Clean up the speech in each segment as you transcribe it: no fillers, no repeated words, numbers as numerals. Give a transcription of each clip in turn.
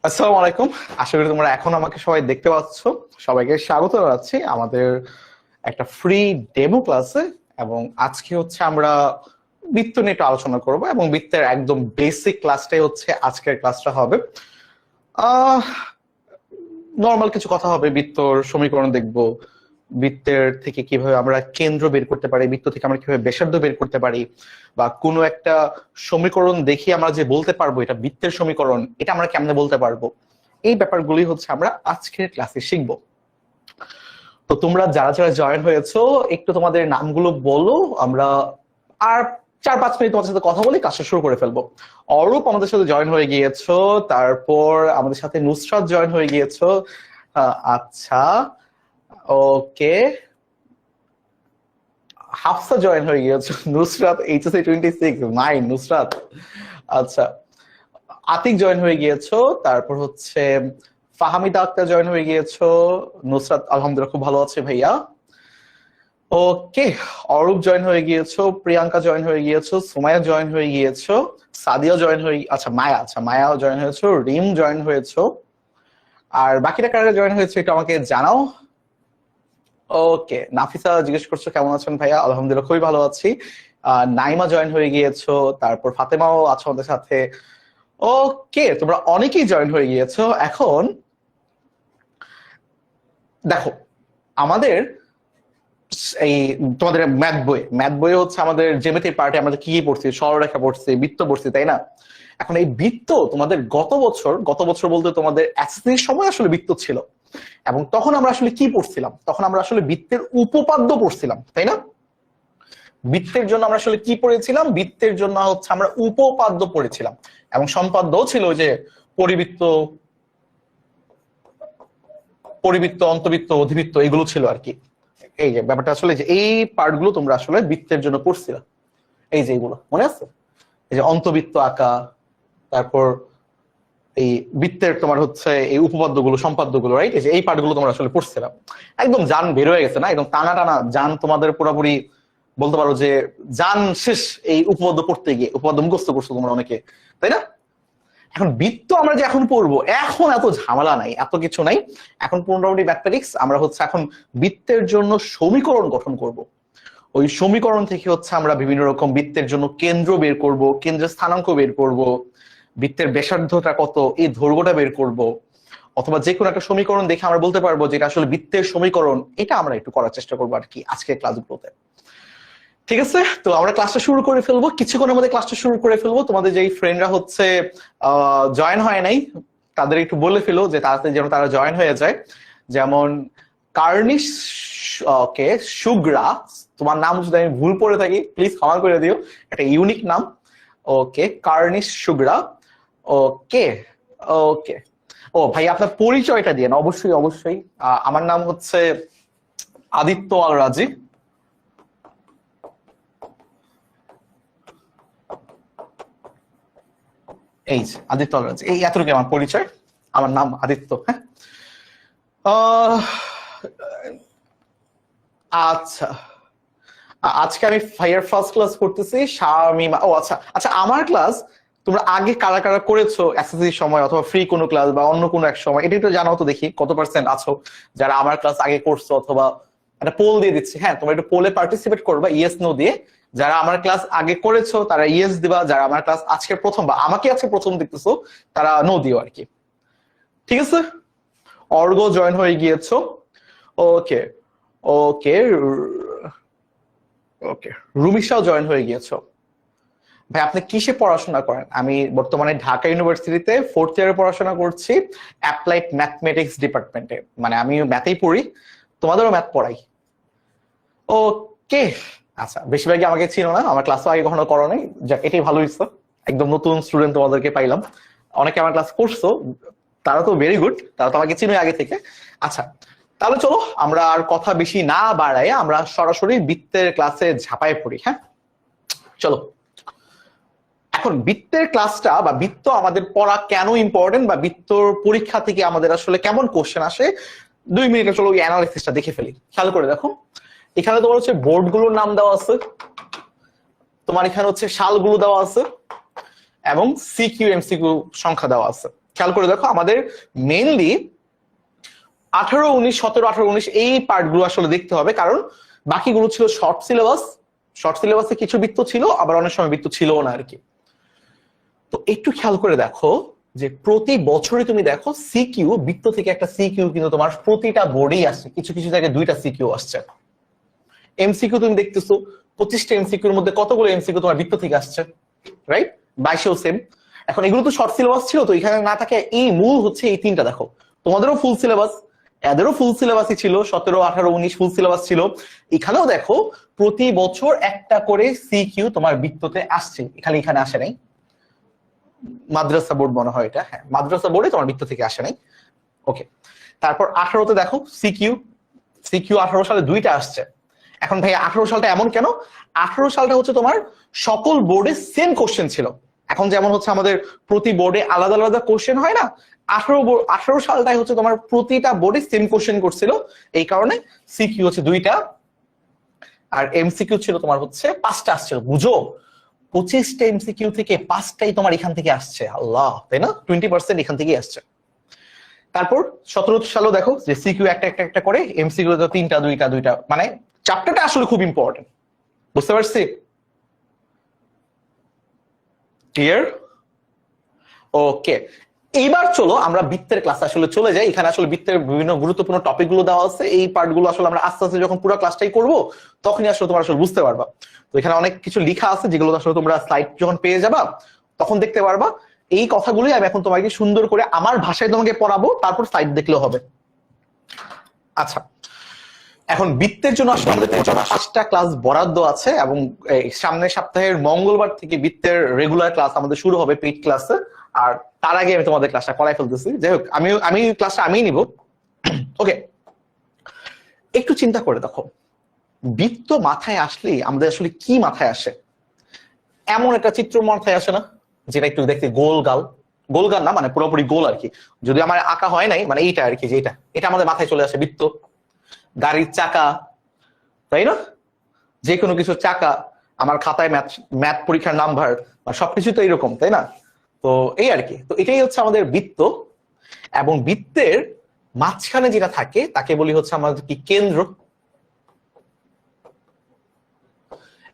আসসালামু আলাইকুম। আশা করি তোমরা এখন আমাকে সবাই দেখতে পাচ্ছ। সবাইকে স্বাগত জানাচ্ছি আমাদের একটা ফ্রি ডেমো ক্লাসে। এবং আজকে হচ্ছে আমরা বৃত্ত নিয়ে একটু আলোচনা করব এবং বৃত্তের একদম বেসিক ক্লাসটাই হচ্ছে আজকের ক্লাসটা হবে। আহ নর্মাল কিছু কথা হবে, বৃত্তর সমীকরণ দেখব, বৃত্তের থেকে কিভাবে আমরা কেন্দ্র বের করতে পারি, বৃত্ত থেকে আমরা কিভাবে ব্যাসার্ধ বের করতে পারি, বা কোনো একটা সমীকরণ দেখি আমরা যে বলতে পারবো এটা বৃত্তের সমীকরণ, এটা আমরা কেমনে বলতে পারবো, এই ব্যাপারগুলি হচ্ছে আমরা আজকের ক্লাসে শিখবো। তো তোমরা যারা যারা জয়েন হয়েছো একটু তোমাদের নামগুলো বলো, আমরা আর 4-5 মিনিট তোমাদের সাথে কথা বলে কাজটা শুরু করে ফেলবো। অরূপ আমাদের সাথে জয়েন হয়ে গিয়েছো, তারপর আমাদের সাথে নুসরাত জয়েন হয়ে গিয়েছো। আচ্ছা, ওকে, হাফসা জয়েন হয়ে গিয়েছো। নুসরাত এইচএসসি 26 9 নুসরাত। আচ্ছা, আতিক জয়েন হয়ে গিয়েছো, তারপর হচ্ছে ফাহামিদা আক্তার জয়েন হয়ে গিয়েছো। নুসরাত আলহামদুলিল্লাহ খুব ভালো আছে ভাইয়া। ওকে, অরূপ জয়েন হয়ে গিয়েছো, প্রিয়াঙ্কা জয়েন হয়ে গিয়েছো, সুমাইয়া জয়েন হয়ে গিয়েছো, সাদিয়া জয়েন হয়ে, আচ্ছা মায়াও জয়েন হয়েছো, রিম জয়েন হয়েছো। আর বাকিটা কারা জয়েন হয়েছে একটু আমাকে জানাও। ওকে, নাফিসা জিজ্ঞেস করছো কেমন আছেন ভাইয়া, আলহামদুলিল্লাহ খুবই ভালো আছি। নাইমা জয়েন হয়ে গিয়েছো, তারপর ফাতেমাও আছো আমাদের সাথে। ওকে, তোমরা অনেকেই জয়েন হয়ে গিয়েছো। এখন দেখো, আমাদের এই তোমাদের ম্যাথ বই হচ্ছে আমাদের জ্যামিতির পার্টে আমাদের কি কি পড়ছি, সরলরেখা পড়ছি, বৃত্ত পড়ছি, তাই না? এখন এই বৃত্ত তোমাদের গত বছর বলতে তোমাদের এসএসসির সময় আসলে বৃত্ত ছিল। এবং তখন আমরা আসলে কি পড়ছিলাম, তখন আমরা আসলে বৃত্তের উপপাদ্য পড়ছিলাম, তাই না? বৃত্তের জন্য আমরা আসলে কি পড়েছিলাম, বৃত্তের জন্য হচ্ছে আমরা উপপাদ্য পড়েছিলাম। এবং সম্পাদ্যও ছিল যে পরিবৃত্ত, অন্তবৃত্ত, অধিবৃত্ত, এগুলো ছিল আর কি। এই যে ব্যাপারটা আসলে যে এই পার্টগুলো তোমরা আসলে বৃত্তের জন্য পড়ছিলা। এই যে এইগুলো মনে আছে, এই যে অন্তবৃত্ত আঁকা, তারপর এই বৃত্তের তোমার হচ্ছে এই উপপাদ্যগুলো, সম্পাদ্যগুলো, রাইট? এই যে এই পার্টগুলো তোমরা আসলে পড়ছিলাম। একদম জান বের হয়ে গেছে না, একদম টানা টানা জান তোমাদের পুরোপুরি বলতে পারো যে জান শেষ এই উপপাদ্য পড়তে গিয়ে। উপপাদ্য মুখস্থ করছো তোমরা অনেকে, তাই না? এখন বৃত্ত আমরা যে এখন পড়বো, এখন এত ঝামেলা নাই, এত কিছু নাই। এখন মোটামুটি ম্যাথমেটিক্স আমরা হচ্ছে এখন বৃত্তের জন্য সমীকরণ গঠন করব। ওই সমীকরণ থেকে হচ্ছে আমরা বিভিন্ন রকম বৃত্তের জন্য কেন্দ্র বের করব, কেন্দ্রের স্থানাঙ্ক বের করব, বৃত্তের ব্যাসার্ধটা কত এই দৈর্ঘ্যটা বের করব, অথবা যে কোনো একটা সমীকরণ দেখে আমরা বলতে পারবো যে এটা আসলে বৃত্তের সমীকরণ। এটা আমরা একটু করার চেষ্টা করবো আর কি আজকের ক্লাসগুলোতে। ঠিক আছে, তো আমরা ক্লাসটা শুরু করে ফেলবো, কিছুক্ষণের মধ্যে ক্লাসটা শুরু করে ফেলবো। তোমাদের যেই ফ্রেন্ডরা হচ্ছে জয়েন হয় নাই তাদের একটু বলে ফেলো যে তাড়াতাড়ি যেন তারা জয়েন হয়ে যায়। যেমন কার্নিশ, ওকে, সুগ্রা, তোমার নাম যদি আমি ভুল পড়ে থাকি প্লিজ ক্ষমা করে দিও, একটা ইউনিক নাম। ওকে, কার্নিশ সুগ্রা। ওকে, ওকে। ও ভাই, আপনার পরিচয়টা দিয়ে না, অবশ্যই অবশ্যই। আমার নাম হচ্ছে আদিত্য আল রাজি। এই যে আদিত্য আল রাজি, এই এতটুকু আমার পরিচয়। আমার নাম আদিত্য, হ্যাঁ। আহ, আচ্ছা, আজকে আমি ভাইয়ার ফার্স্ট ক্লাস করতেছি, শামিমা। ও আচ্ছা আচ্ছা, আমার ক্লাস তোমরা আগে কারা কারা করেছো এসএসসির সময়, অথবা ফ্রি কোনো ক্লাস বা অন্য কোনো এক সময়, এটা একটু জানাও তো দেখি কত পার্সেন্ট আছো যারা আমার ক্লাস আগে করছো। অথবা একটা পোল দিয়ে দিচ্ছি, হ্যাঁ, তোমরা একটু পোলে পার্টিসিপেট করবা ইয়েস নো দিয়ে। যারা আমার ক্লাস আগে করেছো তারা ইয়েস দিবা, যারা আমার ক্লাস আজকে প্রথম বা আমাকে আজকে প্রথম দেখতেছো তারা নো দিও আর কি। ঠিক আছে, অর্গ জয়েন হয়ে গিয়েছো। ওকে, ওকে, ওকে, রুমিশাও জয়েন হয়ে গিয়েছো। ভাই আপনি কিসে পড়াশোনা করেন? আমি বর্তমানে ঢাকা ইউনিভার্সিটিতে 4th ইয়ারে পড়াশোনা করছি, অ্যাপ্লাইড ম্যাথমেটিক্স ডিপার্টমেন্টে। মানে আমি ম্যাথেই পড়ি, তোমাদেরও ম্যাথ পড়াই। ওকে, আচ্ছা, বেশিরভাগই আমাকে চিনো না, আমার ক্লাসও আগে কখনো করো নাই, যাক এটাই ভালো হয়েছে। একদম নতুন স্টুডেন্ট তোমাদেরকে পাইলাম। অনেকে আমার ক্লাস করছো, তারা তো ভেরি গুড, তারা তো আমাকে চিনোই আগে থেকে। আচ্ছা, তাহলে চলো আমরা আর কথা বেশি না বাড়াই, আমরা সরাসরি বৃত্তের ক্লাসে ঝাঁপায় পড়ি। হ্যাঁ, চলো। এখন বৃত্তের ক্লাসটা বা বৃত্ত আমাদের পড়া কেন ইম্পর্টেন্ট, বা বৃত্তর পরীক্ষা থেকে আমাদের আসলে কেমন কোশ্চেন আসে, 2 মিনিটে চলো ওই অ্যানালিসিসটা দেখে ফেলি। খেয়াল করে দেখো, এখানে তোমার হচ্ছে বোর্ডগুলোর নাম দেওয়া আছে, তোমার এখানে হচ্ছে সালগুলো দেওয়া আছে, এবং সিকিউ এমসিকিউ সংখ্যা দেওয়া আছে। খেয়াল করে দেখো আমাদের মেইনলি 18, 19, 17, 18, 19 এই পার্টগুলো আসলে দেখতে হবে, কারণ বাকিগুলো ছিল শর্ট সিলেবাস। শর্ট সিলেবাসে কিছু বৃত্ত ছিল, আবার অনেক সময় বৃত্ত ছিল না আর কি। তো একটু খেয়াল করে দেখো যে প্রতি বছরে তুমি দেখো সিকিউ বৃত্ত থেকে একটা সিকিউ কিন্তু তোমার প্রতিটা বোর্ডেই আসছে, কিছু কিছু জায়গায় 2টা সিকিউ আসছে। এমসিকিউ তুমি দেখতেছো 25টা এমসিকিউর মধ্যে কতগুলো এমসিকিউ তোমার বৃত্ত থেকে আসছে, রাইট? 22এও সেম। এখন এগুলো তো শর্ট সিলেবাস ছিল, তো এখানে না থাকে এই মূল হচ্ছে এই 3টা। দেখো তোমাদেরও ফুল সিলেবাস, এদেরও ফুল সিলেবাসই ছিল, 17, 18, 19 ফুল সিলেবাস ছিল। এখানেও দেখো প্রতি বছর একটা করে সিকিউ তোমার বৃত্ততে আসছে, এখানে আসে নাই। মাদ্রাসা বোর্ড মনে হয় এটা, হ্যাঁ মাদ্রাসা বোর্ডে তোমার বৃত্ত থেকে আসে নাই। ওকে, তারপর 18তে দেখো সিকিউ 18 সালে 2টা আসছে। এখন ভাই 18 সালটা এমন কেন? 18 সালটা হচ্ছে তোমার সকল বোর্ডে সেম কোশ্চেন ছিল। এখন যেমন হচ্ছে আমাদের প্রতি বোর্ডে আলাদা আলাদা কোশ্চেন হয় না, 18 সালটাই হচ্ছে তোমার প্রতিটা বোর্ডে সেম কোশ্চেন করছিল, এই কারণে সিকিউ হচ্ছে 2টা আর এমসিকিউ ছিল তোমার হচ্ছে 5টা আসছিল। বুঝো 25টা এমসিকিউ থেকে 5টাই তোমার এখান থেকে আসছে, আল্লাহ, তাই না? 20% এখান থেকেই আসছে। তারপর 17 সালও দেখো যে সিকিউ একটা করে, এমসিকিউ 3টা 2টা, মানে চ্যাপ্টারটা আসলে খুব ইম্পর্টেন্ট। বুঝতে পারছি? ক্লিয়ার? ওকে, এইবার চলো আমরা বৃত্তের ক্লাসে আসলে চলে যাই। এখানে আসলে বৃত্তের বিভিন্ন গুরুত্বপূর্ণ টপিক গুলো দেওয়া আছে, এই পার্ট গুলো আসলে আমরা আস্তে আস্তে যখন পুরো ক্লাসটাই করবো তখনই আসলে তোমরা আসলে বুঝতে পারবা। তো এখানে অনেক কিছু লেখা আছে যেগুলো আসলে তোমরা স্লাইড যখন পেয়ে যাবা তখন দেখতে পারবা। এই কথাগুলোই আমি এখন তোমাকে সুন্দর করে আমার ভাষায় তোমাকে পড়াবো, তারপর স্লাইড দেখলেও হবে। আচ্ছা, এখন বৃত্তের জন্য আসলে আমাদের 5টা ক্লাস বরাদ্দ আছে, এবং সামনের সপ্তাহের মঙ্গলবার থেকে বৃত্তের রেগুলার ক্লাস আমাদের শুরু হবে পেইড ক্লাসে। আর তার আগে আমি তোমাদের ক্লাসটা করাই ফেলতেছি। যাই হোক, আমি ক্লাসটা আমিই নিব। ওকে, একটু চিন্তা করে দেখো বৃত্ত মাথায় আসলে আমাদের আসলে কি মাথায় আসে? এমন একটা চিত্র মাথায় আসে না যেটা একটু দেখতে গোল গাল না, মানে পুরোপুরি গোল আর কি, যদি আমার আঁকা হয় নাই, মানে এইটা আর কি, যে এটা আমাদের মাথায় চলে আসে বৃত্ত। গাড়ির চাকা, তাই না? যে কোনো কিছুর চাকা, আমার খাতায় ম্যাথ পরীক্ষার নাম্বার, সবকিছু তো এইরকম, তাই না? তো এই আর কি, তো এটাই হচ্ছে আমাদের বৃত্ত। এবং বৃত্তের মাঝখানে যেটা থাকে তাকে বলি হচ্ছে আমাদের কি কেন্দ্র।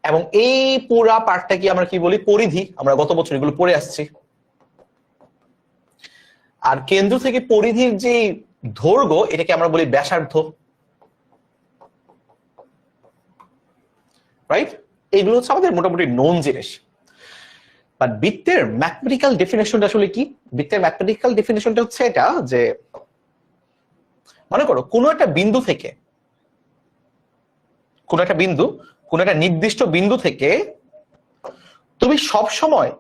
এবং এই পুরা পার্টটা কি আমরা কি বলি? পরিধি। আমরা গত বছর এগুলো পড়ে আসছি। আর কেন্দ্র থেকে পরিধির যে দৈর্ঘ্য এটাকে আমরা বলি ব্যাসার্ধ, রাইট? এগুলো হচ্ছে আমাদের মোটামুটি নোন জিনিস। বাট বৃত্তের ম্যাথমেটিক্যাল ডেফিনেশনটা আসলে কি? বৃত্তের ম্যাথমেটিক্যাল ডেফিনেশনটা হচ্ছে এটা যে, মনে করো কোনো একটা বিন্দু থেকে, কোনো একটা নির্দিষ্ট বিন্দু থেকে তুমি সব সময়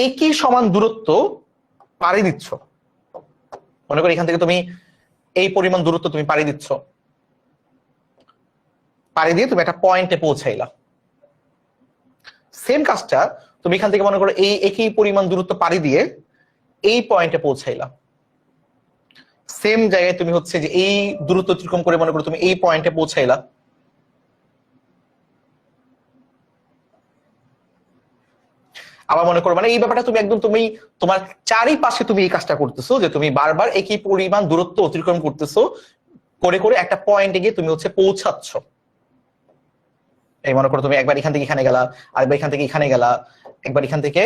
একই সমান দূরত্ব পাড়ি দিচ্ছ। মনে করো এখান থেকে তুমি এই পরিমাণ দূরত্ব তুমি পাড়ি দিচ্ছ, পাড়ি দিয়ে তুমি একটা পয়েন্টে পৌঁছাইলা। সেম কাজটা তুমি এখান থেকে মনে করো এই একই পরিমাণ দূরত্ব পাড়ি দিয়ে এই পয়েন্টে পৌঁছাইলা। সেম জায়গায় তুমি হচ্ছে যে এই দূরত্ব অতিক্রম করে মনে করো তুমি এই পয়েন্টে পৌঁছাইলা। আবার মনে করো মানে এই ব্যাপারটা তুমি একদম তুমি তোমার চারিপাশে তুমি এই কাজটা করতেছো, যে তুমি বারবার একই পরিমাণ দূরত্ব অতিক্রম করতেছো, করে করে একটা পয়েন্টে গিয়ে তুমি হচ্ছে পৌঁছাচ্ছ। এই মনে করো তুমি একবার এখান থেকে এখানে গেলা, আরেকবার এখান থেকে এখানে গেলা, একবার এখান থেকে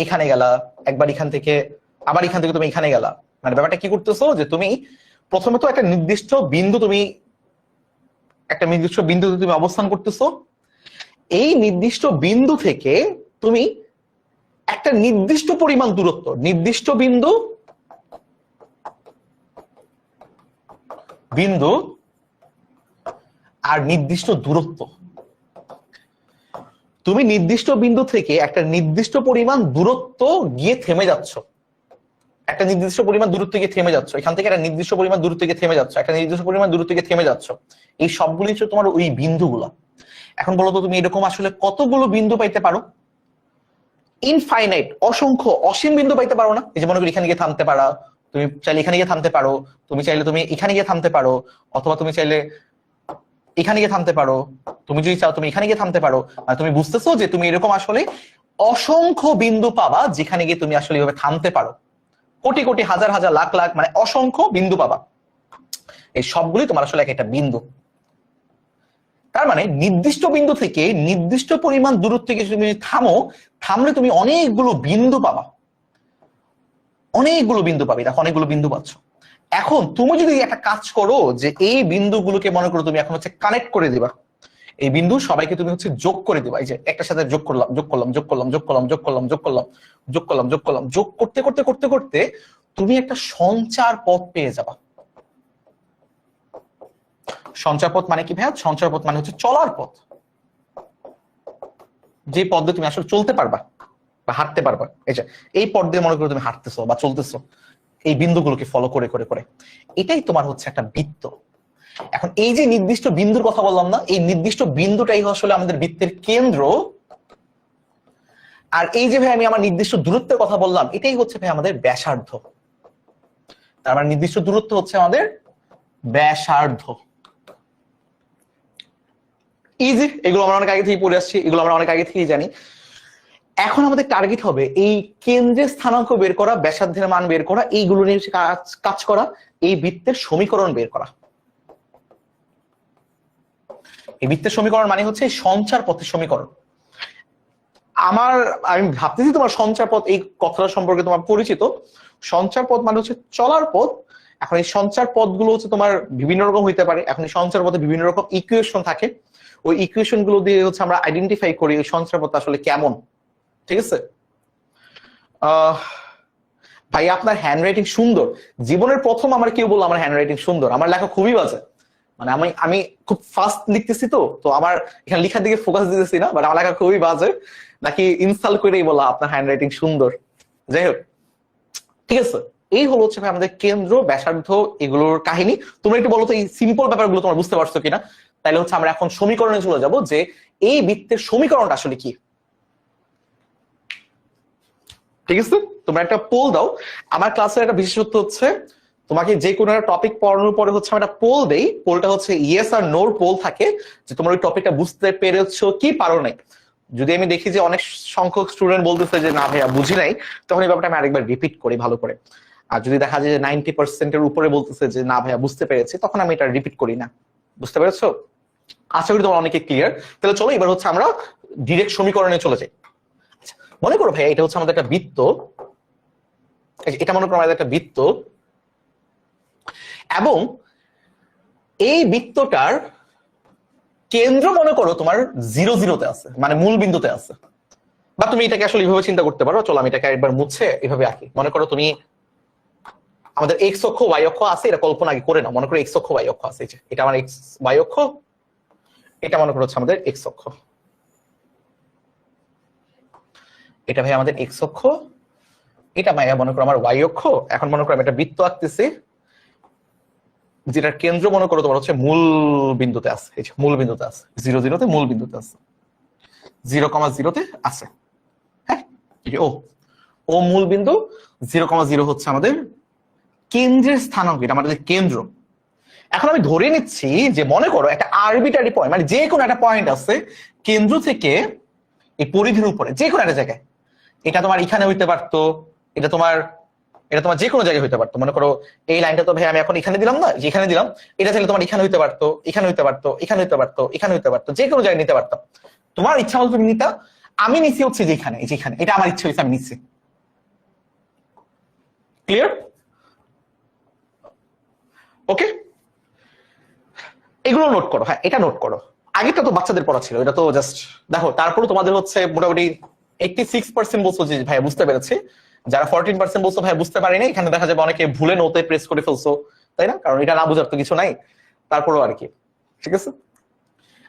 এখানে গেলা, একবার এখান থেকে আবার এখান থেকে তুমি এখানে গেলা। মানে ব্যাপারটা কি করতেছো যে তুমি প্রথমে তো একটা নির্দিষ্ট বিন্দুতে তুমি অবস্থান করতেছো। এই নির্দিষ্ট বিন্দু থেকে তুমি একটা নির্দিষ্ট পরিমাণ দূরত্ব, নির্দিষ্ট বিন্দু আর নির্দিষ্ট দূরত্ব, তুমি নির্দিষ্ট বিন্দু থেকে একটা নির্দিষ্ট পরিমাণ দূরত্ব গিয়ে থেমে যাচ্ছ, একটা নির্দিষ্ট পরিমাণ দূরত্ব গিয়ে থেমে যাচ্ছ, এখান থেকে একটা নির্দিষ্ট পরিমাণ দূরত্ব গিয়ে থেমে যাচ্ছ, একটা নির্দিষ্ট পরিমাণ দূরত্ব গিয়ে থেমে যাচ্ছ। এই সবগুলি হচ্ছে তোমার ওই বিন্দুগুলো। এখন বলো তো তুমি এরকম আসলে কতগুলো বিন্দু পাইতে পারো? ইনফাইনাইট, অসংখ্য, অসীম বিন্দু পাইতে পারো না? এই যে মনে করি এখানে গিয়ে থামতে পারো, তুমি চাইলে এখানে গিয়ে থামতে পারো, তুমি চাইলে তুমি এখানে গিয়ে থামতে পারো, অথবা তুমি চাইলে এখানে গিয়ে থামতে পারো, তুমি যদি চাও তুমি এখানে গিয়ে থামতে পারো। মানে তুমি বুঝতেছো যে তুমি এরকম আসলে অসংখ্য বিন্দু পাবা যেখানে গিয়ে তুমি আসলে এইভাবে থামতে পারো, কোটি কোটি হাজার হাজার লাখ লাখ মানে অসংখ্য বিন্দু পাবা। এই সবগুলি তোমার আসলে একটা বিন্দু। তার মানে নির্দিষ্ট বিন্দু থেকে নির্দিষ্ট পরিমাণ দূরত্ব থেকে তুমি থামলে তুমি অনেকগুলো বিন্দু পাবা, অনেকগুলো বিন্দু পাবে। দেখো অনেকগুলো বিন্দু পাচ্ছ। এখন তুমি যদি একটা কাজ করো যে এই বিন্দুগুলোকে মনে করো তুমি এখন কানেক্ট করে দিবা, এই বিন্দু সবাইকে তুমি যোগ করে দিবা। এই যে একটার সাথে যোগ করলাম, যোগ করলাম, যোগ করলাম, যোগ করলাম, যোগ করলাম, যোগ করলাম, যোগ করলাম, যোগ করলাম, যোগ করতে করতে করতে করতে তুমি একটা সঞ্চার পথ পেয়ে যাবা। সঞ্চার পথ মানে কি ভাইয়া? সঞ্চার পথ মানে চলার পথ, যে পথ দিয়ে তুমি আসলে চলতে পারবা বা হাঁটতে পারবা। এই পথ দিয়ে মনে করো তুমি হাঁটতেছো বা চলতেছো এই বিন্দুগুলোকে ফলো করে করে করে, এটাই তোমার একটা বৃত্ত। এখন এই যে নির্দিষ্ট বিন্দুর কথা বললাম না, এই নির্দিষ্ট বিন্দুটাই আসলে আমাদের বৃত্তের কেন্দ্র। আর এই যে ভাই আমি আমার নির্দিষ্ট দূরত্বের কথা বললাম, এটাই ভাই আমাদের ব্যাসার্ধ। তার মানে নির্দিষ্ট দূরত্ব আমাদের ব্যাসার্ধ। ইজি, এগুলো আমরা অনেক আগে থেকে পড়ে আসছি, এগুলো আমরা অনেক আগে থেকেই জানি। এখন আমাদের টার্গেট হবে এই কেন্দ্রের স্থানাঙ্ক বের করা, ব্যাসার্ধের মান বের করা, এইগুলো নিয়ে কাজ করা, এই বৃত্তের সমীকরণ বের করা। এই বৃত্তের সমীকরণ মানে সঞ্চার পথের সমীকরণ। আমি ভাবতেছি তোমার সঞ্চার পথ এই কথাটা সম্পর্কে তোমার পরিচিত। সঞ্চার পথ মানে চলার পথ। এখন এই সঞ্চার পথগুলো তোমার বিভিন্ন রকম হইতে পারে। এখন এই সঞ্চার পথে বিভিন্ন রকম ইকুয়েশন থাকে, ওই ইকুয়েশন গুলো দিয়ে আমরা আইডেন্টিফাই করি ওই সঞ্চার পথ আসলে কেমন। ঠিক আছে ভাই, আপনার হ্যান্ডরাইটিং সুন্দর। জীবনের প্রথম আমার কেউ বললো আমার হ্যান্ডরাইটিং সুন্দর। আমার লেখা খুবই বাজে, মানে আমি খুব ফাস্ট লিখতেছি, তো আমার এখানে লেখার দিকে ফোকাস দিতেছি না, বাট আমার লেখা খুবই বাজে। নাকি ইনস্টল করেই বলা আপনার হ্যান্ডরাইটিং সুন্দর। যাই হোক, ঠিক আছে, এই হলো ভাই আমাদের কেন্দ্র, ব্যাসার্ধ, এগুলোর কাহিনী। তোমরা একটু বলো তো এই সিম্পল ব্যাপারগুলো তোমরা বুঝতে পারছো কিনা? তাইলে আমরা এখন সমীকরণে চলে যাব যে এই বৃত্তের সমীকরণটা আসলে কি। ঠিক আছে, তোমরা একটা পোল দাও। আমার ক্লাসের একটা বিশেষত্ব তোমাকে যে কোনো একটা টপিক পড়ানোর পরে আমি একটা পোল দেই। পোলটা ইয়েস আর নোর পোল থাকে, যে তোমরা ওই টপিকটা বুঝতে পেরেছো কি পারো নাই। যদি আমি দেখি যে অনেক সংখ্যক স্টুডেন্ট বলতেছে যে না ভাইয়া বুঝি নাই, তখন এই ব্যাপারটা আমি আরেকবার রিপিট করি ভালো করে। আর যদি দেখা যায় যে 90% উপরে বলতেছে যে না ভাইয়া বুঝতে পেরেছি, তখন আমি এটা রিপিট করি না। বুঝতে পেরেছো? আশা করি তোমার অনেকে ক্লিয়ার। তাহলে চলো এবার আমরা ডিরেক্ট সমীকরণে চলে যাই। মনে করো ভাইয়া এটা আমাদের একটা বৃত্ত, এটা মনে করো আমাদের একটা বৃত্ত, এবং এই বৃত্তটার কেন্দ্র মনে করো তোমার 0,0 আছে, মানে মূল বিন্দুতে আছে। বা তুমি এটাকে আসলে এইভাবে চিন্তা করতে পারো। চলো আমি এটাকে একবার মুছে এভাবে আঁকি। মনে করো তুমি আমাদের এক্স অক্ষ ওয়াই অক্ষ আছে, এটা কল্পনা আগে করে নাও। মনে করো এক্স অক্ষ ওয়াই অক্ষ আছে, এটা আমার এক্স ওয়াই অক্ষ, এটা মনে করো আমাদের এক্স অক্ষ, এটা ভাই আমাদের এক্স অক্ষ, এটা ভাইয়া মনে করো আমার ওয়াই অক্ষ। এখন মনে করো আমি একটা বৃত্ত আঁকতেছি, যেটার কেন্দ্র মনে করো তোমার মূল বিন্দুতে আছে। এই যে মূল বিন্দুতে আছে, 0,0 মূল বিন্দুতে আছে, 0,0 আছে। হ্যাঁ, ও মূল বিন্দু, 0,0 আমাদের কেন্দ্রের স্থানাঙ্ক, এটা আমাদের কেন্দ্র। এখন আমি ধরে নিচ্ছি যে মনে করো একটা আরবিটারি পয়েন্ট, মানে যে কোনো একটা পয়েন্ট আছে কেন্দ্র থেকে এই পরিধির উপরে যে কোনো একটা জায়গায়। এটা তোমার এখানে হইতে পারতো, এটা তোমার যে কোনো জায়গায় হইতে পারতো। মনে করো এই লাইনটা তো ভাই আমি এখন এখানে দিলাম না, যে এখানে দিলাম, এটা চাইলে তোমার এখানে হইতে পারতো, এখানে হইতে পারতো, এখানে হইতে পারতো, এখানে হইতে পারতো, যে কোনো জায়গায় নিতে পারতাম। তোমার ইচ্ছা মতো তুমি নিতা। আমি নিচ্ছি যেখানে, যেখানে এটা আমার ইচ্ছা হয়েছে আমি নিচ্ছি। ক্লিয়ার? ওকে, এগুলো নোট করো। হ্যাঁ, এটা নোট করো। আগেটা তো বাচ্চাদের পড়া ছিল, এটা তো জাস্ট দেখো। তারপরে তোমাদের মোটামুটি 86% বলছো যে ভাই বুঝতে পেরেছি। যারা 14% বলছো ভাই বুঝতে পারিনি, এখানে দেখা যাবে অনেকে ভুলে নোতে প্রেস করে ফেলছো, তাই না? কারণ এটা না বুঝার তো কিছু নাই, তারপরেও আর কি। ঠিক আছে,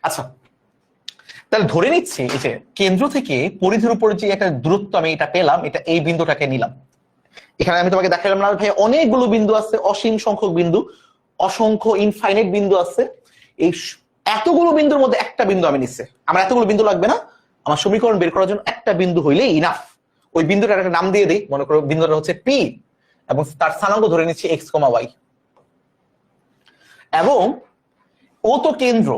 আচ্ছা তাহলে ধরে নিচ্ছি এই যে কেন্দ্র থেকে পরিধির উপর যে একটা দূরত্ব আমি এটা পেলাম, এটা এই বিন্দুটাকে নিলাম। এখানে আমি তোমাকে দেখালাম না ভাই অনেকগুলো বিন্দু আছে, অসীম সংখ্যক বিন্দু, অসংখ্য ইনফাইনাইট বিন্দু আছে। এই এতগুলো বিন্দুর মধ্যে একটা বিন্দু আমি নিচ্ছি। আমার এতগুলো বিন্দু লাগবে না, আমার সমীকরণ বের করার জন্য একটা বিন্দু হইলেই ইনাফ। ওই বিন্দুটার একটা নাম দিয়ে দিই, মনে করো বিন্দুটা পি, এবং তার স্থানাঙ্ক ধরে নিচ্ছি এক্স, ওয়াই। এবং ও তো কেন্দ্র,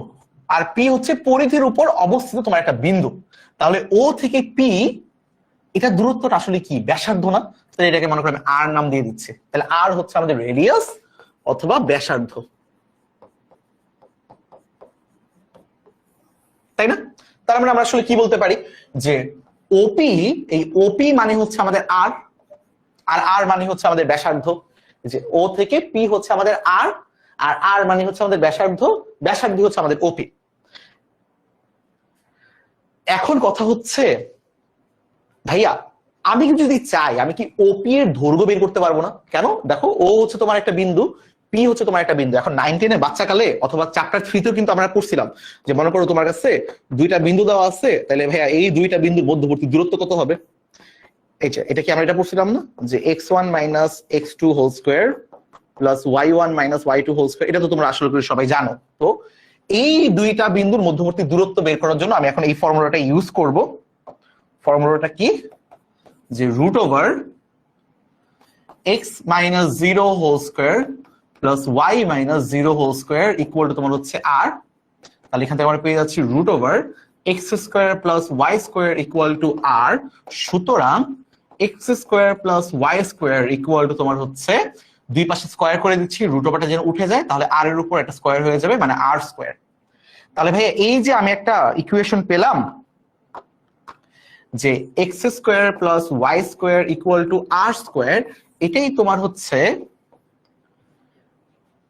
আর পি পরিধির উপর অবস্থিত তোমার একটা বিন্দু। তাহলে ও থেকে পি এটা দূরত্বটা আসলে কি, ব্যাসার্ধ না? তাহলে এটাকে মনে করি আমি আর নাম দিয়ে দিচ্ছি। তাহলে আর হচ্ছে আমাদের রেডিয়াস অথবা ব্যাসার্ধ, তাই না? তার মানে আমরা আসলে কি বলতে পারি যে ওপি, এই ওপি মানে হচ্ছে আমাদের আর, আর আর মানে হচ্ছে আমাদের ব্যাসার্ধ। যে ও থেকে পি হচ্ছে আমাদের আর, আর আর মানে হচ্ছে আমাদের ব্যাসার্ধ, ব্যাসার্ধ হচ্ছে আমাদের ওপি। এখন কথা হচ্ছে ভাইয়া আমি যদি চাই আমি কি ওপি এর দৈর্ঘ্য বের করতে পারবো না? কেন? দেখো ও হচ্ছে তোমার একটা বিন্দু, পি হচ্ছে তোমার একটা বিন্দু। এখন 9, 10 এ বাচ্চাকালে অথবা চ্যাপ্টার 3 তেও কিন্তু আমরা পড়ছিলাম যে মনে করো তোমার কাছে দুইটা বিন্দু দেওয়া আছে, তাহলে ভাইয়া এই দুইটা বিন্দুর মধ্যবর্তী দূরত্ব কত হবে? এই যে এটা কি আমরা এটা পড়ছিলাম না যে x1 - x2 whole square plus y1 - y2 whole square, এটা তো তোমরা আসলে করে সবাই জানো। তো এই দুইটা বিন্দুর মধ্যবর্তী দূরত্ব বের করার জন্য আমি এখন এই ফর্মুলাটা ইউজ করব। ফর্মুলাটা কি? যে √x - 0 whole square plus y - 0 whole square equal to তোমার হচ্ছে r। তাহলে এখান থেকে আমরা পেয়ে যাচ্ছি √x square plus y square equal to r। সুতরাং x square plus y square equal to তোমার হচ্ছে, দুই পাশে স্কয়ার করে দিচ্ছি, √টা যেন উঠে যায়, তাহলে r এর উপর একটা স্কয়ার হয়ে যাবে, মানে r স্কয়ার। তাহলে ভাই এই যে আমি একটা ইকুয়েশন পেলাম যে x square plus y square equal to r square, এটাই তোমার হচ্ছে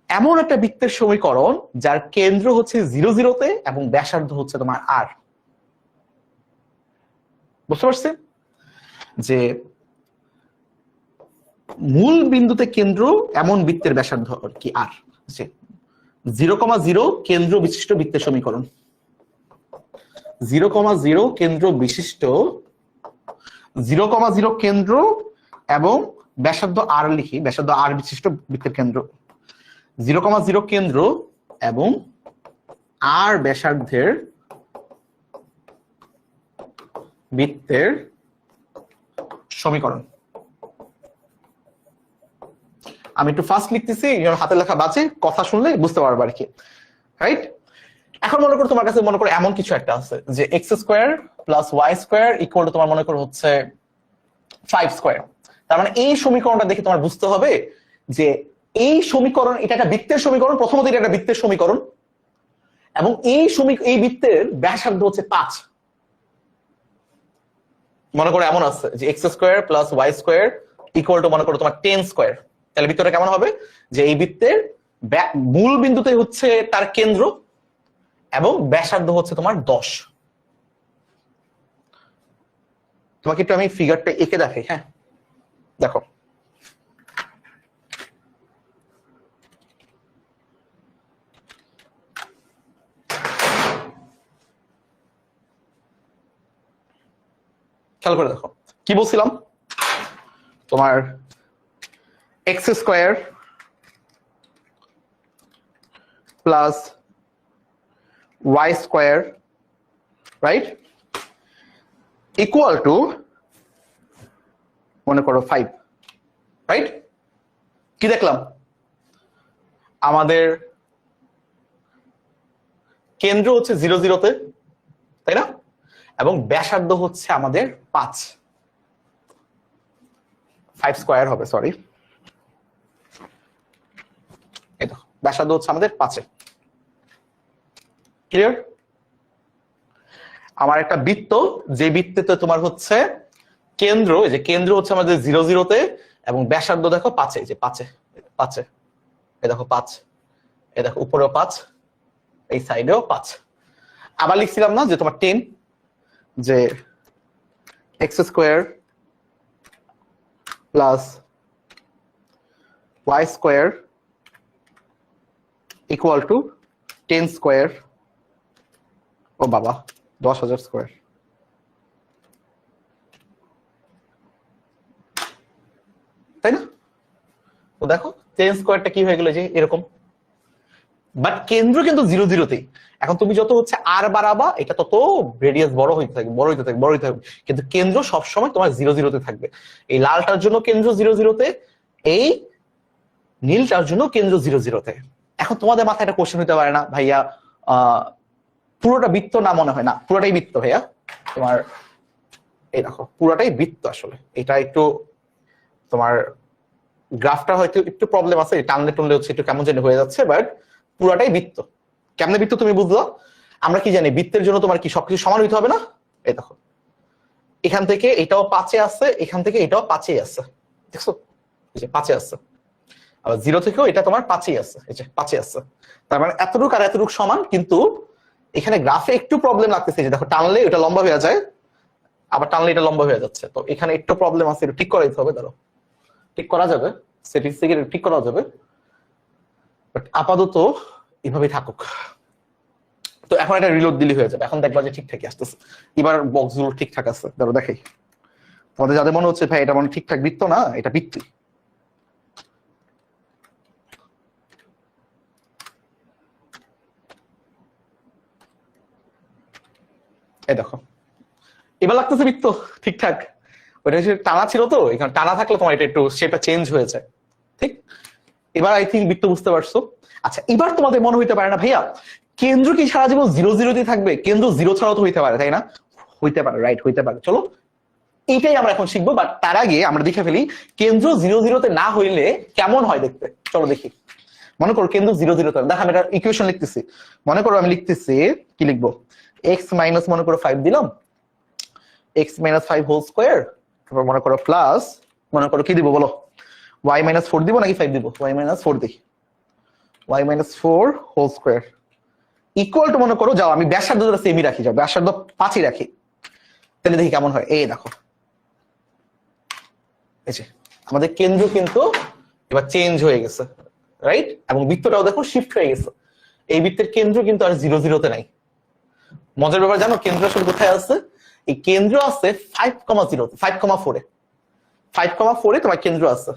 এমন একটা বৃত্তের সমীকরণ যার কেন্দ্র হচ্ছে 0, 0-তে এবং ব্যাসার্ধ হচ্ছে তোমার r। বুঝতে পারছেন যে মূল বিন্দুতে কেন্দ্র এমন বৃত্তের ব্যাসার্ধ কি r। 0,0 কেন্দ্র বিশিষ্ট বৃত্তের সমীকরণ, 0,0 কেন্দ্র বিশিষ্ট, 0,0 কেন্দ্র এবং ব্যাসার্ধ r লিখি, ব্যাসার্ধ r বিশিষ্ট বৃত্তের কেন্দ্র, 0,0 কেন্দ্র এবং r ব্যাসার্ধের বৃত্তের সমীকরণ। আমি একটু ফাস্ট লিখতেছি, হাতে লেখা বাজে, কথা শুনলে বুঝতে পারবে আর কি, রাইট? এখন মনে করো তোমার কাছে মনে করো এমন কিছু একটা আছে যে x square plus Y square equal to তোমার মনে করো হচ্ছে 5 স্কোয়ার। তার মানে এই সমীকরণটা দেখে তোমার বুঝতে হবে যে এই সমীকরণ, এটা একটা বৃত্তের সমীকরণ, প্রথমত এটা একটা বৃত্তের সমীকরণ, এবং এই বৃত্তের ব্যাসার্ধ হচ্ছে 5। মনে করো এমন আছে যে x square plus Y square equal to মনে করো তোমার 10 স্কোয়ার। তাহলে বৃত্তটা কেমন হবে? যে এই বৃত্তের মূল বিন্দুতে হচ্ছে তার কেন্দ্র এবং ব্যাসার্ধ হচ্ছে তোমার 10। তোমাকে একটু আমি ফিগারটা এঁকে দেখাই। হ্যাঁ দেখো, খেয়াল করে দেখো কি বলছিলাম, তোমার x square plus Y square, right, equal to মনে করো 5, রাইট? কি দেখলাম? আমাদের কেন্দ্র হচ্ছে 0, 0-তে, তাই না? এবং ব্যাসার্ধ হচ্ছে আমাদের 5 স্কোয়ার হবে, সরি, এই দেখো ব্যাসার্ধ হচ্ছে আমাদের 5। ক্লিয়ার? আমার একটা বৃত্ত, যে বৃত্তে তোমার হচ্ছে কেন্দ্র, এই যে কেন্দ্র হচ্ছে আমাদের 0, 0-তে এবং ব্যাসার্ধ দেখো 5, যে 5, এই দেখো 5, এই দেখো উপরেও 5, এই সাইডেও 5। আবার লিখছিলাম না যে তোমার 10, যে x square plus Y square equal to 10 square, ও বাবা 10,000 স্কোয়ার। তাই না? তো দেখো 10 স্কোয়ারটা কি হয়ে গেল, যে এরকম। বাট কেন্দ্র কিন্তু 0, 0-তেই। এখন তুমি যত হচ্ছে আর বাড়াবা, এটা তত রেডিয়াস বড় হইতে থাকবে, বড় হইতে থাকবে, বড় হইতে থাকবে, কিন্তু কেন্দ্র সবসময় তোমার 0, 0-তে থাকবে। এই লালটার জন্য কেন্দ্র 0, 0-তে, এই নীলটার জন্য কেন্দ্র 0, 0-তে। এখন তোমাদের মাথায় একটা কোশ্চেন হইতে পারে না, ভাইয়া পুরোটা বৃত্ত না, মনে হয় না পুরোটাই বৃত্ত ভাইয়া। তোমার এই দেখো পুরাটাই বৃত্ত আসলে। এটা একটু তোমার গ্রাফটা হয়তো একটু প্রবলেম আছে, টানলে টুনলে হচ্ছে একটু কেমন জানি হয়ে যাচ্ছে, বাট পুরাটাই বৃত্ত। কেমনে বৃত্ত তুমি বুঝলো? আমরা কি জানি বৃত্তের জন্য তোমার কি সবকিছু সমান হইতে হবে না? এই দেখো এখান থেকে এটাও 5-এ আছে, এখান থেকে এটাও 5-এ আছে, দেখছো এই যে 5-এ আছে, আবার 0 থেকেও এটা তোমার 5-এ আছে, এই যে 5-এ আছে। তার মানে এতটুক আর এতটুক সমান, কিন্তু এখানে গ্রাফে একটু প্রবলেম লাগতেছে, যে দেখো টানলে এটা লম্বা হয়ে যায়, আবার টানলে এটা লম্বা হয়ে যাচ্ছে। তো এখানে একটু প্রবলেম আছে, এটা ঠিক করাইতে হবে। ধরো ঠিক করা যাবে, সেটিংস থেকে ঠিক করা যাবে, বাট আপাতত এভাবেই থাকুক। তো এখন এটা রিলোড দিলে হয়ে যাবে, এখন দেখবা যে ঠিকঠাকই আসতেছে, এবার বক্সগুলো ঠিকঠাক আছে। ধরো দেখাই তোমাদের, যাদের মনে হচ্ছে ভাই এটা মনে ঠিকঠাক বৃত্ত না, এটা বৃত্তই। এই দেখো এবার লাগতেছে বৃত্ত ঠিকঠাক। ওইটা টানা ছিল, তো এখানে টানা থাকলে তোমার এটা একটু শেপটা চেঞ্জ হয়ে যায়। ঠিক, এবার আই থিঙ্ক বৃত্ত বুঝতে পারছো। আচ্ছা এবার তোমাদের মনে হইতে পারে না ভাইয়া কেন্দ্র কি সারা জীবন 0-0 থাকবে? কেন্দ্র 0 ছাড়াও তো হইতে পারে, তাই না? হইতে পারে, রাইট, হইতে পারে। চলো এইটাই আমরা এখন শিখবো, বাট তার আগে আমরা দেখে ফেলি কেন্দ্র 0-0 না হইলে কেমন হয় দেখতে। চলো দেখি। মনে করো কেন্দ্র 0-0 দেখো আমি এটা ইকুয়েশন লিখতেছি। মনে করো আমি লিখতেছি, কি লিখবো, এক্স মাইনাস মনে করো 5 দিলাম, এক্স মাইনাস 5 হোল স্কোয়ার, তারপর মনে করো প্লাস মনে করো কি দিব বলো, y মাইনাস 4 দিব নাকি 5 দিব? y মাইনাস 4 দিই, y minus 4 whole square equal to মনে করো, যাও আমি ব্যাসার্ধটা সেমই রাখি, যাও ব্যাসার্ধ 5ই রাখি, তাহলে দেখি কেমন হয়। এই দেখো এই যে আমাদের কেন্দ্র কিন্তু এবার চেঞ্জ হয়ে গেছে, রাইট? এবং বৃত্তটাও দেখো শিফট হয়ে গেছে। এই বৃত্তের কেন্দ্র কিন্তু আর 0-0 নাই। মজার ব্যাপার জানো কেন্দ্র আসলে কোথায় আছে? এই কেন্দ্র আছে 5,0 5,4 5,4 তোমার কেন্দ্র আছে।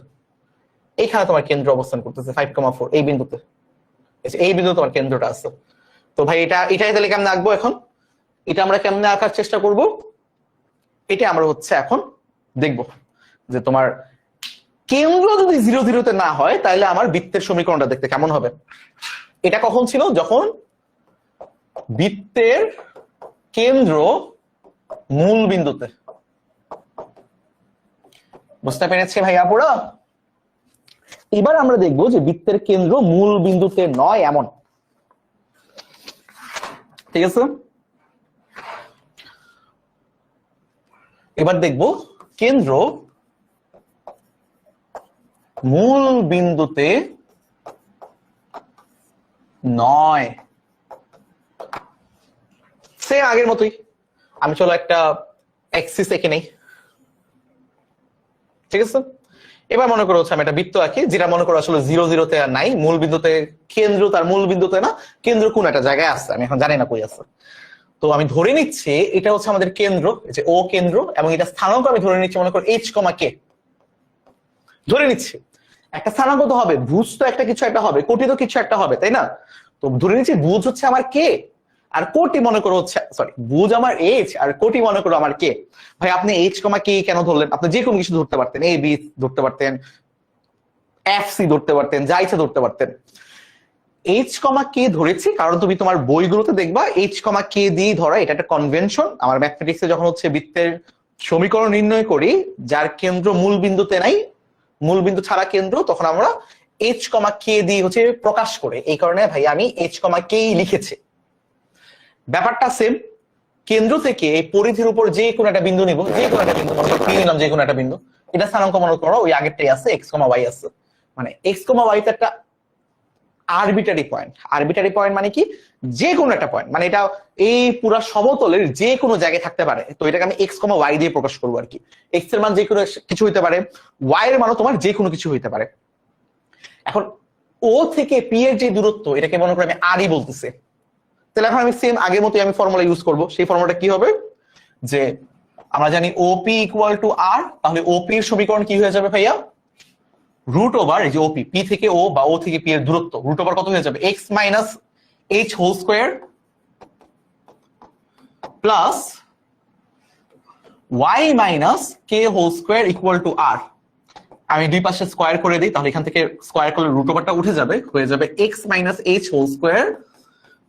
এইখানে তোমার কেন্দ্র অবস্থান করতেছে 5,4 এই বিন্দুতে, এই বিন্দুতে তোমার কেন্দ্রটা আছে। তো ভাই এটাই তাহলে কেমনে আঁকবো এখন? এটা আমরা কেমনে আঁকার চেষ্টা করব, এটা আমরা হচ্ছে এখন দেখব যে তোমার কেন্দ্র যদি 0-0 না হয় তাহলে আমার বৃত্তের সমীকরণটা দেখতে কেমন হবে। এটা কখন ছিল? যখন বৃত্তের কেন্দ্র মূল বিন্দুতে। বুঝতে পেরেছি ভাইয়া পুরো? এবার আমরা দেখবো যে বৃত্তের কেন্দ্র মূল বিন্দুতে নয় এমন, ঠিক আছে? এবার দেখবো কেন্দ্র মূল বিন্দুতে নয়, সে আগের মতোই। আমি চলো একটা অ্যাক্সিস এঁকে নেই, ঠিক আছে? এবার মনে করো হচ্ছে আমি একটা বৃত্ত আঁকি, যেটা মনে করো আসলে 0-0 আর নাই, মূল বিন্দুতে কেন্দ্র তার মূল বিন্দুতে না, কেন্দ্র কোন একটা জায়গায় আছে, আমি এখন জানি না কই আছে। তো আমি ধরে নিচ্ছি এটা হচ্ছে আমাদের কেন্দ্র, যে ও কেন্দ্র, এবং এটা স্থানাঙ্ক আমি ধরে নিচ্ছি মনে করো h, k ধরে নিচ্ছি। একটা স্থানাঙ্ক তো হবে, ভুজ তো একটা কিছু একটা হবে, কোটি তো কিছু একটা হবে, তাই না? তো ধরে নিচ্ছি ভুজ হচ্ছে আমার কে, আর কোটি মনে করো হচ্ছে, সরি, ভুজ আমার h আর কোটি মনে করো আমার কে। ভাই আপনি h, k কেন ধরলেন? আপনি যে কোনো কিছু ধরতে পারতেন, a b ধরতে পারতেন, f c ধরতে পারতেন, যা ইচ্ছা ধরতে পারতেন। h, k ধরেছি কারণ তুমি তোমার বইগুলোতে দেখবা h, k দিয়ে ধরা, এটা একটা কনভেনশন। আমার ম্যাথমেটিক্সে যখন হচ্ছে বৃত্তের সমীকরণ নির্ণয় করি যার কেন্দ্র মূল বিন্দুতে নাই, মূল বিন্দু ছাড়া কেন্দ্র, তখন আমরা h, k দিয়ে হচ্ছে প্রকাশ করে, এই কারণে ভাই আমি h, k লিখেছি। ব্যাপারটা সেম, কেন্দ্র থেকে এই পরিধির উপর যে কোনো একটা বিন্দু নিব, যে কোনো একটা বিন্দু নিলাম, যে কোনো একটা বিন্দু, এটা স্থানাঙ্ক মনে করো ওই আগেরটাই আছে, x, y আছে, মানে x, y তে একটা আরবিটারি পয়েন্ট। আরবিটারি পয়েন্ট মানে কি? যে কোনো একটা পয়েন্ট, মানে এটা এই পুরো সমতলের যে কোনো জায়গায় থাকতে পারে। তো এটাকে আমি x, y দিয়ে প্রকাশ করবো আর কি। x এর মান যে কোনো কিছু হইতে পারে, y এর মানও তোমার যে কোনো কিছু হইতে পারে। এখন ও থেকে p এর যে দূরত্ব, এটাকে মনে করো আমি আরই বলতেছি। তাহলে এখন আমি সেম আগের মতোই আমি ফর্মুলা ইউজ করব। সেই ফর্মুলাটা কি হবে? যে আমরা জানি OP = R, তাহলে OP এর সমীকরণ কি হয়ে যাবে ভাইয়া? রুট ওভার এই যে OP, P থেকে O বা O থেকে P এর দূরত্ব, রুট ওভার কত হয়ে যাবে? x minus h whole square plus y minus k whole square equal to R। আমি দুই পাশে স্কোয়ার করে দিই, তাহলে এখান থেকে স্কোয়ার করলে রুট ওভারটা উঠে যাবে, হয়ে যাবে x minus h whole square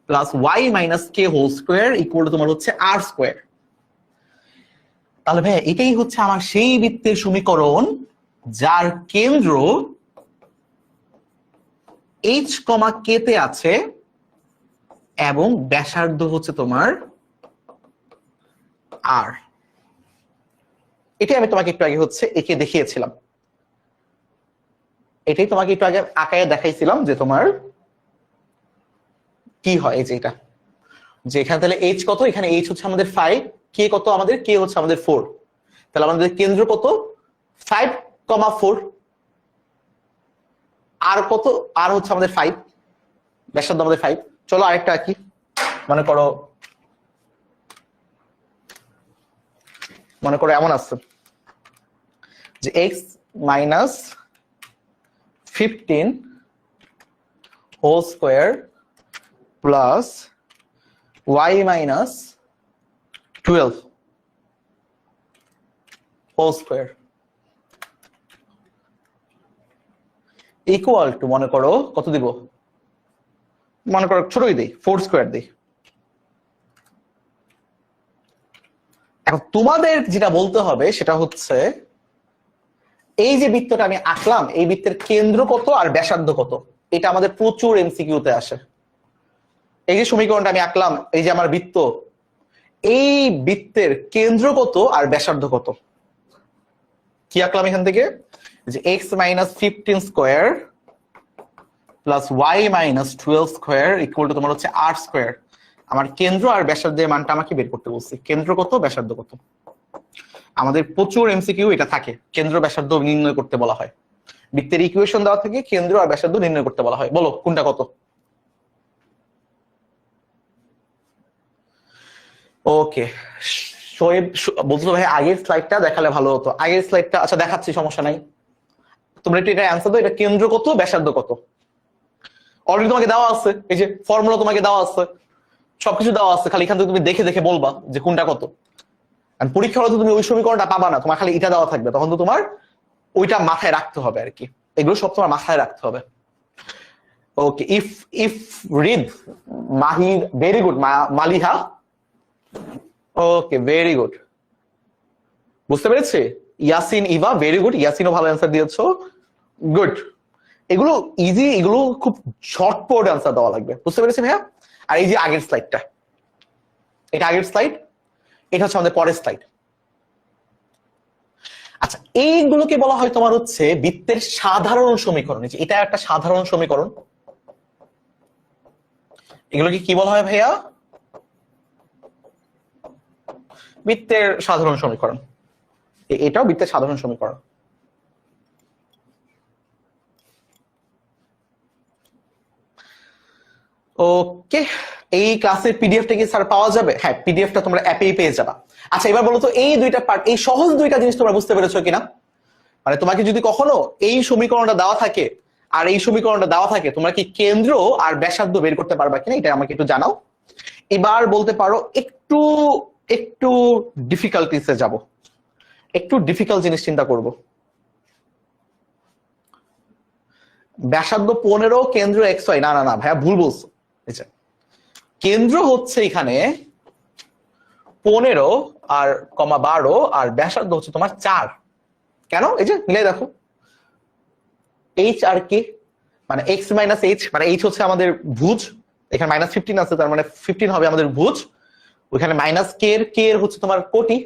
plus y minus k whole square equal to তোমার হচ্ছে R স্কোয়ার। তাহলে ভাই এটাই হচ্ছে আমার সেই বৃত্তের সমীকরণ যার কেন্দ্র h, k তে আছে এবং ব্যাসার্ধ হচ্ছে তোমার r। এটাই আমি তোমাকে একটু আগে হচ্ছে একে দেখিয়েছিলাম, এটাই তোমাকে একটু আগে আঁকায় দেখাইছিলাম যে তোমার কি হয়। এই যে এটা, যে এখানে তাহলে h কত, এখানে h হচ্ছে আমাদের 5, k কত আমাদের, k হচ্ছে আমাদের 4, তাহলে আমাদের কেন্দ্র কত 5,4, আর কত, আর হচ্ছে আমাদের 5, ব্যাসার্ধ আমাদের 5। চলো আরেকটা আঁকি। মনে করো এমন আছে যে x minus 15 whole square plus y minus 12 whole square equal to, মনে করো কত দিব, মনে করো ছোটই দিই, 4 স্কোয়ার দিই। এখন তোমাদের যেটা বলতে হবে সেটা হচ্ছে এই যে বৃত্তটা আমি আঁকলাম, এই বৃত্তের কেন্দ্র কত আর ব্যাসার্ধ কত। এটা আমাদের প্রচুর এমসিকিউতে আসে। এই যে সমীকরণটা আমি আঁকলাম, এই যে আমার বৃত্ত, এই বৃত্তের কেন্দ্র কত আর ব্যাসার্ধ কত। কি আঁকলাম এখান থেকে, যে x minus 15 square plus y minus 12 square equal to তোমার হচ্ছে r স্কোয়ার। আমার কেন্দ্র আর ব্যাসার্ধের মানটা আমাকে বের করতে বলছি, কেন্দ্র কত ব্যাসার্ধ কত। আমাদের প্রচুর এমসিকিউ এটা থাকে, কেন্দ্র ব্যাসার্ধ নির্ণয় করতে বলা হয়। বৃত্তের ইকুয়েশন দেওয়া থেকে কেন্দ্র আর ব্যাসার্ধ নির্ণয় করতে বলা হয়। বলো কোনটা কত। ওকে, শোয়েব বলছো ভাই আগের স্লাইডটা দেখালে ভালো হতো। আগের স্লাইডটা আচ্ছা দেখাচ্ছি, সমস্যা নাই। তোমরা একটু এটা অ্যান্সার দাও, এটা কেন্দ্র কত ব্যাসার্ধ কত। অলরেডি তোমাকে দেওয়া আছে, এই যে ফর্মুলা তোমাকে দেওয়া আছে, সবকিছু দেওয়া আছে, খালি এখান থেকে তুমি দেখে দেখে বলবা যে কোনটা কত। আর পরীক্ষা হলে তুমি ওই সমীকরণটা পাবা না, তোমার খালি এটা দেওয়া থাকবে, তখন তো তোমার ওইটা মাথায় রাখতে হবে আর কি। এগুলো সব তোমার মাথায় রাখতে হবে। ওকে, ইফ রিড Mahir, very good. Maliha, okay very good, বুঝতে পেরেছি। Yasin, Eva, very good. ইয়াসিনও ভালো অ্যান্সার দিয়েছো, গুড। এগুলো ইজি, এগুলো খুব শর্টপট অ্যান্সার দেওয়া লাগবে, বুঝতে পেরেছি ভাইয়া। আর এই যে আগের স্লাইডটা, এটা আগের স্লাইড, এটা হচ্ছে আমাদের পরের স্লাইড। আচ্ছা, এইগুলোকে বলা হয় তোমার হচ্ছে বৃত্তের সাধারণ সমীকরণ। এটা একটা সাধারণ সমীকরণ। এগুলোকে কি বলা হয় ভাইয়া, বৃত্তের সাধারণ সমীকরণ। এটাও বৃত্তের সাধারণ সমীকরণ। ওকে, এই ক্লাসের পিডিএফটা কি স্যার পাওয়া যাবে? হ্যাঁ, পিডিএফটা তোমরা অ্যাপেই পেয়ে যাবা। আচ্ছা, এবার বলো তো এই দুইটা পার্ট, এই সহজ দুইটা জিনিস তোমরা বুঝতে পেরেছো কিনা। মানে তোমাকে যদি কখনো এই সমীকরণটা দেওয়া থাকে আর এই সমীকরণটা দেওয়া থাকে, তোমরা কি কেন্দ্র আর ব্যাসার্ধ বের করতে পারবা কিনা, এটা আমাকে একটু জানাও। এবার বলতে পারো একটু একটু ডিফিকাল্টিসে যাব, একটু ডিফিকাল্ট জিনিস চিন্তা করব। ব্যাসার্ধ 15, কেন্দ্র xy। না না না ভাইয়া, ভুল বলছো। কেন্দ্র হচ্ছে এখানে 15 আর 12 আর ব্যাসার্ধ হচ্ছে তোমার 4। কেন? এই যে মিলাই দেখো, h আর k মানে x মাইনাস h, মানে h হচ্ছে আমাদের ভুজ, এখানে মাইনাস 15 আছে, তার মানে 15 হবে আমাদের ভুজ। ওইখানে মাইনাস k এর হচ্ছে তোমার কোটি,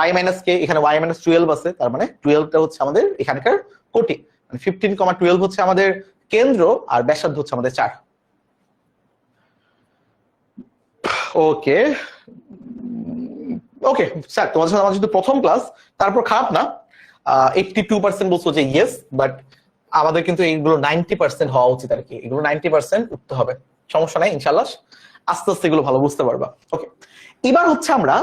y মাইনাস k, এখানে y মাইনাস 12 আছে, তার মানে 12টা হচ্ছে আমাদের এখানকার কোটি। মানে 15,12 হচ্ছে আমাদের কেন্দ্র আর ব্যাসার্ধ হচ্ছে আমাদের 4। ওকে ওকে স্যার, তোমাদের সাথে আমার যেহেতু প্রথম ক্লাস, তারপর খারাপ না। 82% বলছো যে ইয়েস, বাট আমাদের কিন্তু এইগুলো 90% হওয়া উচিত আর কি। এগুলো 90% উঠতে হবে, সমস্যা নাই ইনশাল্লাহ, আস্তে আস্তে এগুলো ভালো বুঝতে পারবা। ওকে, এবার হচ্ছে আমরা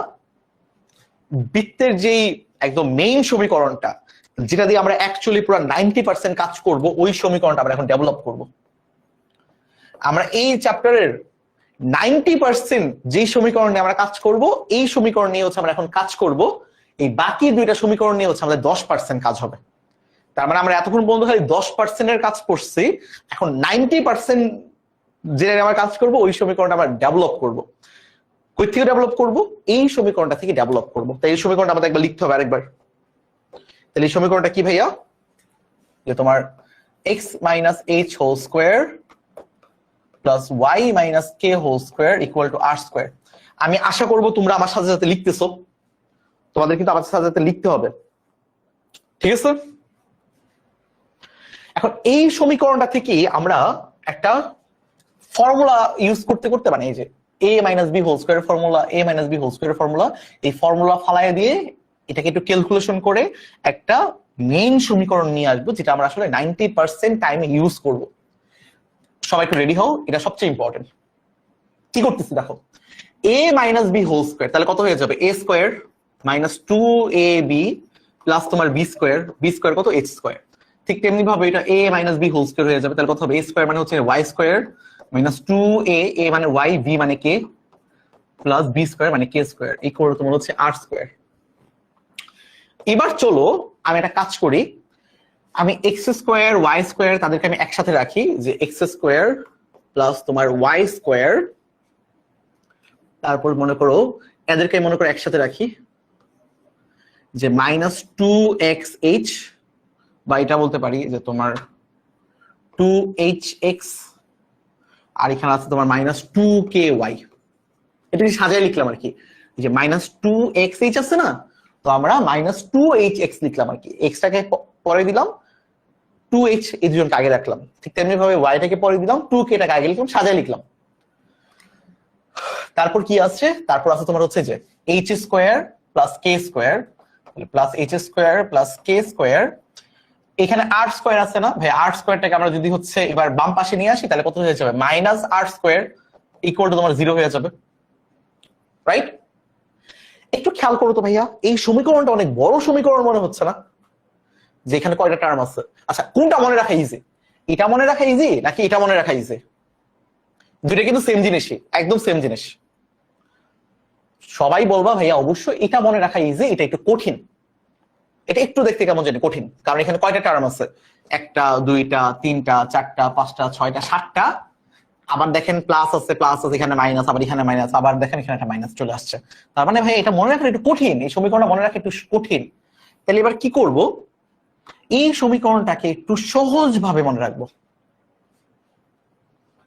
বৃত্তের যেই একদম মেইন সমীকরণটা, যেটা দিয়ে আমরা অ্যাকচুয়ালি পুরো 90% কাজ করব, ওই সমীকরণটা আমরা এখন ডেভেলপ করব। আমরা এই চ্যাপ্টারের 90% যে সমীকরণ নিয়ে আমরা কাজ করব, এই সমীকরণ নিয়ে হচ্ছে আমরা এখন কাজ করব। এই বাকি দুইটা সমীকরণ নিয়ে হচ্ছে আমাদের 10% কাজ হবে। তার মানে আমরা এতক্ষণ পর্যন্ত খালি 10% এর কাজ করছি, এখন 90% যেটা আমরা কাজ করব ওই সমীকরণটা আমরা ডেভেলপ করব। কই থেকে ডেভেলপ করব? এই সমীকরণটা থেকে ডেভেলপ করব। তাই এই সমীকরণটা আমাদের একবার লিখতে হবে আরেকবার। তাহলে এই সমীকরণটা কি ভাইয়া? যে তোমার x minus h whole square plus y minus k whole square equal to r square। আমি আশা করব তোমরা আমার সাথে সাথে লিখতেছো, তোমাদের কিন্তু আমার সাথে সাথে লিখতে হবে, ঠিক আছে? এখন এই সমীকরণটা থেকে আমরা একটা ফর্মুলা ইউজ করতে করতে মানে এই যে a minus b whole square formula, a minus b whole square formula, এই ফর্মুলা ফালায় দিয়ে এটাকে একটু ক্যালকুলেশন করে একটা মেইন সমীকরণ নিয়ে আসবো, যেটা আমরা আসলে 90% টাইমে ইউজ করব। সবাই একটু রেডি হও, এটা সবচেয়ে ইম্পর্টেন্ট। কি করতেছি দেখো, a minus b whole square তাহলে কত হয়ে যাবে? a square minus 2ab plus তোমার b square কত? h square। ঠিক তেমনি ভাবে এটা a minus b whole square হয়ে যাবে, তাহলে কত হবে? a square মানে হচ্ছে y square minus 2a, a মানে y, b মানে k প্লাস b square মানে k square ইকুয়াল তোমার হচ্ছে r square। এবার চলো আমি একটা কাজ করি, আমি x স্কয়ার y স্কয়ার তাদেরকে আমি একসাথে রাখি, যে x স্কয়ার প্লাস তোমার y স্কয়ার, তারপর মনে করো এদেরকে মনে করো একসাথে রাখি, যে মাইনাস 2xh, বা এটা বলতে পারি যে তোমার 2hx, আর এখানে আছে তোমার মাইনাস 2ky। এটা সাজায় লিখলাম আর কি, যে মাইনাস 2xh আছে না, তো আমরা মাইনাস 2hx লিখলাম আর কি, এক্সটাকে পরে দিলাম, 2h এই দুজনকে আগে রাখলাম। ঠিক তেমনি ভাবে ওয়াইটাকে পরে দিলাম, 2k টাকে আগে লিখলাম, সাজায় লিখলাম। তারপর কি আছে? তারপর আছে তোমার হচ্ছে যে h square plus k square plus h square plus k square, এখানে r স্কয়ার আছে না ভাই, r স্কয়ারটাকে আমরা যদি হচ্ছে এবার বাম পাশে নিয়ে আসি, তাহলে কত হয়ে যাবে? Minus r square equal to তোমার 0 হয়ে যাবে, রাইট? একটু খেয়াল করো তো ভাইয়া, এই সমীকরণটা অনেক বড় সমীকরণ মনে হচ্ছে না? যে এখানে কয়টা টার্ম আছে? আচ্ছা, কোনটা মনে রাখা ইজি? এটা মনে রাখা ইজি নাকি এটা মনে রাখা ইজি? দুইটা কিন্তু সেম জিনিসই, একদম সেম জিনিস। সবাই বলবা ভাইয়া অবশ্যই এটা মনে রাখা ইজি, এটা একটু কঠিন। এটা একটু দেখতে কেমন জানি কঠিন, কারণ এখানে কয়টা টার্ম আছে? একটা, দুইটা, তিনটা, চারটা, পাঁচটা, ছয়টা, সাতটা, আবার দেখেন প্লাস আছে, এখানে মাইনাস, আবার এখানে মাইনাস, আবার দেখেন এখানে একটা মাইনাস চলে আসছে। তার মানে ভাই এটা মনে রাখা একটু কঠিন, এই সমীকরণটা মনে রাখা একটু কঠিন। তাহলে এবার কি করব? এই সমীকরণটাকে একটু সহজ ভাবে মনে রাখবো,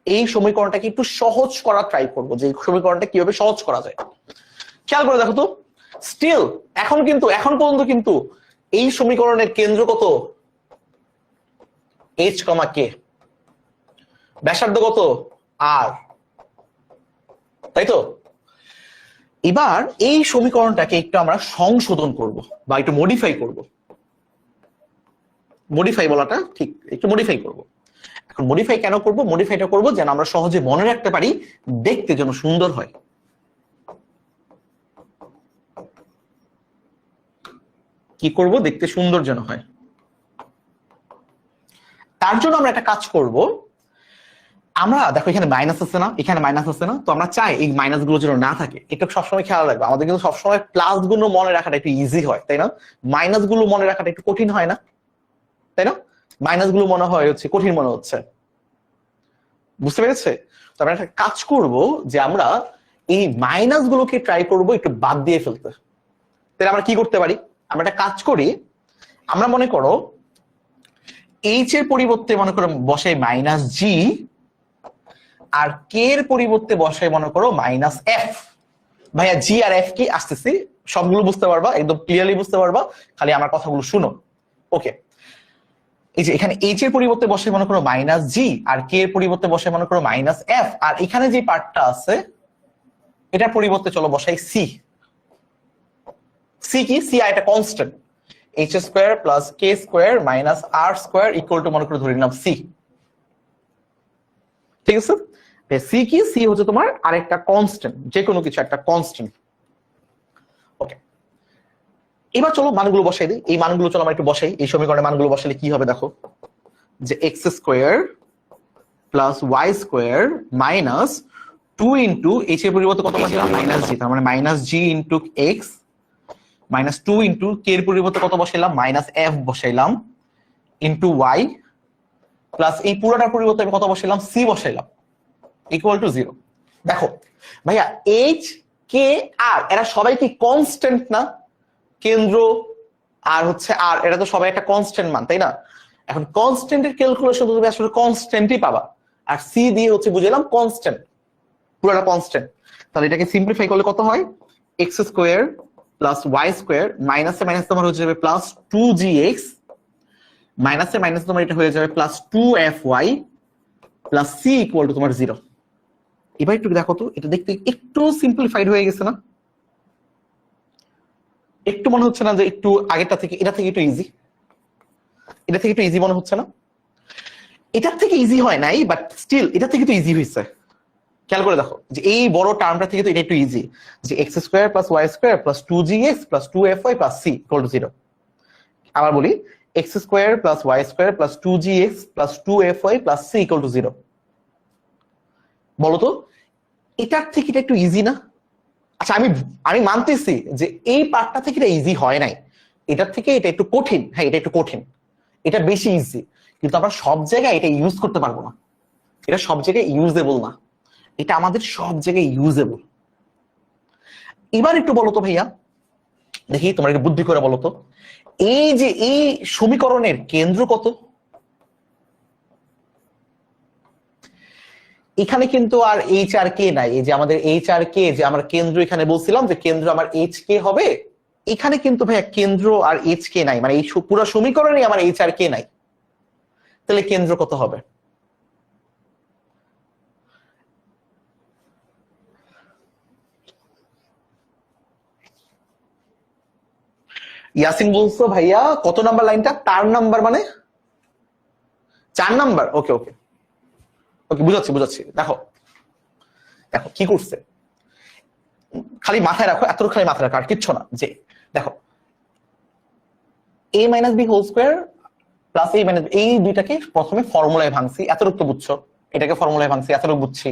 এই সমীকরণটাকে একটু সহজ করার ট্রাই করবো, যে এই সমীকরণটা কিভাবে সহজ করা যায়। খেয়াল করে দেখো তো, স্টিল এখন পর্যন্ত কিন্তু এই সমীকরণের কেন্দ্র কত? h, k, ব্যাসার্ধ কত? r, তাই তো? এবার এই সমীকরণটাকে একটু আমরা সংশোধন করব বা একটু মডিফাই করব। মডিফাই বলাটা ঠিক, একটু মডিফাই করব। এখন মডিফাই কেন করব? মডিফাইটা করব যেন আমরা সহজে মনে রাখতে পারি, দেখতে যেন সুন্দর হয়। কি করব? দেখতে সুন্দর যেন হয়। তার জন্য আমরা একটা কাজ করব, আমরা দেখো এখানে মাইনাস আছে না, এখানে মাইনাস আছে না, তো আমরা চাই এই মাইনাস গুলো যেন না থাকে। এটা সবসময় খেয়াল রাখবো, আমাদের কিন্তু সবসময় প্লাস গুলো মনে রাখাটা একটু ইজি হয়, তাই না? মাইনাস গুলো মনে রাখাটা একটু কঠিন হয় না, তাই না? মাইনাস গুলো মনে হয় হচ্ছে কঠিন মনে হচ্ছে, বুঝতে পেরেছে? তো আমরা একটা কাজ করব, যে আমরা এই মাইনাস গুলোকে ট্রাই করব একটু বাদ দিয়ে ফেলতে। তাহলে আমরা কি করতে পারি? আমরা একটা কাজ করি, আমরা মনে করো এইচ এর পরিবর্তে মনে করো বসাই মাইনাস জি, আর কে এর পরিবর্তে বসাই মনে করো মাইনাস এফ। ভাইয়া জি আর এফ কি? আসতেছি, সবগুলো বুঝতে পারবা, একদম ক্লিয়ারলি বুঝতে পারবা, খালি আমার কথাগুলো শুনো। ওকে, এই যে এখানে এইচ এর পরিবর্তে বসে মনে করো মাইনাস জি, আর কে এর পরিবর্তে বসে মনে করো মাইনাস এফ, আর এখানে যে পার্টটা আছে এটার পরিবর্তে চলো বসাই সি। সি কি? সি একটা constant, H square plus K square minus R square equal to মনে করে ধরে নিলাম সি, ঠিক আছে? সি কি? সি হচ্ছে তোমার আরেকটা কনস্ট্যান্ট, যে কোনো কিছু একটা কনস্ট্যান্ট। ওকে, এবার চলো মানগুলো বসাই দিই। এই মানগুলো চলো আমরা একটু বসাই, এই সমীকরণের মানগুলো বসালে কি হবে দেখো, যে x square plus Y square minus 2 into H এর পরিবর্তে কত বসাইলাম? মাইনাস জি, তার মানে minus G into X minus 2 into K এর পরিবর্তে কত বসাইলাম? মাইনাস এফ বসাইলাম ইন্টু ওয়াই প্লাস এই পুরোটার পরিবর্তে আমি কত বসাইলাম? সি বসাইলাম ইকুয়াল টু 0। দেখো ভাইয়া এইচ কে আর এরা সবাই কি কনস্ট্যান্ট না? কেন্দ্র আর হচ্ছে আর এটা তো সবাই একটা কনস্ট্যান্ট মান, তাই না? এখন কনস্ট্যান্টের ক্যালকুলেশন তুমি আসলে কনস্ট্যান্টই পাবা, আর সি দিয়ে হচ্ছে বুঝলাম কনস্ট্যান্ট, পুরোটা কনস্ট্যান্ট। তাহলে এটাকে সিম্পলিফাই করলে কত হয়? X square plus Y square মাইনাসে মাইনাস তোমার হয়ে যাবে প্লাস 2gx, মাইনাসে মাইনাস তোমার এটা হয়ে যাবে plus 2fy plus c equal to তোমার 0। এবার একটু দেখো তো, এটা দেখতে একটু সিম্পলিফাইড হয়ে গেছে না? একটু মনে হচ্ছে না যে একটু আগেরটা থেকে এটা থেকে একটু ইজি? এটা থেকে একটু ইজি মনে হচ্ছে না? এটার থেকে ইজি হয় নাই, বাট স্টিল এটা থেকে তো ইজি হয়েছে। খেয়াল করে দেখো যে এই বড় টার্মটা থেকে তো এটা একটু ইজি, যে x square plus Y square plus 2gx plus 2fy plus c equal to 0। আবার বলি, x square plus Y square plus 2gx plus 2fy plus c equal to 0। বলতো এটার থেকে এটা একটু ইজি না? আচ্ছা আমি মানতেছি যে এই পার্টটা থেকে এটা ইজি হয় নাই, এটার থেকে এটা একটু কঠিন, হ্যাঁ এটা একটু কঠিন, এটা বেশি ইজি, কিন্তু আমরা সব জায়গায় এটা ইউজ করতে পারবো না, এটা সব জায়গায় ইউজেবল না, এটা আমাদের সব জায়গায় ইউজেবল। এবার একটু বলো তো ভাইয়া, দেখি তোমরা একটু বুদ্ধি করে বলো তো, এই যে এই সমীকরণের কেন্দ্র কত? এখানে কিন্তু আর এইচ আর কে নাই, এই যে আমাদের এইচ আর কে যে আমরা কেন্দ্র এখানে বলছিলাম যে কেন্দ্র আমার এইচ কে হবে, এখানে কিন্তু ভাইয়া কেন্দ্র আর এইচ কে নাই, মানে এই পুরো সমীকরণে আমার এইচ আর কে নাই, তাহলে কেন্দ্র কত হবে? ইয়াসিন বলছো ভাইয়া কত নাম্বার লাইনটা? তার নাম্বার মানে 4 নাম্বার। ওকে ওকে ওকে, বুঝাচ্ছি বুঝাচ্ছি। দেখো দেখো কি করছে, খালি মাথায় রাখো, এত খালি মাথায় রাখো আর কিচ্ছু না। যে দেখো a minus b whole square plus a minus, এই দুইটাকে প্রথমে ফর্মুলায় ভাঙছি, এতটুকু তো বুঝছো, এটাকে ফর্মুলায় ভাঙছি, এতটুকু বুঝছি,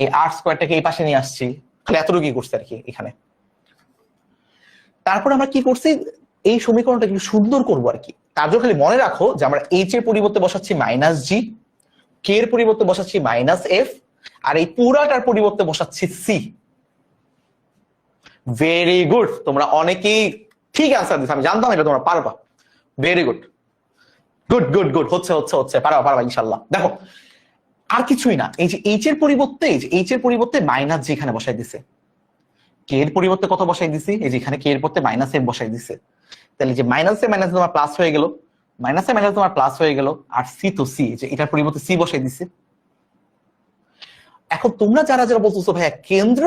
এই আর স্কোয়ারটাকে এই পাশে নিয়ে আসছি, খালি এতটুকু কি করছে আর কি এখানে। তারপর আমরা কি করছি, এই সমীকরণটা একটু সুন্দর করবো আর কি। তার জন্য খালি মনে রাখো যে আমরা এইচ এর পরিবর্তে বসাচ্ছি মাইনাস জি, কে এর পরিবর্তে বসাচ্ছি মাইনাস এফ, আর এই পুরাটার পরিবর্তে বসাচ্ছি সি। ভেরি গুড, তোমরা অনেকেই ঠিক অ্যান্সার দিচ্ছ, আমি জানতাম এটা তোমরা পারবা। Very good, good good good, হচ্ছে হচ্ছে হচ্ছে, পারবা পারবা ইনশাল্লাহ। দেখো আর কিছুই না, এই যে এইচ এর পরিবর্তে, এইচ এর পরিবর্তে মাইনাস জি এখানে বসাই দিছে, কে এর পরিবর্তে কত বসাই দিছি, এই যে এখানে কে এর পরিবর্তে মাইনাস এফ বসাই দিছে, তাহলে যে মাইনাসে মাইনাস তোমার প্লাস হয়ে গেল, মাইনাসে মাইনাস তোমার প্লাস হয়ে গেল, আর সি তো সি, যে এটার পরিবর্তে সি বসাই দিছে। এখন তোমরা যারা যারা বলতেছো ভাইয়া কেন্দ্র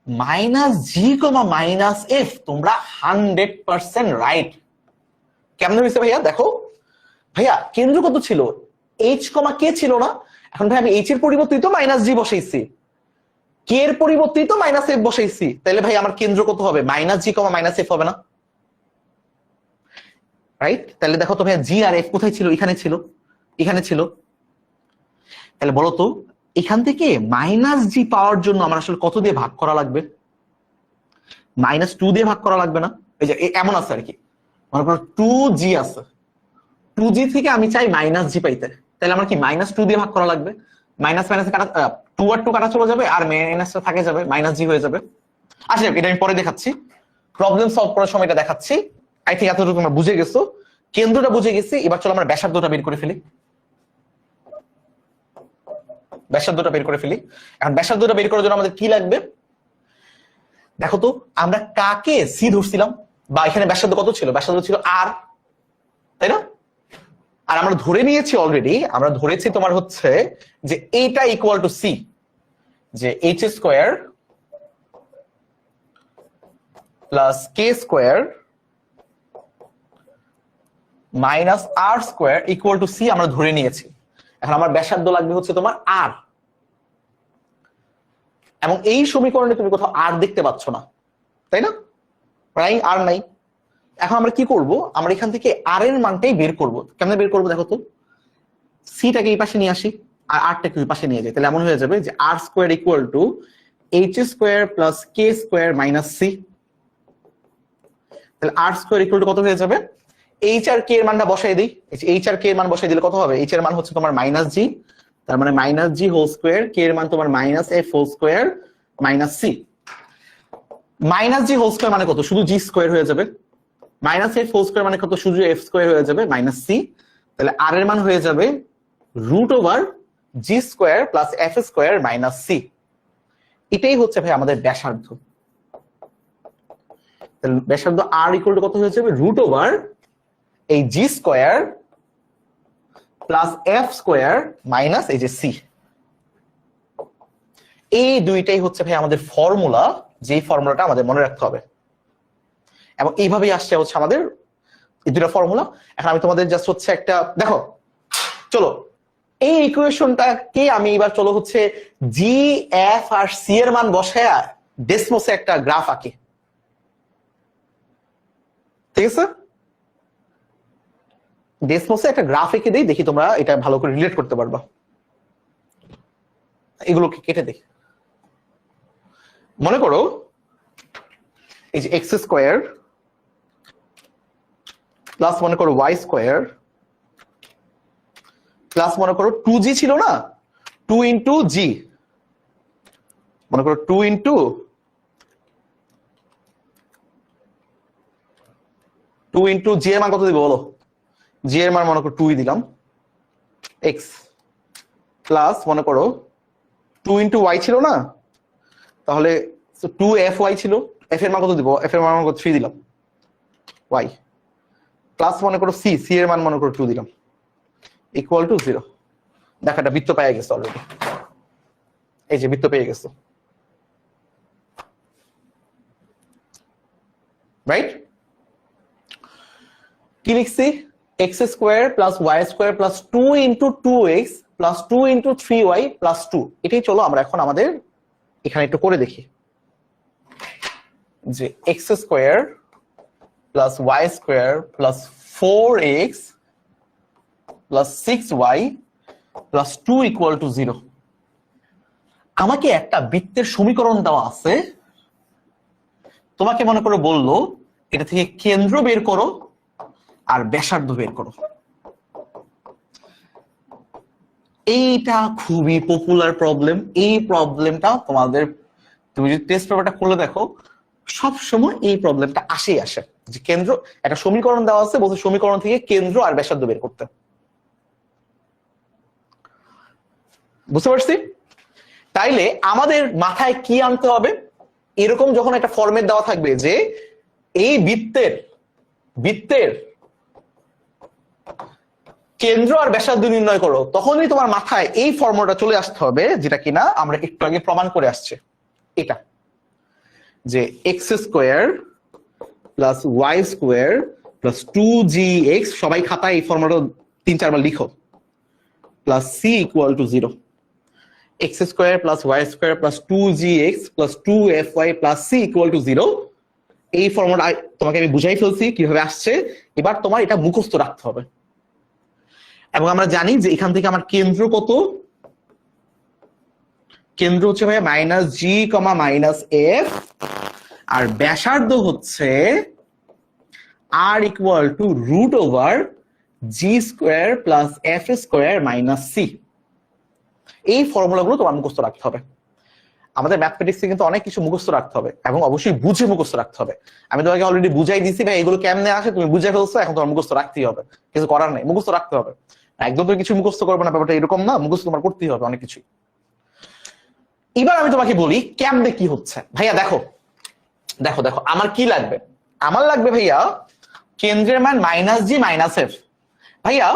minus G comma minus F, তোমরা 100% রাইট। কেমন হয়েছে ভাইয়া? দেখো ভাইয়া কেন্দ্র কত ছিল, এইচ কমা কে ছিল না? এখন ভাই আমি এইচ এর পরিবর্তে তো মাইনাস জি বসাইছি, কে এর পরিবর্তে তো মাইনাস এফ বসাইছি, তাহলে ভাই আমার কেন্দ্র কত হবে? Minus G comma minus F হবে না? রাইট? তাহলে দেখো তো ভাইয়া জি আর এফ কোথায় ছিল? এখানে ছিল, এখানে ছিল। তাহলে বলো তো এখান থেকে মাইনাস জি পাওয়ার জন্য আমার আসলে কত দিয়ে ভাগ করা লাগবে? -2 দিয়ে ভাগ করা লাগবে না? এই যে এমন আছে আর কি, মনে করো 2g আছে, 2g থেকে আমি চাই মাইনাস জি পাইতে, তাহলে আমার কি -2 দিয়ে ভাগ করা লাগবে? মাইনাস মাইনাস কাটা, 2 আর 2 কাটা চলে যাবে, আর মাইনাসটা থাকে যাবে, মাইনাস জি হয়ে যাবে। আচ্ছা এটা আমি পরে দেখাচ্ছি, প্রবলেম সলভ করার সময় এটা দেখাচ্ছি। আই থিঙ্ক এতটুকু আমরা বুঝে গেছো, কেন্দ্রটা বুঝে গেছি। এবার চলো আমরা ব্যাসার্ধটা বের করে ফেলি, ব্যাসার্ধটা বের করে ফেলি। এখন ব্যাসার্ধটা বের করার জন্য আমাদের কি লাগবে দেখো তো, আমরা কাকে সি ধরছিলাম, বা এখানে ব্যাসার্ধ কত ছিল? ব্যাসার্ধ ছিল আর, তাই না? আর আমরা ধরে নিয়েছি অলরেডি, আমরা ধরেছি তোমার হচ্ছে যে এইটা ইকুয়াল টু সি, যে h square plus K square minus R square equal to c আমরা ধরে নিয়েছি। এখন আমার ব্যাসার্ধ লাগবে হচ্ছে তোমার আর, এবং এই সমীকরণে তুমি কোথাও আর দেখতে পাচ্ছ না, তাই না? নাই, আর নাই। এখন আমরা কি করব, আমরা এখান থেকে আর এর মানটাই বের করব। কেমনে বের করবো দেখো তো, সিটাকে এই পাশে নিয়ে আসি আর আরটাকে ওই পাশে নিয়ে যাই, তাহলে এমন হয়ে যাবে যে R square equal to H square plus K square minus C. তাহলে আর স্কোয়ার ইকুয়াল টু কত হয়ে যাবে? এইচ আর কে এর মানটা বসাই দিই, এইচ আর কে এর মান বসাই দিলে কত হবে? এইচ এর মান হচ্ছে তোমার মাইনাস জি, তার মানে minus G whole square, K এর মান তোমার minus F whole square minus C. Minus G whole square মানে কত, শুধু জি স্কোয়ার হয়ে যাবে। মাইনাস এফ হোল স্কোয়ার মানে কত, শুধু এফ স্কোয়ার হয়ে যাবে মাইনাস সি। তাহলে আর এর মান হয়ে যাবে root over G square plus F square minus C. এটাই হচ্ছে ভাই আমাদের ব্যাসার্ধ। তাহলে ব্যাসার্ধ আর ইকুয়াল টু কত হয়ে যাবে, রুট ওভার এই G square plus F square minus এই যে সি। এই দুইটাই হচ্ছে ভাই আমাদের ফর্মুলা, যেই ফর্মুলাটা আমাদের মনে রাখতে হবে। এবং এইভাবেই আসছে হচ্ছে আমাদের এই দুটা ফর্মুলা। এখন আমি তোমাদের জাস্ট হচ্ছে একটা দেখো, চলো এই ইকুয়েশনটাকে আমি এবার চলো হচ্ছে জি এফ আর সি এর মান বসায়া ডেসমোসে একটা গ্রাফ আঁকি, ঠিক আছে? ডেসমোসে একটা গ্রাফ এঁকে দিই, দেখি তোমরা এটা ভালো করে রিলেট করতে পারবা। এগুলোকে কেটে দেখি। মনে করো এই যে এক্স স্কোয়ার প্লাস মনে করো ওয়াই স্কোয়ার প্লাস মনে করো 2g ছিল না, 2 ইন্টু জি, মনে করো 2 ইন্টু 2 ইন্টু জি এর মান কত দিব বলো? জি এর মান মনে করো 2 দিলাম, এক্স প্লাস মনে করো 2 ইন্টু ওয়াই ছিল না, তাহলে 2 এফ ওয়াই ছিল, এফ এর মান কত দিব? এফ এর মান মনে করো 3 দিলাম, ওয়াই প্লাস মনে করো সি, সি এর মান মনে করো 2 দিলাম, ইকুয়াল টু 0। দেখো একটা বৃত্ত পেয়ে গেছে অলরেডি, এই যে বৃত্ত পেয়ে গেছে, রাইট? কি লিখছি? X square plus Y square plus 2 into 2x plus 2 into 3y plus 2। এটাই চলো আমরা এখন আমাদের এখানে একটু করে দেখি, যে x square plus Y square plus 4x plus 6y plus 2 equal to 0। আমাকে একটা বৃত্তের সমীকরণ দেওয়া আছে, তোমাকে মনে করো বললো এটা থেকে কেন্দ্র বের করো আর ব্যাসার্ধ বের করো। এইটা খুবই পপুলার প্রবলেম। এই প্রবলেমটা তোমাদের, তুমি যদি টেস্ট পেপারটা খুলে দেখো, সব সময় এই প্রবলেমটা আসেই আসে, যে কেন্দ্র, একটা সমীকরণ দেওয়া আছে, বলছে সমীকরণ থেকে কেন্দ্র আর ব্যাসার্ধ বের করতে। বুঝতে পারছি? তাইলে আমাদের মাথায় কি আনতে হবে? এরকম যখন একটা ফর্মেট দেওয়া থাকবে যে এই বৃত্তের কেন্দ্র আর ব্যাসার্ধ নির্ণয় করো, তখনই তোমার মাথায় এই ফর্মুলাটা চলে আসতে হবে, যেটা কিনা আমরা একটু আগে প্রমাণ করে আসছে। এটা যে x square plus Y square plus 2gx, সবাই খাতায় এই ফর্মুলাটা 3-4 বার লিখো, plus c equal to 0। X square plus Y square plus 2gx plus 2fy plus c equal to 0। এই ফর্মুলা তোমাকে আমি বুঝাই ফেলছি কিভাবে আসছে, এবার তোমার এটা মুখস্থ রাখতে হবে। এবং আমরা জানি যে এখান থেকে আমার কেন্দ্র কত, কেন্দ্র হচ্ছে ভাই minus G comma minus F, আর ব্যাসার্ধ হচ্ছে R equal to root over G square plus F square minus C. এই ফর্মুলাগুলো তোমার মুখস্থ রাখতে হবে। আমাদের ম্যাথমেটিক্সে কিন্তু অনেক কিছু মুখস্থ রাখতে হবে এবং অবশ্যই বুঝে মুখস্থ রাখতে হবে। আমি তোমাকে অলরেডি বুঝাই দিছি ভাই, এগুলো কেমনে আসে তুমি বুঝে ফেলছো, এখন তোমার মুখস্থ রাখতেই হবে, কিছু করার নেই, মুখস্থ রাখতে হবে। একদম তুমি কিছু মুখস্থ করবে না, ব্যাপারটা এরকম না, মুখস্থ তোমার করতেই হবে অনেক কিছু। এবার আমি তোমাকে বলি কেমনে কি হচ্ছে। ভাইয়া দেখো দেখো দেখো, আমার কি লাগবে? আমার লাগবে ভাইয়া কেন্দ্রের মান মাইনাস জি মাইনাস এফ। ভাইয়া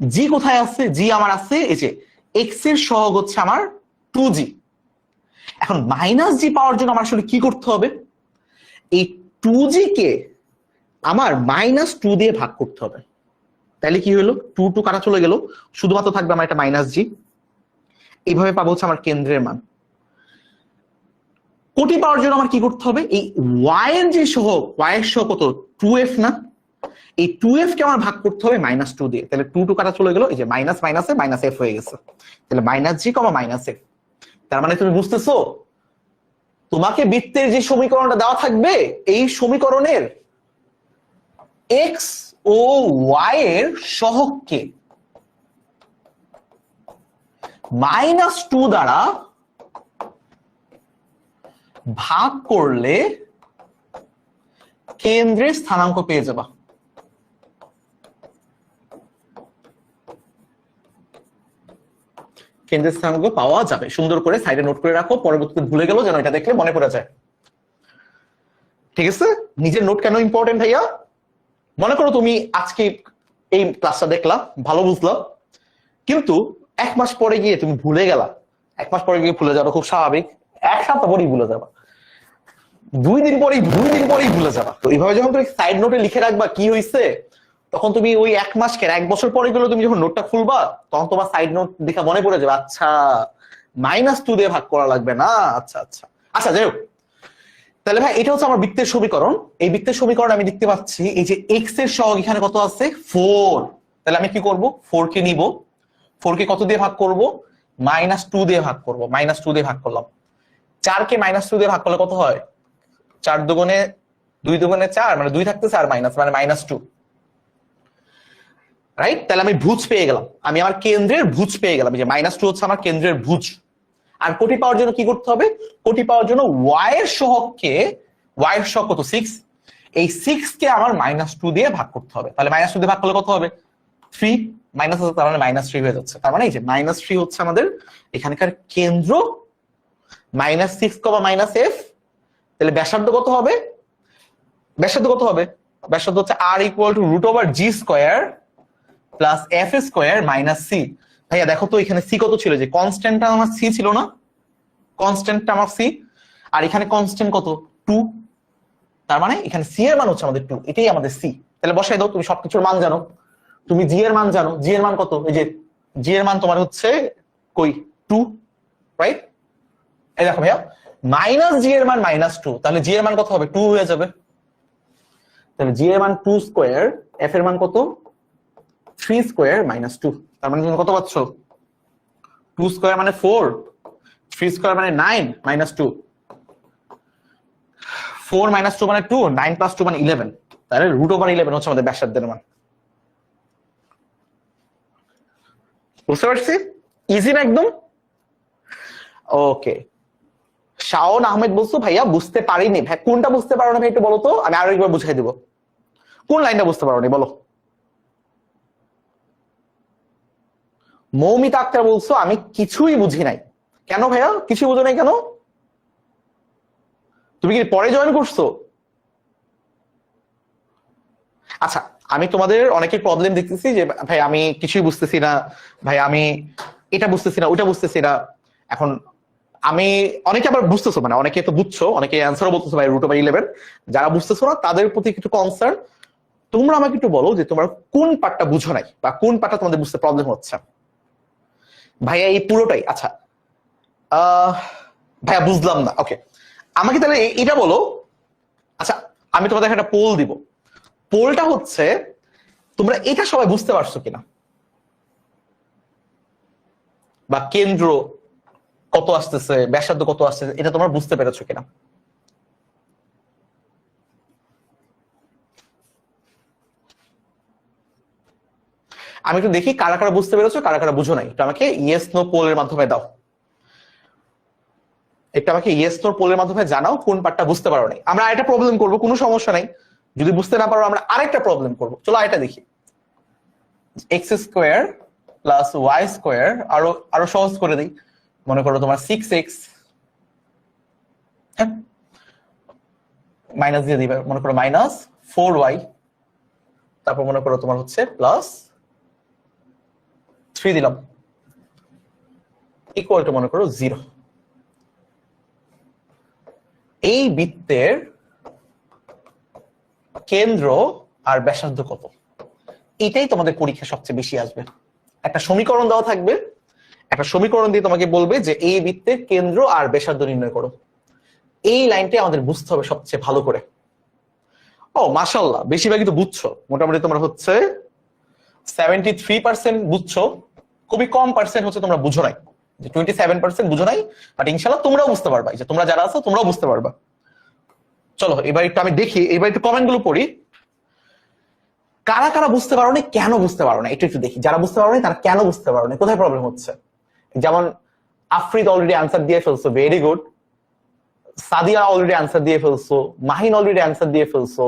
জি কোথায় আছে? জি আমার আছে এই যে এক্স এর সহগ হচ্ছে আমার 2g। এখন মাইনাস জি পাওয়ার জন্য আমার আসলে কি করতে হবে? এই 2g কে আমার -2 দিয়ে ভাগ করতে হবে। তাহলে কি হলো, 2 কাটা চলে গেল, শুধুমাত্র থাকবে আমার একটা মাইনাস জি। এইভাবে পাবো হচ্ছে আমার কেন্দ্রের মান। কোটি পাওয়ার জন্য আমার কি করতে হবে? এই y এর যে সহগ, y এর সহগ কত? 2f না? এই 2f কে আমার ভাগ করতে হবে -2 দিয়ে। তাহলে 2 কাটা চলে গেল, এই যে মাইনাস মাইনাসে মাইনাস এফ হয়ে গেছে। তাহলে minus G comma minus F. তার মানে তুমি বুঝতেছো, তোমাকে বৃত্তের যে সমীকরণটা দেওয়া থাকবে, এই সমীকরণের এক্স ও ওয়াই এর সহগকে -2 দ্বারা ভাগ করলে কেন্দ্রের স্থানাঙ্ক পেয়ে যাবা। কেন্দ্রের স্থানাঙ্ক পাওয়া যাবে, সুন্দর করে সাইডে নোট করে রাখো, পরবর্তীতে ভুলে গেল যেন এটা দেখলে মনে পড়ে যায়। ঠিক আছে, নিজের নোট কেন ইম্পর্টেন্ট ভাইয়া? মনে করো তুমি আজকে এই ক্লাসটা দেখলা, ভালো বুঝলা, কিন্তু 1 মাস পরে গিয়ে তুমি ভুলে গেলা। 1 মাস পরে গিয়ে ভুলে যাওয়া খুব স্বাভাবিক, 1 সপ্তাহ পরেই ভুলে যাবা, 2 দিন পরেই ভুলে যাবা। তো এইভাবে যখন তুমি সাইড নোটে লিখে রাখবা কি হয়েছে, তখন তুমি ওই 1 মাস কেন 1 বছর পরে গেলে তুমি যখন নোটটা খুলবা, তখন তোমার সাইড নোট দেখা মনে পড়ে যাবে, আচ্ছা -2 দিয়ে ভাগ করা লাগবে না। আচ্ছা আচ্ছা আচ্ছা, যাই হোক, তাহলে ভাই এটা হচ্ছে আমার বৃত্তের সমীকরণ। এই বৃত্তের সমীকরণ আমি দেখতে পাচ্ছি এই যে এক্স এর সহগ এখানে কত আছে, 4। তাহলে আমি কি করব, 4 কে নিব, 4 কে কত দিয়ে ভাগ করব, -2 দিয়ে ভাগ করব। -2 দিয়ে ভাগ করলাম। 4 কে -2 দিয়ে ভাগ করলে কত হয়, 4 দুগুণে 2 দুগুণে 4, মানে 2 থাকতেছে আর মাইনাস, মানে -2, রাইট? তাহলে আমি ভুজ পেয়ে গেলাম, আমি আমার কেন্দ্রের ভুজ পেয়ে গেলাম, যে -2 হচ্ছে আমার কেন্দ্রের ভুজ। আর কোটি পাওয়ার জন্য কি করতে হবে, কোটি পাওয়ার জন্য ওয়াই এর সহগকে, ওয়াই এর সহগ কত 6, এই 6 কে আমার -2 দিয়ে ভাগ করতে হবে। তাহলে -2 দিয়ে ভাগ করলে কত হবে, 3, মাইনাস আছে তার মানে -3 হয়ে যাচ্ছে। তার মানে এই যে -3 হচ্ছে আমাদের এখানকার কেন্দ্র, -6, -f। তাহলে ব্যাসার্ধ কত হবে, ব্যাসার্ধ কত হবে, ব্যাসার্ধ হচ্ছে r √g² plus f² - c। ভাইয়া দেখো তো এখানে সি কত ছিল, যে কনস্ট্যান্টটা আমার সি ছিল না, কনস্ট্যান্টটা আমার সি, আর এখানে কনস্ট্যান্ট কত 2, তার মানে এখানে সি এর মান হচ্ছে আমাদের 2, এটাই আমাদের সি। তাহলে বসাই দাও, তুমি সবকিছুর মান জানো, তুমি জি এর মান জানো, জি এর মান কত, এই যে জি এর মান তোমার হচ্ছে কই 2, রাইট? এই দেখো ভাইয়া, জি এর মান -2, তাহলে জি এর মান কত হবে, 2 হয়ে যাবে। তাহলে জি এর মান 2², এফ এর মান কত 3² - 2, তার মানে তুমি কত পাচ্ছ, 2² মানে 4, 3² মানে 9 - 2, 4 - 2 মানে 2, 9 + 2 মানে 11। তাহলে √11 হচ্ছে আমাদের ব্যাসার্ধের মান। বুঝতে পারছি, ইজি না একদম? ওকে, শাওন আহমেদ বলছো ভাইয়া বুঝতে পারিনি। ভাই কোনটা বুঝতে পারো না ভাই একটু বলো তো, আমি আরো একবার বুঝাই দিব, কোন লাইনটা বুঝতে পারোনি বলো। মৌমিতা আক্তার বলছো আমি কিছুই বুঝি নাই। কেন ভাইয়া কিছু বুঝো নাই কেন, তুমি কি পরে জয়েন করছো? আচ্ছা, আমি তোমাদের অনেকের প্রবলেম দেখতেছি যে ভাই আমি কিছুই বুঝতেছি না, ভাই আমি এটা বুঝতেছি না, ওটা বুঝতেছি না। এখন আমি, অনেকে আবার বুঝতেছো, মানে অনেকে তো বুঝছো, অনেকে অ্যান্সারও বলতেছো ভাই √11, যারা বুঝতেছো না তাদের প্রতি কিছু কনসার্ন। তোমরা আমাকে একটু বলো যে তোমরা কোন পার্টটা বুঝো নাই, বা কোন পার্টটা তোমাদের বুঝতে প্রবলেম হচ্ছে। ভাইয়া এই পুরোটাই, আচ্ছা ভাইয়া বুঝলাম না, ওকে আমাকে তাহলে এটা বলো। আচ্ছা, আমি তোমাদের একটা পোল দিব, পোলটা হচ্ছে তোমরা এটা সবাই বুঝতে পারছো কিনা, বা কেন্দ্র কত আসতেছে, ব্যাসার্ধ কত আসতেছে, এটা তোমরা বুঝতে পেরেছো কিনা। আমি একটু দেখি কারা কারা বুঝতে পেরেছো, কারা কারা বুঝো নাই, একটু আমাকে ইয়েস নো পোলের মাধ্যমে দাও, একটু আমাকে ইয়েস নো পোলের মাধ্যমে জানাও কোন পার্টটা বুঝতে পারো নাই। আমরা আরেকটা প্রবলেম করবো, কোনো সমস্যা নাই, যদি বুঝতে না পারো আমরা আরেকটা প্রবলেম করবো। চলো আরেকটা দেখি, x² + y², আরো সহজ করে দিই, মনে করো তোমার 6x, হ্যাঁ মাইনাস দিয়ে দিবে, মনে করো -4y, তারপর মনে করো তোমার হচ্ছে +3 দিলাম, ইকুয়াল টু মনে করো 0। এই বৃত্তের কেন্দ্র আর ব্যাসার্ধ কত, এটাই তোমাদের পরীক্ষা সবচেয়ে বেশি আসবে। একটা সমীকরণ দেওয়া থাকবে, একটা সমীকরণ দিয়ে তোমাকে বলবে যে এই বৃত্তের কেন্দ্র আর ব্যাসার্ধ নির্ণয় করো। এই লাইনটাই আমাদের বুঝতে হবে সবচেয়ে ভালো করে। ও মাশাআল্লাহ, বেশিরভাগই তো বুঝছো, মোটামুটি তোমরা হচ্ছে 73% বুঝছো, খুবই কম পার্সেন্ট হচ্ছে তোমরা বুঝো নাই, যে 27% বুঝো নাই, বাট ইনশাল্লাহ তোমরাও বুঝতে পারবা, যে তোমরা যারা আছো তোমরাও বুঝতে পারবা। চলো এবার একটু আমি দেখি, এবার একটু কমেন্ট গুলো পড়ি, কারা কারা বুঝতে পারো না, কেন বুঝতে পারো না, একটু একটু দেখি, যারা বুঝতে পারো না তারা কেন বুঝতে পারো না, কোথায় প্রবলেম হচ্ছে। যেমন আফরিদ অলরেডি আনসার দিয়ে ফেলছো, very good, Sadia already answer দিয়ে ফেলছো, মাহিন অলরেডি অ্যান্সার দিয়ে ফেলছো।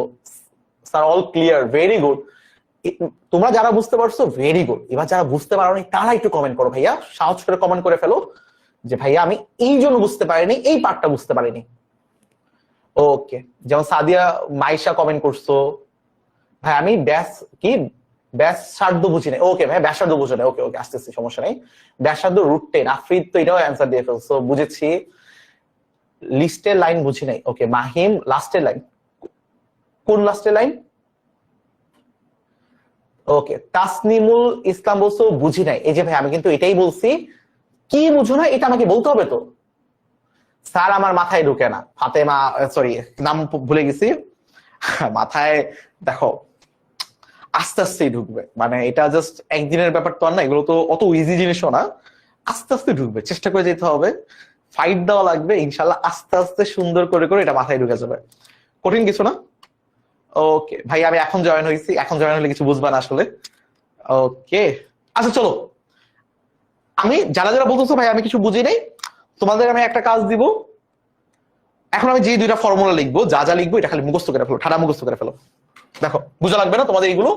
Sir all clear, very good. তোমরা যারা বুঝতে পারছো ভেরি গুড। এবার যারা বুঝতে পারো তারা একটু কমেন্ট করো ভাইয়া, সাহস করে কমেন্ট করে ফেলো যে ভাইয়া আমি এই জন্য বুঝতে পারিনি, এই পার্টটা বুঝতে পারিনি। ওকে, যেমন সাদিয়া মাইশা কমেন্ট করছো, ভাই আমি ব্যাসার্ধ বুঝি নাই। ওকে ভাই, ব্যাসার্ধ বুঝো না, ওকে ওকে আসতেছি, সমস্যা নেই। ব্যাসার্ধ √10। আফ্রিদ তো এটাও অ্যান্সার দিয়ে ফেলছো, বুঝেছি। লিস্টের লাইন বুঝি নাই। ওকে মাহিম, লাস্টের লাইন কোন লাস্টের লাইন? ওকে তাসনিমুল ইসলাম বলছো বুঝি নাই। এই যে ভাই আমি কিন্তু এটাই বলছি, কি বুঝো না এটা আমাকে বলতে হবে তো। স্যার আমার মাথায় ঢুকে না। ফাতেমা, সরি নাম ভুলে গেছি, মাথায় দেখো আস্তে আস্তেই ঢুকবে, মানে এটা জাস্ট একদিনের ব্যাপার তো আর না, এগুলো তো অত ইজি জিনিসও না, আস্তে আস্তে ঢুকবে, চেষ্টা করে যেতে হবে, ফাইট দেওয়া লাগবে, ইনশাল্লাহ আস্তে আস্তে সুন্দর করে করে এটা মাথায় ঢুকে যাবে, কঠিন কিছু না। ওকে ভাই আমি এখন জয়েন হয়েছি, এখন জয়েন হলে কিছু বুঝবা না আসলে। ওকে আচ্ছা চলো, আমি যারা যারা বলতেছো ভাই আমি কিছু বুঝি নাই, তোমাদের আমি একটা কাজ দিব। এখন আমি যে দুইটা ফর্মুলা লিখবো, যা যা লিখবো এটা খালি মুখস্থ করে ফেলো, ঠাডা মুখস্থ করে ফেলো। দেখো বুঝা লাগবে না তোমাদের এগুলো,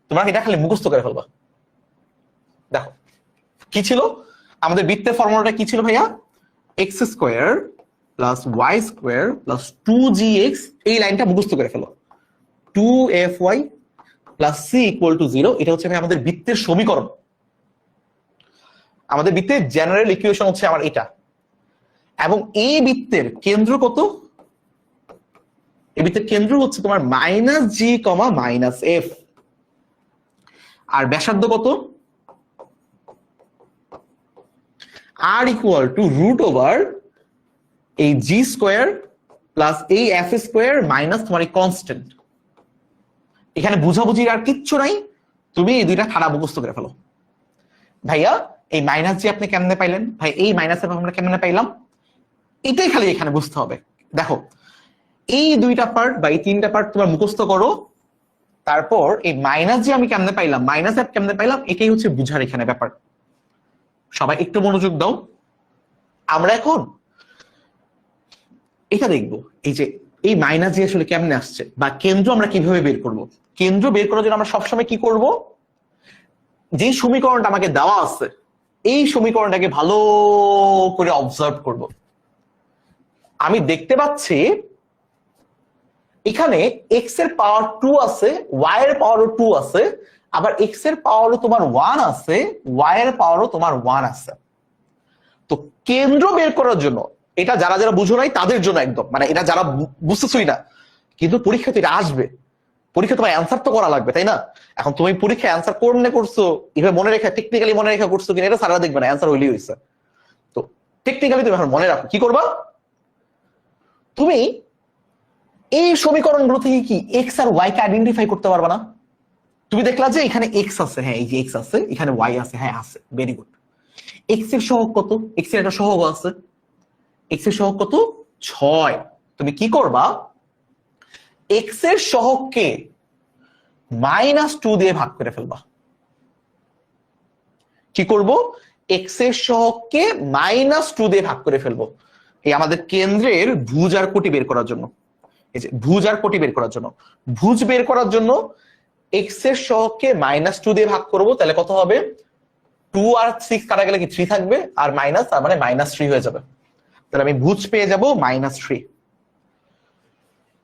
তোমরা এটা খালি মুখস্থ করে ফেলবা। দেখো কি ছিল আমাদের বৃত্তের ফর্মুলাটা, কি ছিল ভাইয়া? x² + y² + 2gx, এই লাইনটা মুখস্থ করে ফেলো। 2fy + c = 0, এটা হচ্ছে আমাদের বৃত্তের সমীকরণ। আমাদের বৃত্তের জেনারেল ইকুয়েশন হচ্ছে আমার এটা। এবং এই বৃত্তের কেন্দ্র কত? এই বৃত্তের কেন্দ্র হচ্ছে তোমার -g, -f। আর ব্যাসার্ধ কত? r = √ওভার এই g² প্লাস এই f² মাইনাস তোমার এই কনস্ট্যান্ট। এখানে বুঝাবুঝির আর কিচ্ছু নাই, তুমি এই দুইটা খারাপ মুখস্থ করে ফেলো। ভাইয়া এই -g আপনি কেমনে পাইলেন? ভাই এই মাইনাস আমরা কেমনে পাইলাম? এটাই খালি এখানে বুঝতে হবে। দেখো এই দুইটা পার্ট বা এই তিনটা পার্ট তোমার মুখস্থ করো, তারপর এই -g আমি কেমনে পাইলাম, -f কেমনে পাইলাম, এটাই হচ্ছে বুঝার এখানে ব্যাপার। সবাই একটু মনোযোগ দাও। আমরা এখন এটা দেখবো, এই যে এই -g আসলে কেমনে আসছে, বা কেন্দ্র আমরা কিভাবে বের করব। কেন্দ্র বের করার জন্য আমরা সবসময় কি করব, যে সমীকরণটা আমাকে দেওয়া আছে এই সমীকরণটাকে ভালো করে অবজার্ভ করব। আমি দেখতে পাচ্ছি এখানে x এর পাওয়ার 2 আছে, y এর পাওয়ারও 2 আছে, আবার x এর পাওয়ারও তোমার 1 আছে, y এর পাওয়ারও তোমার 1 আছে। তো কেন্দ্র বের করার জন্য, এটা যারা যারা বুঝো নাই তাদের জন্য একদম, মানে এটা যারা বুঝতেছই না, কিন্তু পরীক্ষাতে এটা আসবে, পরীক্ষা তোমার অ্যান্সার তো করা লাগবে তাই না? এখন তুমি পরীক্ষা অ্যান্সার কোনে করছো, এভাবে মনে রেখে টেকনিক্যালি মনে রেখে করছো কিনা এটা সারা দেখবে না, অ্যান্সার হইলেই হয়েছে। তো টেকনিক্যালি তুমি এখন মনে রাখো, কি করবা তুমি এই সমীকরণগুলো থেকে কি এক্স আর ওয়াই কে আইডেন্টিফাই করতে পারবা না? তুমি দেখলা যে এখানে এক্স আছে, হ্যাঁ এই যে এক্স আছে, এখানে ওয়াই আছে, হ্যাঁ আছে, ভেরি গুড। এক্স এর সহগ কত? এক্স এর একটা সহগ আছে, এক্স এর সহগ কত? 6। তুমি কি করবা, এক্স এর সহগকে -2 দিয়ে ভাগ করে ফেলবা। কি করব, এক্স এর সহগকে -2 দিয়ে ভাগ করে ফেলবো। এই আমাদের কেন্দ্রের ভুজ আর কোটি বের করার জন্য, এই যে ভুজ আর কোটি বের করার জন্য, ভুজ বের করার জন্য এক্স এর সহগকে -2 দিয়ে ভাগ করব, তাহলে কত হবে? 2 আর 6 কাটা গেলে কি 3 থাকবে, আর মাইনাস, তার মানে -3 হয়ে যাবে। তাহলে আমি ভুজ পেয়ে যাব -3।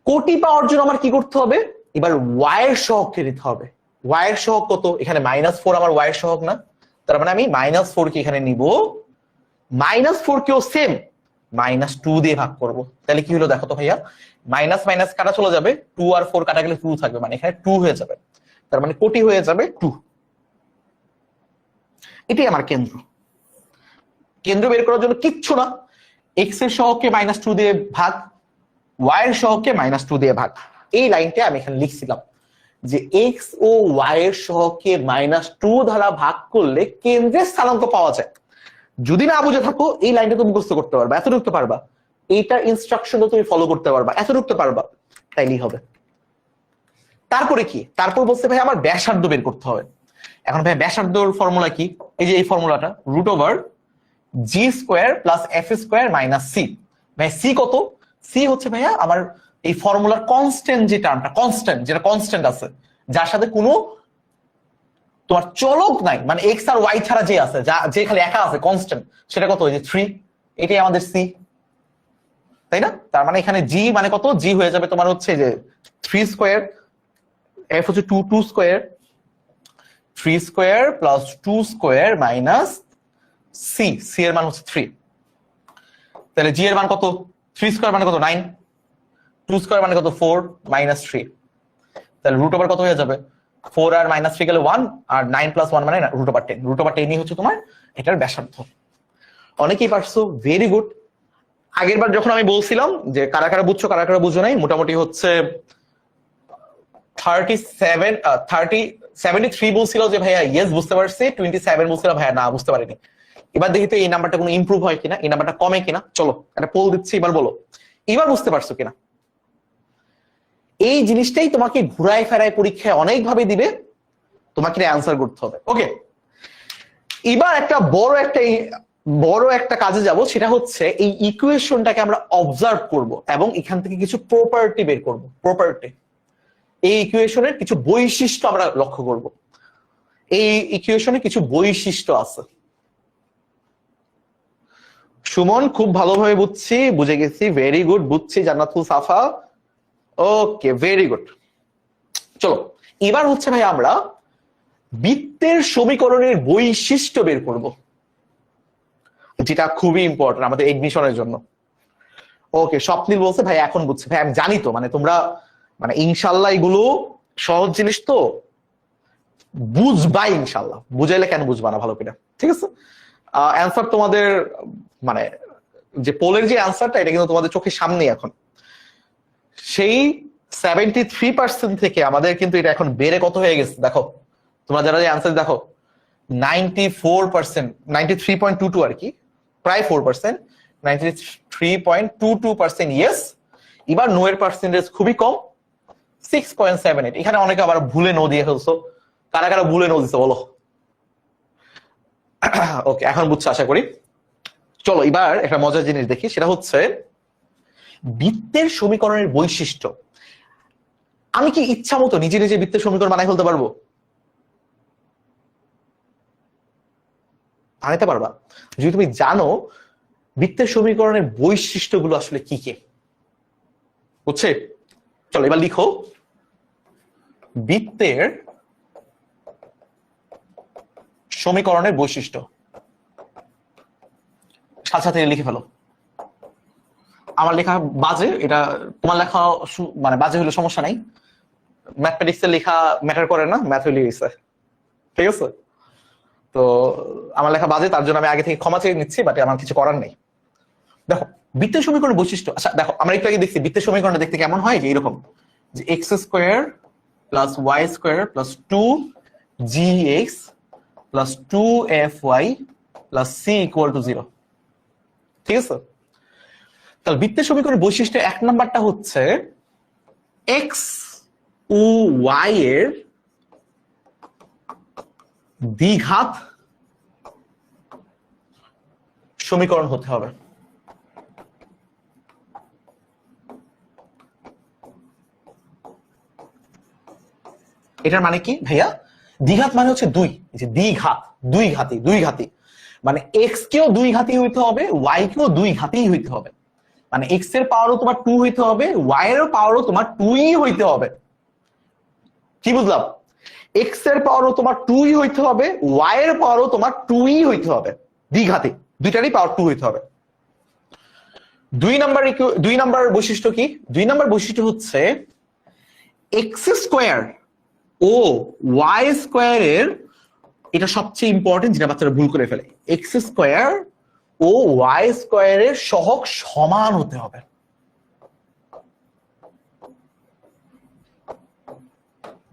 কোটি পাওয়ার জন্য আমার কি করতে হবে, এবার y এর সহগকে নিতে হবে। y এর সহগ কত? এখানে -4 আমার y এর সহগ না, তার মানে আমি -4 কে এখানে নিব, -4 কেও সেম -2 দিয়ে ভাগ করব। তাহলে কি হলো দেখো তো ভাইয়া, মাইনাস মাইনাস কাটা চলে যাবে, 2 আর 4 কাটা গেলে 2 থাকবে, মানে এখানে 2 হয়ে যাবে, তার মানে কোটি হয়ে যাবে 2। এটাই আমার কেন্দ্র। কেন্দ্র বের করার জন্য কিচ্ছু না, এক্স এর সহগকে -2 দিয়ে ভাগ, ওয়াই এর সহগকে -2 দিয়ে ভাগ। এই লাইনটা আমি এখানে লিখছিলাম যে এক্স ও ওয়াই এর সহগকে -2 দ্বারা ভাগ করলে কেন্দ্রের স্থানাঙ্ক পাওয়া যায়। যদি না বুঝে থাকো এই লাইনটা তুমি মুখস্থ করতে পারবা, এত ঢুকতে পারবা, এইটা ইনস্ট্রাকশন তুমি ফলো করতে পারবা, এত ঢুকতে পারবা, তাইলেই হবে। তারপরে কি, তারপর বলতে ভাই আমার ব্যাসার্ধ বের করতে হবে। এখন ভাই ব্যাসার্ধর ফর্মুলা কি, এই যে এই ফর্মুলাটা, √g² + f² - c। ভাই সি কত? সি হচ্ছে ভাইয়া আমার এই ফর্মুলার কনস্ট্যান্ট যে টার্মটা, কনস্ট্যান্ট যেটা কনস্ট্যান্ট আছে, যার সাথে কোনো তোমার চলক নাই, মানে এক্স আর ওয়াই ছাড়া যে আছে, যে খালি একা আছে কনস্ট্যান্ট, সেটা কত? ওই যে 3, এটাই আমাদের সি, তাই না? তার মানে এখানে জি মানে কত? জি হয়ে যাবে তোমার হচ্ছে যে 3 স্কোয়ার, এফ হচ্ছে 2 square, 3 square plus 2 square minus c, c এর মান হচ্ছে 3। তাহলে জি এর মান কত? 3 স্কোয়ার মানে কত? 9, 2 স্কোয়ার মানে কত? 4 মাইনাস 3। তাহলে রুট ওভার কত হয়ে যাবে? 4 আর মাইনাস 3 গেলে 1, আর 9 প্লাস 1 মানে রুট ওভার 10। রুট ওভার 10 হচ্ছে তোমার এটার ব্যাসার্ধ। অনেকেই পারছো, ভেরি গুড। আগের বার যখন আমি বলছিলাম যে কারা কারা বুঝছো কারা কারা বুঝো নাই, মোটামুটি হচ্ছে 73 বলছিল যে ভাইয়া ইয়েস বুঝতে পারছি, 27 বলছিল ভাইয়া না বুঝতে পারিনি। এবার দেখি তো এই নাম্বারটা কোনো ইমপ্রুভ হয় কিনা, এই নাম্বারটা কমে কিনা। চলো একটা পোল দিচ্ছি, এবার বলো এবার বুঝতে পারছো কিনা। এই জিনিসটাই তোমাকে ঘুরায় ফেরায় পরীক্ষায় অনেকভাবে দিবে, তোমাকে অ্যান্সার করতে হবে। ওকে, এবার একটা বড় একটা কাজে যাব, সেটা হচ্ছে এই ইকুয়েশনটাকে আমরা অবজার্ভ করব এবং এখান থেকে কিছু প্রপার্টি বের করব। প্রপার্টি, এই ইকুয়েশনের কিছু বৈশিষ্ট্য আমরা লক্ষ্য করব। এই ইকুয়েশনে কিছু বৈশিষ্ট্য আছে। সুমন খুব ভালোভাবে বুঝে গেছি, ভেরি গুড, বুঝছি জান্নাতুল সাফা, ওকে ভেরি গুড। চলো এবার হচ্ছে ভাই আমরা বৃত্তের সমীকরণের বৈশিষ্ট্য বের করব, যেটা খুবই ইম্পর্টেন্ট আমাদের এডমিশনের জন্য। ওকে, স্বপ্নিল বলছে ভাই এখন বুঝছে। ভাই আমি জানি তো, মানে তোমরা মানে ইনশাল্লাহ এগুলো সহজ জিনিস তো বুঝবা, ইনশাল্লাহ বুঝাইলে কেন বুঝবা না ভালো করে, ঠিক আছে? অ্যান্সার তোমাদের মানে যে পোলের যে অ্যান্সারটা, এটা কিন্তু তোমাদের চোখের সামনে এখন। সেই 73% থেকে আমাদের কিন্তু এটা এখন বেড়ে কত হয়ে গেছে দেখো, তোমরা যারা যে অ্যান্সার দেখো 94%, 93.22 আর কি, প্রায় 4%, 93.22% ইয়েস। এবার নো এর পার্সেন্টেজ খুবই কম, 6.78। এখানে অনেকে আবার ভুলে নো দিয়ে ফেলছো, কারা কারা ভুলে নো দিচ্ছে বলো? ওকে, এখন বুঝছো আশা করি। চলো এবার একটা মজার জিনিস দেখি, সেটা হচ্ছে বৃত্তের সমীকরণের বৈশিষ্ট্য। আমি কি ইচ্ছা মতো নিজে নিজে বৃত্তের সমীকরণ বানাই ফেলতে পারবো? বানাইতে পারবা যদি তুমি জানো বৃত্তের সমীকরণের বৈশিষ্ট্যগুলো আসলে কি কি, বুঝছে? চলো এবার লিখো বৃত্তের সমীকরণের বৈশিষ্ট্য, সাথে সাথে লিখে ফেলো। আমার লেখা বাজে, এটা তোমার লেখা মানে বাজে হলে সমস্যা নাই, ম্যাথমেটিক্স এর লেখা ম্যাটার করে না, ম্যাথ হইলে গেছে, ঠিক আছে? তো আমার লেখা বাজে, তার জন্য আমি আগে থেকে ক্ষমা চেয়ে নিচ্ছি, বাট আমার কিছু করার নেই। দেখো বৃত্তের সমীকরণের বৈশিষ্ট্য, আচ্ছা দেখো আমরা একটু আগে দেখছি বৃত্তের সমীকরণটা দেখতে কেমন হয়, যে এরকম যে x square plus Y square plus 2gx plus 2fy plus c equal to 0, ঠিক আছে? তাহলে বৃত্তের সমীকরণের বৈশিষ্ট্য 1 নাম্বারটা হচ্ছে এক্স ও ওয়াই এর দ্বিঘাত সমীকরণ হতে হবে। এটার মানে কি ভাইয়া? দ্বিঘাত মানে হচ্ছে দুই, যে দ্বিঘাত, দুই ঘাতি, মানে এক্স কেও দুই ঘাতি হইতে হবে, ওয়াই কেও দুই ঘাতি হইতে হবে। মানে এক্স এর পাওয়ারও তোমার 2 হইতে হবে, ওয়াই এর পাওয়ারও তোমার 2ই হইতে হবে। কি বুঝলাম? এক্স এর পাওয়ারও তোমার 2ই হইতে হবে, ওয়াই এর পাওয়ারও তোমার 2ই হইতে হবে, দ্বিঘাতি, দুইটারই পাওয়ার 2 হইতে হবে। দুই নাম্বার বৈশিষ্ট্য কি? 2 নাম্বার বৈশিষ্ট্য হচ্ছে এক্স স্কোয়ার ও ওয়াই স্কোয়ারের, এটা সবচেয়ে ইম্পর্টেন্ট যেটা বাচ্চারা ভুল করে ফেলে, এক্স স্কোয়ার ও ওয়াই স্কোয়ারের সহগ সমান হতে হবে।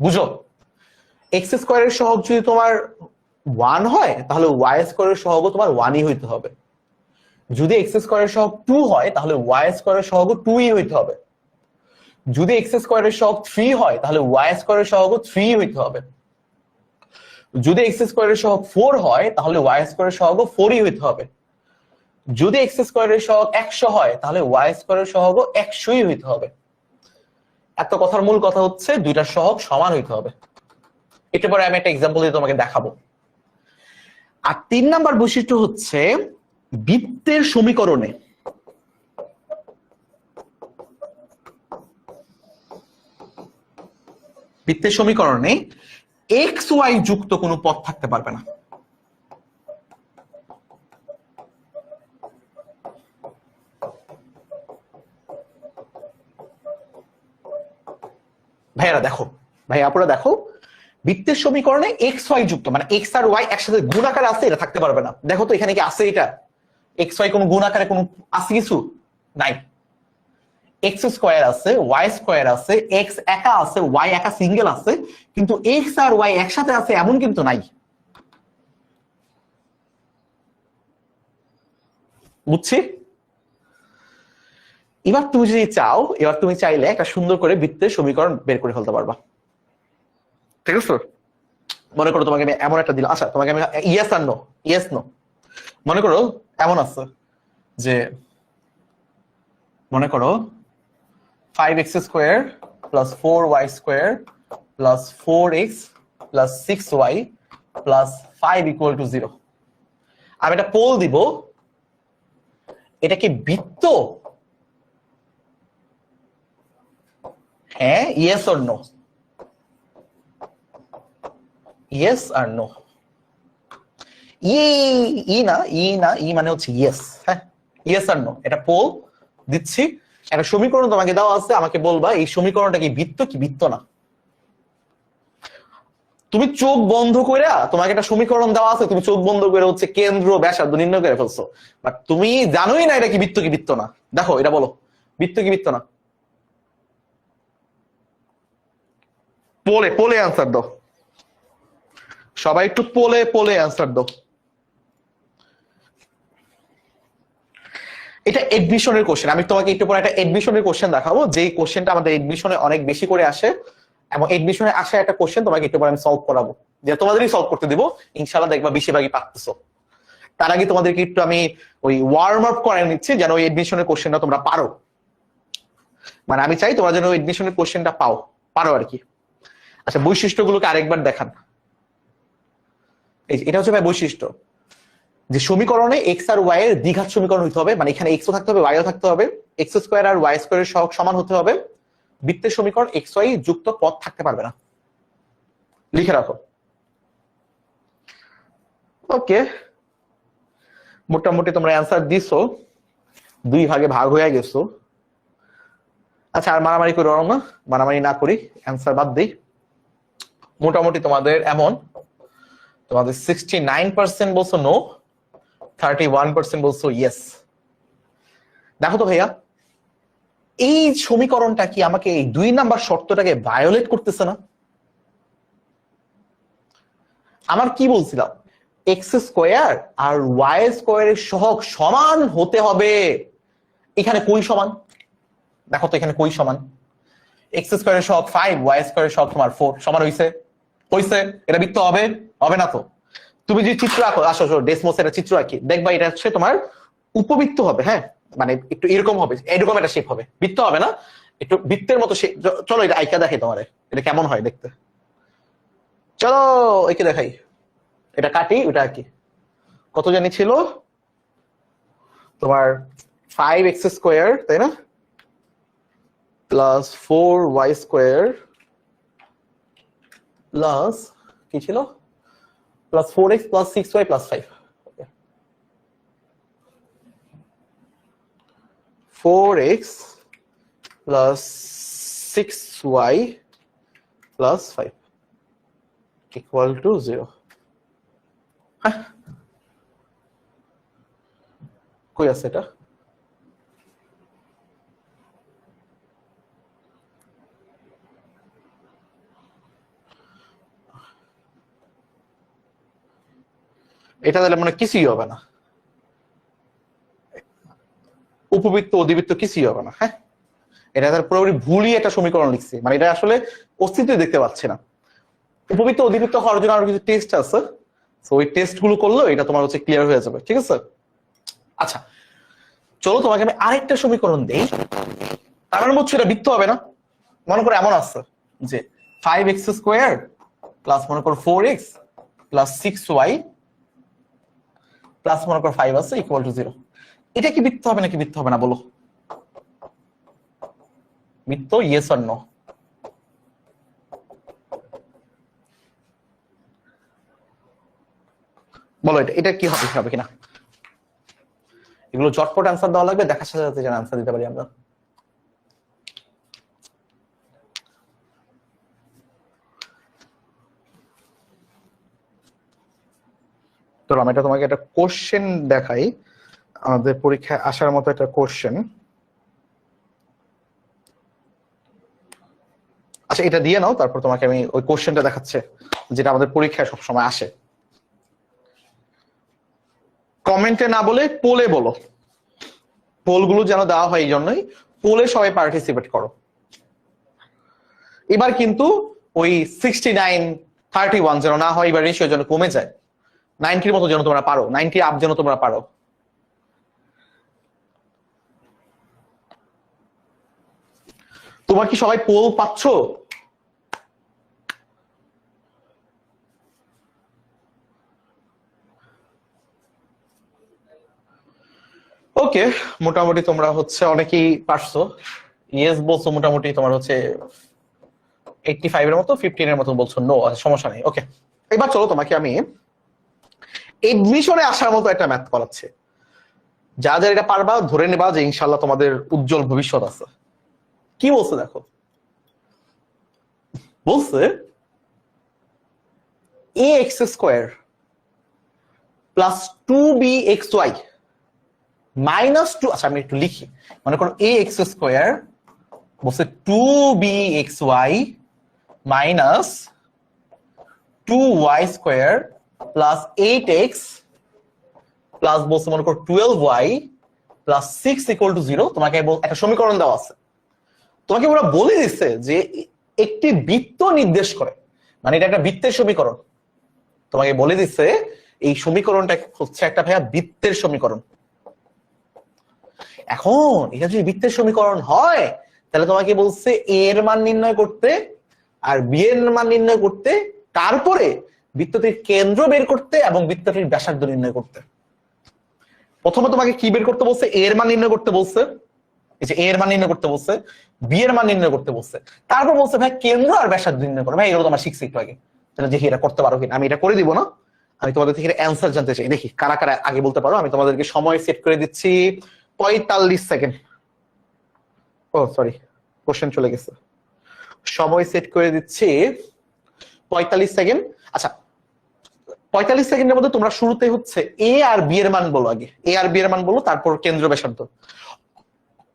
বুঝো? এক্স স্কোয়ারের সহগ যদি তোমার 1 হয়, তাহলে ওয়াই স্কোয়ারের সহগও তোমার 1ই হইতে হবে। যদি এক্স স্কোয়ারের সহগ 2 হয়, তাহলে ওয়াই স্কোয়ারের সহগও 2ই হইতে হবে। যদি এক্স স্কোয়ারের সহগ 3 হয়, তাহলে ওয়াই স্কোয়ারের সহগও 3 হইতে হবে। যদি এক্স স্কোয়ারের সহগ 4 হয়, তাহলে ওয়াই স্কোয়ারের সহগও 4ই হইতে হবে। যদি এক্স স্কোয়ারের সহগ 100 হয় তাহলে ওয়াই স্কোয়ারের সহগও 100ই হইতে হবে। এত কথার মূল কথা হচ্ছে দুইটার সহগ সমান হইতে হবে। একটু পরে আমি একটা এক্সাম্পল দিয়ে তোমাকে দেখাবো। আর 3 নাম্বার বৈশিষ্ট্য হচ্ছে বৃত্তের সমীকরণে এক্স ওয়াই যুক্ত কোনো পদ থাকতে পারবে না। ভাইয়ারা দেখো, আপুরা দেখো, বৃত্তের সমীকরণে এক্স ওয়াই যুক্ত মানে এক্স আর ওয়াই একসাথে গুণ আকারে আছে, এটা থাকতে পারবে না। দেখো তো এখানে কি আছে? এটা এক্স ওয়াই কোনো গুণ আকারে কোনো আছে কিছু নাই। এক্স স্কোয়ার আছে, ওয়াই স্কোয়ার আছে, এক্স একা আছে, ওয়াই একা সিঙ্গেল আছে, কিন্তু এক্স আর ওয়াই একসাথে আছে এমন কিন্তু নাই। বুঝছি? এবার তুমি যদি চাও, এবার তুমি চাইলে একটা সুন্দর করে বৃত্তের সমীকরণ বের করে ফেলতে পারবা। ঠিক আছে? মনে করো তোমাকে আমি এমন একটা দিলাম, আচ্ছা তোমাকে আমি ইয়েস আর নো, ইয়েস নো। মনে করো এমন আছে যে, মনে করো 5x square plus 4y square plus 4x plus 6y plus 5 equal to 0। আমি একটা পোল দিব, এটা কি বৃত্ত? হ্যাঁ, ইয়েস অর নো, ইয়েস আর নো। ই মানে হচ্ছে ইয়েস। হ্যাঁ, ইয়েস আর নো, এটা পোল দিচ্ছি। একটা সমীকরণ তোমাকে দেওয়া আছে, আমাকে বলবা এই সমীকরণটা কি বৃত্ত কি বৃত্ত না। তুমি চোখ বন্ধ করে, তোমাকে একটা সমীকরণ দেওয়া আছে, তুমি চোখ বন্ধ করে হচ্ছে কেন্দ্র ব্যাসার্ধ নির্ণয় করে ফেলছো, বাট তুমি জানোই না এটা কি বৃত্ত কি বৃত্ত না। দেখো এটা বলো, বৃত্ত কি বৃত্ত না? পোলে অ্যান্সার দাও সবাই, একটু পোলে অ্যান্সার দাও। এটা এডমিশনের কোশ্চেন। আমি তোমাকে একটু পরে একটা এডমিশনের কোশ্চেন দেখাবো, যে কোশ্চেনটা আমাদের এডমিশনে অনেক বেশি করে আসে, এবং এডমিশনে আসা একটা কোশ্চেন তোমাকে একটু পরে আমি সলভ করাবো, যে তোমাদেরই সলভ করতে দিব, ইনশাআল্লাহ দেখবা বেশিরভাগই পারতেছো। তার আগে তোমাদেরকে একটু আমি ওই ওয়ার্ম আপ করে নিচ্ছি, যেন ওই এডমিশনের কোশ্চেনটা তোমরা পারো। মানে আমি চাই তোমরা যেন ওই এডমিশনের কোশ্চেনটা পারো আর কি। আচ্ছা, বৈশিষ্ট্যগুলোকে আরেকবার দেখান। এটা হচ্ছে ভাই বৈশিষ্ট্য, যে সমীকরণে এক্স আর ওয়াই এর দ্বিঘাত সমীকরণ হতে হবে, মানে এখানে এক্সও থাকতে হবে ওয়াইও থাকতে হবে, এক্স স্কোয়ার আর ওয়াই স্কোয়ারের সহগ সমান হতে হবে। বৃত্তের সমীকরণ এক্স ওয়াই যুক্ত পদ থাকতে পারবে না। লিখে রাখো। ওকে, মোটামুটি তোমরা অ্যান্সার দিছো, 2 ভাগে ভাগ হয়ে গেছো। আচ্ছা, আর মারামারি করে না, মারামারি না করি, অ্যান্সার বাদ দিই। মোটামুটি তোমাদের এমন, তোমাদের 69% বলছো নো, 31% বলছো ইয়েস। দেখো তো ভাইয়া, এই সমীকরণটা কি আমাকে এই 2 নাম্বার শর্তটাকে ভায়োলেট করতেছে না? আমার কি বলছিলাম, এক্স স্কোয়ার আর ওয়াই স্কোয়ারের সহগ সমান হতে হবে। এখানে কই সমান? দেখো তো এখানে কই সমান? এক্স স্কোয়ারের সহগ 5, ওয়াই স্কোয়ারের সহগ তোমার 4, সমান হইছে? এটা বৃত্ত হবে? হবে না তো। তুমি যে চিত্র আঁকো, আসো ডেসমোস একটা চিত্র আঁকি, দেখবা এটা হচ্ছে তোমার উপবৃত্ত হবে। হ্যাঁ, মানে একটু এরকম হবে, এরকম একটা শেপ হবে, বৃত্ত হবে না, একটু বৃত্তের মতো শেপ। চলো এটা আইকা দেখাই তোমারে, এটা কেমন হয় দেখতে। চলো একে দেখাই, এটা কাটি, ওটা কি কত জানি ছিল তোমার 5x স্কোয়ার, তাই না, প্লাস 4y স্কোয়ার প্লাস কি ছিল, plus 4x plus 6y plus 5, 4x plus 6y plus 5 equal to 0। হ্যাঁ, কই আছে এটা? এটা তাহলে মানে কিছুই হবে না, উপবৃত্ত অধিবৃত্ত কিছুই হবে না। হ্যাঁ, এটা তার পুরোপুরি ভুলই একটা সমীকরণ লিখছি, মানে এটা আসলে অস্তিত্ব দেখতে পাচ্ছে না। উপবৃত্ত অধিবৃত্ত হওয়ার জন্য আরো কিছু টেস্ট আছে, তো ওই টেস্ট গুলো করলে এটা তোমার হচ্ছে ক্লিয়ার হয়ে যাবে। ঠিক আছে? আচ্ছা, চলো তোমাকে আমি আরেকটা সমীকরণ দেই, তার মানে হচ্ছে এটা বৃত্ত হবে না। মনে করো এমন আছে যে 5x² প্লাস মনে করো 4x প্লাস 6y প্লাস মনে করো 5 আছে ইকুয়াল টু 0। এটা কি বৃত্ত হবে নাকি বৃত্ত হবে না বলো? বৃত্ত, ইয়েস অর নো? বলো এটা কি হবে, হবে কিনা? এগুলো চটপট অ্যান্সার দেওয়া লাগবে, দেখার সাথে সাথে যেন অ্যান্সার দিতে পারি আমরা। তো আমি এটা তোমাকে একটা কোশ্চেন দেখাই, আমাদের পরীক্ষায় আসার মতো একটা কোশ্চেন। আচ্ছা এটা দিয়ে নাও, তারপর তোমাকে আমি ওই কোশ্চেনটা দেখাচ্ছে যেটা আমাদের পরীক্ষায় সবসময় আসে। কমেন্টে না বলে পোলে বলো, পোলগুলো যেন দেওয়া হয় এই জন্যই, পোলে সবাই পার্টিসিপেট করো। এবার কিন্তু ওই 69-31 যেন না হয়, এবার রেশিও যেন কমে যায়, 90-র মতো যেন তোমরা পারো, 90 আপ যেন তোমরা পারো। তোমার কি সবাই পোল পাচ্ছ? ওকে, মোটামুটি তোমরা হচ্ছে অনেকেই পারছো, ইয়েস বলছো মোটামুটি, তোমার হচ্ছে 85 এর মতো, 15 এর মতো বলছো নো, সমস্যা নেই। ওকে, এবার চলো তোমাকে আমি এডমিশনে আসার মতো একটা ম্যাথ করাচ্ছি, যা যা এটা পারবা ধরে নেবা যে ইনশাল্লাহ তোমাদের উজ্জ্বল ভবিষ্যৎ আছে। কি বলছে দেখো, বলছে ax² প্লাস 2bxy মাইনাস 2, আচ্ছা আমি একটু লিখি, মনে করো ax² বলছে 2bxy minus 2y² plus 8x plus বলছে মনে করো 12y প্লাস 6 ইকুয়াল টু 0। তোমাকে একটা সমীকরণ দেওয়া আছে, তোমাকে ওরা বলে দিচ্ছে যে একটি বৃত্ত নির্দেশ করে, মানে এটা একটা বৃত্তের সমীকরণ। তোমাকে বলে দিচ্ছে এই সমীকরণটা হচ্ছে একটা ভাইয়া বৃত্তের সমীকরণ। এখন এটা যদি বৃত্তের সমীকরণ হয় তাহলে তোমাকে বলছে এ এর মান নির্ণয় করতে আর বি এর মান নির্ণয় করতে, তারপরে বৃত্তটির কেন্দ্র বের করতে এবং বৃত্তটির ব্যাসার্ধ নির্ণয় করতে। প্রথমে তোমাকে কি বের করতে বলছে? এ এর মান নির্ণয় করতে বলছে, এই যে এ এর মান নির্ণয় করতে বলছে, বি এর মান নির্ণয় করতে বলছে, তারপর বলছে ভাই কেন্দ্র আর ব্যাসার্ধ নির্ণয় করো। ভাই এগুলো তোমার শিখছি একটু আগে, তাহলে দেখি এটা করতে পারো কিনা। আমি এটা করে দিব না, আমি তোমাদের থেকে অ্যান্সার জানতে চাই, দেখি কারা কারা আগে বলতে পারো। আমি তোমাদেরকে সময় সেট করে দিচ্ছি 45 সেকেন্ড। ও সরি, কোশ্চেন চলে গেছে। সময় সেট করে দিচ্ছি 45 সেকেন্ড। আচ্ছা 45 সেকেন্ডের মধ্যে তোমরা শুরুতে হচ্ছে এ আর বি এর মান বলো, আগে এ আর বি এর মান বলো, তারপর কেন্দ্র ব্যাসার্ধ।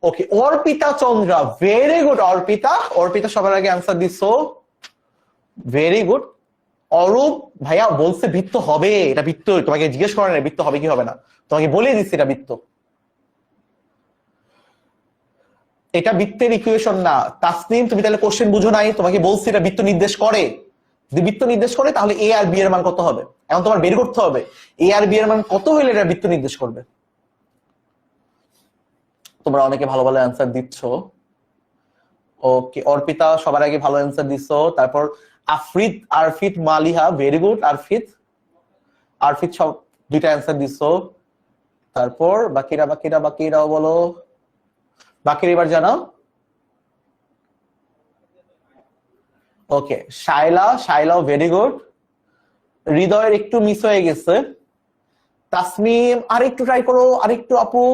ওকে, অর্পিতা চন্দ্রা, ভেরি গুড। অর্পিতা সবার আগে অ্যান্সার দিছো, ভেরি গুড। অরূপ ভাইয়া বলছে বৃত্ত হবে, এটা বৃত্ত, তোমাকে জিজ্ঞেস করে না বৃত্ত হবে কি হবে না, তোমাকে বলে দিচ্ছি এটা বৃত্ত, এটা বৃত্তের ইকুয়েশন না। তাসনিম তুমি তাহলে কোশ্চেন বুঝো নাই, তোমাকে বলছি এটা বৃত্ত নির্দেশ করে। যদি বৃত্ত নির্দেশ করে তাহলে এ আর বি এর মান কত হবে, এখন তোমার বের করতে হবে এ আর বি এর মান কত হলে এটা বৃত্ত নির্দেশ করবে। তোমরা অনেকে ভালো ভালো অ্যান্সার দিচ্ছ। ওকে, অর্পিতা সবার আগে ভালো অ্যান্সার দিচ্ছ, তারপর আরফিত মালিহা, ভেরি গুড। আরফিত সব দুইটা অ্যান্সার দিচ্ছ, তারপর বাকিরাও বলো, বাকির এবার জানাও। ওকে, শাইলাও ভেরি গুড। হৃদয়ের একটু মিস হয়ে গেছে। তাসমিম আরেকটু ট্রাই করো, আরেকটু আপু।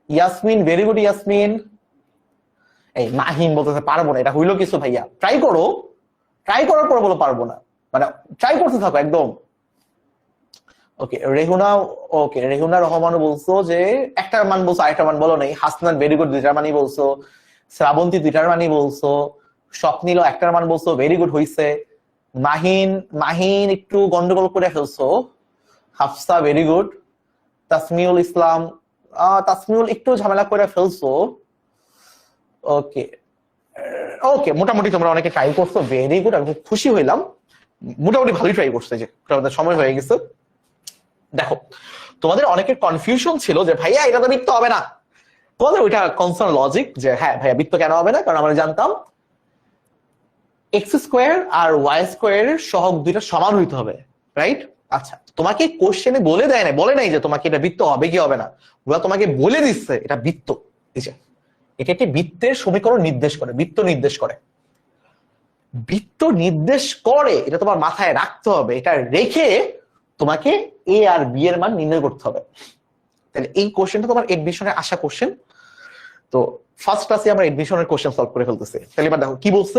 Yasmin very good Yasmin. এই মাহিম বলতেছে পারবো না, এটা হইলো কিছু ভাইয়া, ট্রাই করো, ট্রাই করার পর বলো পারবো না, মানে ট্রাই করতে থাকো একদম। ওকে রেহুনা রহমানও বলছো যে একটার মান বলছো, আরেকটা মান বলো নাই। হাসনান ভেরি গুড, দুইটার মানই বলছো। শ্রাবন্তী দুইটার মানই বলছো। স্বপ্নিল একটার মান বলছো, ভেরি গুড হইছে। মাহিন একটু গন্ডগোল করে ফেলছো। Hafsa very good. তাসমিউল ইসলাম, তাসমিউল একটু ঝামেলা করে ফেলছো। ওকে মোটামুটি তোমরা অনেকে ট্রাই করছো, ভেরি গুড, আমি খুব খুশি হইলাম, মোটামুটি ভালোই ট্রাই করছে। যে আমাদের সময় হয়ে গেছে। দেখো তোমাদের অনেকের কনফিউশন ছিল যে ভাইয়া এটা তো বৃত্ত হবে না, তোমাদের ওইটা কনসার্ন লজিক যে হ্যাঁ ভাইয়া বৃত্ত কেন হবে না, কারণ আমরা জানতাম এক্স স্কোয়ার আর ওয়াই স্কোয়ারের সহগ দুইটা সমান হইতে হবে, রাইট? আচ্ছা, তোমাকে কোশ্চেনে বলে দেয় না, বলে নাই যে তোমাকে এটা বৃত্ত হবে কি হবে না, ওরা তোমাকে বলে দিচ্ছে এটা বৃত্ত। এটা একটি বৃত্তের সমীকরণ নির্দেশ করে, বৃত্ত নির্দেশ করে, বৃত্ত নির্দেশ করে, এটা তোমার মাথায় রাখতে হবে। এটা রেখে তোমাকে এ আর বি এর মান নির্ণয় করতে হবে। তাহলে এই কোশ্চেনটা তোমার এডমিশনে আসা কোশ্চেন। তো ফার্স্ট ক্লাসে আমরা এডমিশনের কোশ্চেন সলভ করে ফেলতেছি। তাহলে এবার দেখো কি বলছে।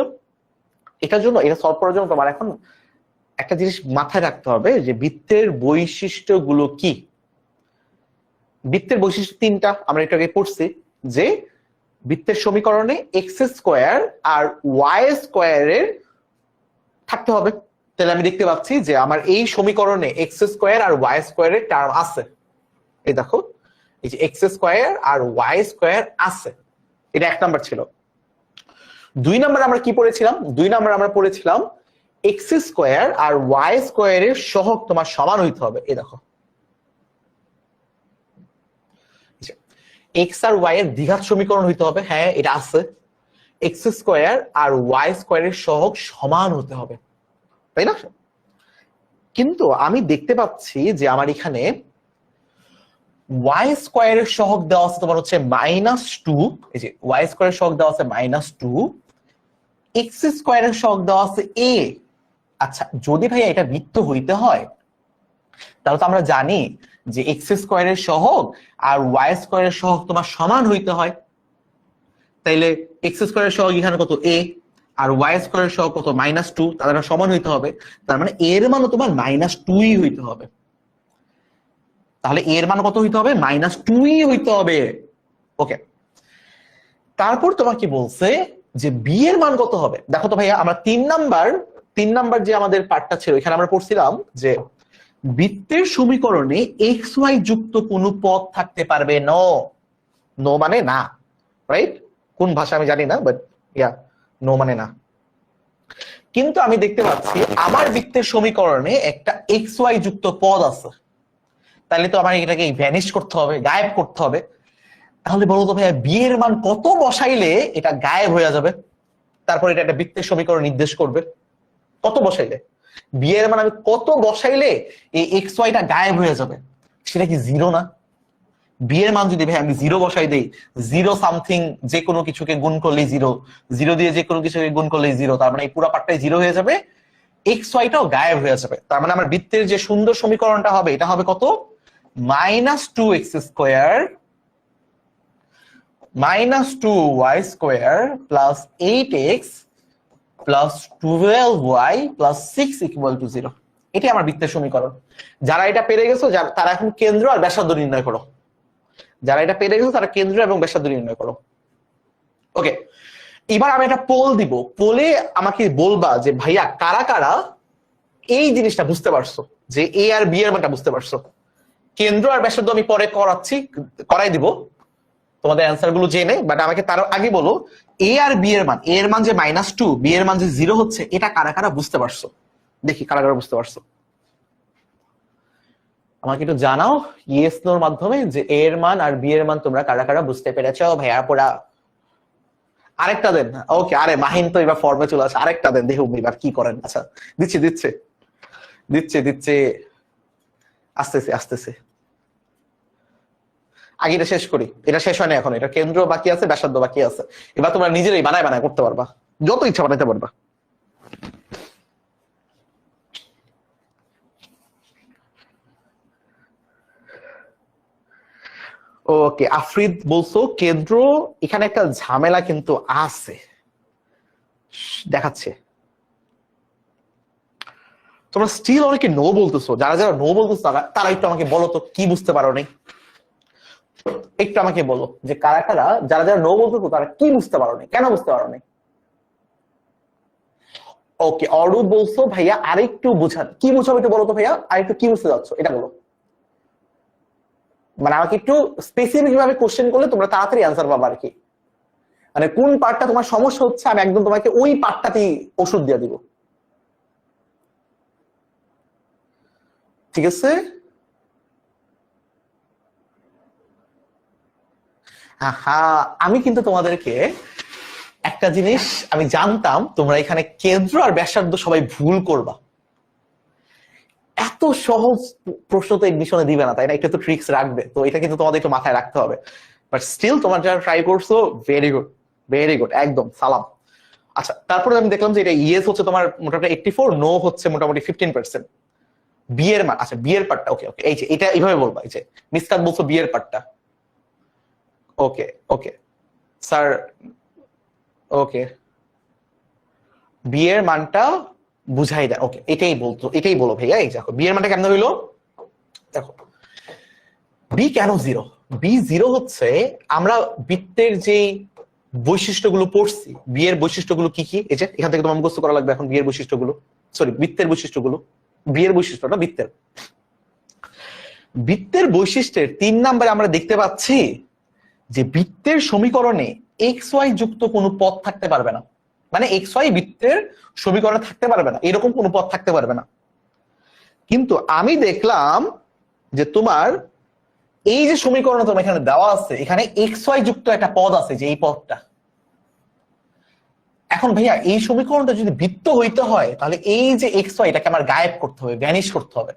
এটার জন্য, এটা সলভ করার জন্য তোমার এখন একটা জিনিস মাথায় রাখতে হবে যে বৃত্তের বৈশিষ্ট্যগুলো কি। বৃত্তের বৈশিষ্ট্য তিনটা, আমরা একটু আগে পড়ছি যে বৃত্তের সমীকরণে এক্স স্কোয়ার আর ওয়াই স্কোয়ারের থাকতে হবে। তাহলে আমি দেখতে পাচ্ছি যে আমার এই সমীকরণে এক্স স্কোয়ার আর ওয়াই স্কোয়ারের টার্ম আছে। এই দেখো, এই যে এক্স স্কোয়ার আর ওয়াই স্কোয়ার আছে, এটা এক নাম্বার ছিল। দুই নাম্বার আমরা কি পড়েছিলাম? দুই নাম্বার আমরা পড়েছিলাম এক্স স্কোয়ার আর ওয়াই স্কোয়ারের সহগ তোমার সমান হইতে হবে। এই দেখো, এক্স আর ওয়াই এর দ্বিঘাত সমীকরণ হইতে হবে, হ্যাঁ এটা আছে। এক্স স্কোয়ার আর ওয়াই স্কোয়ারের সহগ সমান হতে হবে, তাই না? কিন্তু আমি দেখতে পাচ্ছি যে আমার এখানে ওয়াই স্কোয়ারের সহগ দেওয়া আছে তোমার হচ্ছে -2, এই যে ওয়াই স্কোয়ারের সহগ দেওয়া আছে -2, এক্স স্কোয়ারের সহগ দেওয়া আছে a। আচ্ছা, যদি ভাইয়া এটা বৃত্ত হইতে হয় তাহলে তো আমরা জানি যে এক্স স্কোয়ারের সহগ আর ওয়াই স্কোয়ারের সহগ তোমার সমান হইতে হয়। তাইলে এক্স স্কোয়ারের সহগ এখানে কত a, আর ওয়াই স্কোয়ারের সহগ কত -2, তাদের সমান হইতে হবে। তার মানে এর মানও তোমার -2ই হইতে হবে। তাহলে এর মান কত হইতে হবে? -2ই হইতে হবে। ওকে, তারপর তোমাকে বলছে যে বি এর মান কত হবে। দেখো তো ভাইয়া, আমরা তিন নাম্বার যে আমাদের পার্টটা ছিল এখানে আমরা পড়ছিলাম যে বৃত্তের সমীকরণে এক্স ওয়াই যুক্ত কোন পদ থাকতে পারবে নো। নো মানে না, রাইট? কোন ভাষা আমি জানি না, বাট ইয়া, নো মানে না। কিন্তু আমি দেখতে পাচ্ছি আমার বৃত্তের সমীকরণে একটা এক্স ওয়াই যুক্ত পদ আছে, তাহলে তো আমার এটাকে ভ্যানিশ করতে হবে, গায়েব করতে হবে। তাহলে বলো তো ভাইয়া বি এর মান কত বসাইলে এটা গায়েব হয়ে যাবে, তারপর এটা একটা বৃত্তের সমীকরণ নির্দেশ করবে? কত বসাইলে, বি এর মান আমি কত বসাইলে এই এক্স ওয়াইটা গায়েব হয়ে যাবে? সেটা কি জিরো না? বি এর মান যদি ভাই আমি জিরো বসাই দেই, জিরো সামথিং যে কোনো কিছুকে গুণ করলেই জিরো, জিরো দিয়ে যে কোনো কিছুকে গুণ করলেই জিরো, তার মানে এই পুরো পার্টটাই জিরো হয়ে যাবে, এক্স ওয়াইটাও গায়েব হয়ে যাবে। তার মানে আমার বৃত্তের যে সুন্দর সমীকরণটা হবে এটা হবে কত? -2x square -2y square plus 8x plus 12y plus 6 equal to 0। এটাই আমার বৃত্তের সমীকরণ। যারা এটা পেরে গেছো তারা এখন কেন্দ্র আর ব্যাসার্ধ নির্ণয় করো। যারা এটা পেরে গেছো তারা কেন্দ্র এবং ব্যাসার্ধ নির্ণয় করো। ওকে, এবার আমি একটা পোল দিব, পোলে আমাকে বলবা যে ভাইয়া কারা কারা এই জিনিসটা বুঝতে পারছো, যে এ আর বি এর মানটা বুঝতে পারছো। কেন্দ্র আর ব্যাসার্ধ আমি পরে করাই দিব তোমাদের অ্যান্সার গুলো জেনে, বাট আমাকে তার আগে বলো এ আর বি এর মান, এ এর মান যে -2, বি এর মান যে 0 হচ্ছে, এটা কারা কারা বুঝতে পারছো? দেখি কারা কারা বুঝতে পারছো, আমাকে একটু জানাও ইয়েস নোর মাধ্যমে যে এ এর মান আর বি এর মান তোমরা কারা কারা বুঝতে পেরেছো। ভাইয়া পোড়া আরেকটা দেন। ওকে, আরে মাহিন তো এবার ফর্মে চলে আসে, আরেকটা দেন দেখুন এবার কি করেন। আচ্ছা, দিচ্ছে দিচ্ছে দিচ্ছে দিচ্ছে, আসতেছে আসতেছে। আগে এটা শেষ করি, এটা শেষ হয় না এখন, এটা কেন্দ্র বাকি আছে, ব্যাসার্ধ বাকি আছে। এবার তোমরা নিজেরাই বানায় বানায় করতে পারবা, যত ইচ্ছা বানাইতে পারবা। ওকে, আফরিদ বলছো কেন্দ্র, এখানে একটা ঝামেলা কিন্তু আছে, দেখাচ্ছে। তোমরা স্টিল অনেকে নো বলতেছো, যারা যারা নো বলতেছো তারা একটু আমাকে বলো তো কি বুঝতে পারো নাই, একটু আমাকে বলো যে কারা কারা, যারা যারা নো বলতেছো তারা কি বুঝতে পারো নাই, কেন বুঝতে পারো নাই? ওকে, অরূপ বলছো ভাইয়া আরেকটু বুঝান, কি বুঝাবো একটু বলো তো ভাইয়া, আরেকটু কি বুঝতে যাচ্ছ এটা বলো। মানে আমাকে একটু স্পেসিফিক ভাবে কোশ্চেন করলে তোমরা তাড়াতাড়ি অ্যান্সার পাবা আর কি। মানে কোন পার্টটা তোমার সমস্যা হচ্ছে, আমি একদম তোমাকে ওই পার্টটাতেই ওষুধ দিয়ে দিব, ঠিক আছে? হ্যাঁ, আমি কিন্তু তোমাদেরকে একটা জিনিস আমি জানতাম, তোমরা এখানে কেন্দ্র আর ব্যাসার্ধ সবাই ভুল করবা। এত সহজ প্রশ্ন তো এডমিশনে দিবে না, তাই না? এটা তো ট্রিক্স রাখবে, তো এটা কিন্তু তোমাদের একটু মাথায় রাখতে হবে। বাট স্টিল তোমরা যারা ট্রাই করছো, ভেরি গুড, ভেরি গুড, একদম সালাম। আচ্ছা, তারপরে আমি দেখলাম যে এটা ইয়েস হচ্ছে তোমার মোটামুটি 84, নো হচ্ছে মোটামুটি 15%। বিয়ের মান, আচ্ছা বিয়ের পার্টটা, ওকে ওকে, এই যে এটা এইভাবে বলবা, এই যে মিসকাত বলছো বিয়ের পার্টটা, ওকে ওকে স্যার, ওকে বিয়ের মানটা বুঝাই দেয়, ওকে এটাই বলতো, এটাই বলো ভাইয়া। এই দেখো বিয়ের মানটা কেমন হইলো, দেখো বি কেন জিরো। বি জিরো হচ্ছে আমরা বৃত্তের যে বৈশিষ্ট্যগুলো পড়ছি, বিয়ের বৈশিষ্ট্যগুলো কি কি, এই যে এখান থেকে তোমার মুখস্থ করা লাগবে এখন বিয়ের বৈশিষ্ট্যগুলো, সরি বৃত্তের বৈশিষ্ট্যগুলো, বিয়ের বৈশিষ্ট্যটা বৃত্তের। বৃত্তের বৈশিষ্ট্যের 3 নম্বরে আমরা দেখতে পাচ্ছি যে বৃত্তের সমীকরণে এক্স ওয়াই যুক্ত কোনো পদ থাকতে পারবে না, মানে এক্স ওয়াই বৃত্তের সমীকরণে থাকতে পারবে না, এরকম কোনো পদ থাকতে পারবে না। কিন্তু আমি দেখলাম যে তোমার এই যে সমীকরণ তোমার এখানে দেওয়া আছে, এখানে এক্স ওয়াই যুক্ত একটা পদ আছে, যে এই পদটা। এখন ভাইয়া এই সমীকরণটা যদি বৃত্ত হইতে হয়, তাহলে এই যে এক্স ওয়াই এটাকে আমার গায়েব করতে হবে, ভ্যানিশ করতে হবে।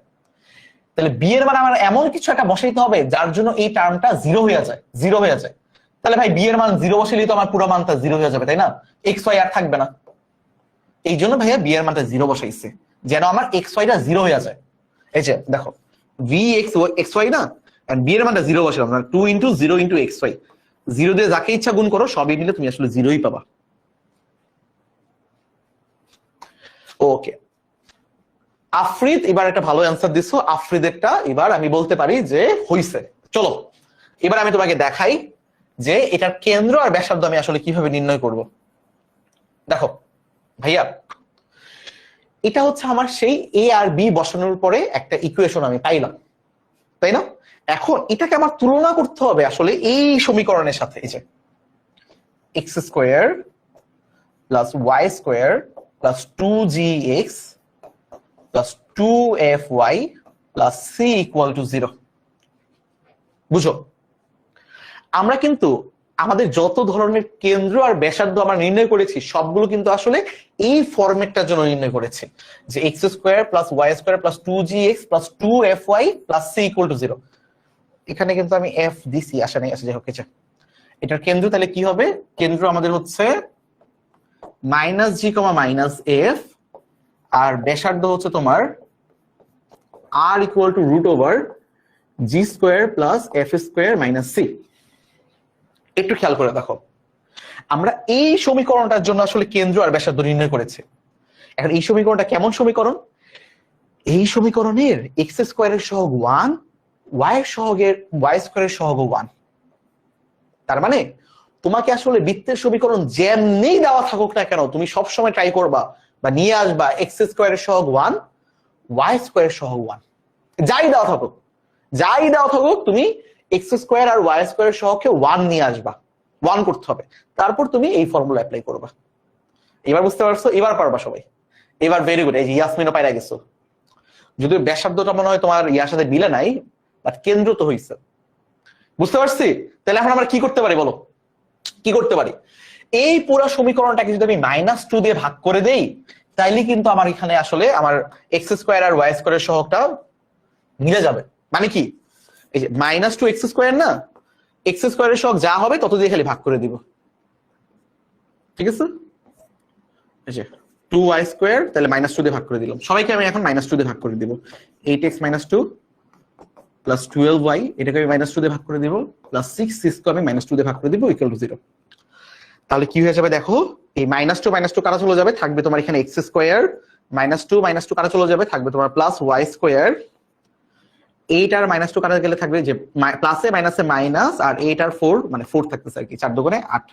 তাহলে বি এর মান আমার এমন কিছু একটা বসাইতে হবে যার জন্য এই টার্মটা জিরো হয়ে যায়, জিরো হয়ে যায়। তাহলে ভাই বি এর মান জিরো বসাইলেই তো আমার পুরো মানটা জিরো হয়ে যাবে, তাই না? এক্স ওয়াই আর থাকবে না। এই জন্য ভাইয়া বি এর মানটা জিরো বসাইছে, যেন আমার এক্স ওয়াইটা জিরো হয়ে যায়। এই যে দেখো ভি এক্স ওয়াই না, বি এর মানটা জিরো বসালাম, 2 ইন্টু 0 ইন্টু এক্স ওয়াই, জিরো দিয়ে যাকে ইচ্ছা গুণ করো, সবই মিলে তুমি আসলে জিরোই পাবা। ওকে আফ্রিদ এবার একটা ভালো অ্যান্সার দিছো, আফ্রিদেরটা এবার আমি বলতে পারি যে হইছে। চলো এবার আমি তোমাকে দেখাই যে এটার কেন্দ্র আর ব্যাসার্ধ আমি আসলে কিভাবে নির্ণয় করব। দেখো ভাইয়া, এটা হচ্ছে আমার সেই এ আর বি বসানোর পরে একটা ইকুয়েশন আমি পাইলাম, তাই না? এখন এটাকে আমার তুলনা করতে হবে আসলে এই সমীকরণের সাথে। এই যে x square plus Y square plus 2gx plus 2fy plus c equal to 0। বুঝো, আমরা কিন্তু আমাদের যত ধরনের কেন্দ্র আর ব্যাসার্ধ আমরা নির্ণয় করেছি, সবগুলো কিন্তু আসলে এই ফরম্যাটটার জন্য নির্ণয় করেছি, যে x square plus Y square plus 2gx plus 2fy plus c equal to 0। এখানে কিন্তু আমি এফ দিছি, আসা নেই, আসা যাই হোক। এটার কেন্দ্র তাহলে কি হবে, কেন্দ্র আমাদের হচ্ছে minus G comma minus F, আর ব্যাসার্ধ হচ্ছে তোমার R equal to root over G square plus F square minus C. একটু খেয়াল করে দেখো, আমরা এই সমীকরণটার জন্য আসলে কেন্দ্র আর ব্যাসার্ধ নির্ণয় করেছি। এখন এই সমীকরণটা কেমন সমীকরণ, এই সমীকরণের এক্স স্কোয়ারের সহগ 1, ওয়াই এর সহগের ওয়াই স্কোয়ারের সহগ 1। তার মানে তোমাকে আসলে বৃত্তের সমীকরণ যেমনি দেওয়া থাকুক না কেন, তুমি সবসময় ট্রাই করবা বা নিয়ে আসবা এক্স স্কোয়ারের সহগ 1, ওয়াই স্কোয়ারের সহগ 1, যাই দেওয়া থাকুক, যাই দেওয়া থাকুক, তুমি এক্স স্কোয়ার আর ওয়াই স্কোয়ারের সহগকে 1 নিয়ে আসবা, 1 করতে হবে। তারপর তুমি এই ফর্মুলা অ্যাপ্লাই করবা। এবার বুঝতে পারছো, এবার পারবা সবাই, এবার ভেরি গুড। এই যে ইয়াসমিনও পাইরা গেছো, যদিও ব্যাসার্ধটা মনে হয় তোমার ইয়ার সাথে মিলে নাই, বাট কেন্দ্র তো হইছে। বুঝতে পারছি? তাহলে এখন আমরা কি করতে পারি বলো, কি করতে পারি? এই পুরো সমীকরণটাকে যদি আমি -2 দিয়ে ভাগ করে দেই, তাইলে কিন্তু আমার এখানে আসলে আমার এক্স স্কোয়ার আর ওয়াই স্কোয়ারের সহগটা মিলে যাবে। মানে কি, এই যে -2 এক্স স্কোয়ার না, এক্স স্কোয়ারের সহগ যা হবে তত দিয়ে খালি ভাগ করে দিব, ঠিক আছে? এই যে 2y স্কোয়ার, তাহলে -2 দিয়ে ভাগ করে দিলাম, সবাইকে আমি এখন -2 দিয়ে ভাগ করে দিব। 8x - 2 প্লাস 12y, এটাকে আমি -2 দিয়ে ভাগ করে দিব, প্লাস 6 কে আমি -2 দিয়ে ভাগ করে দিব, ইকুয়াল টু 0। তাহলে কি হয়ে যাবে দেখো, এই -2 কাটা চলে যাবে, থাকবে তোমার এখানে এক্স স্কোয়ার, -2 কাটা চলে যাবে, থাকবে তোমার প্লাস ওয়াই স্কোয়ার, 8 আর -2 কাটা গেলে থাকবে যে প্লাসে মাইনাসে মাইনাস, আর 8 আর 4 মানে 4 থাকতেছে আর কি, 4 দুগুণে 8।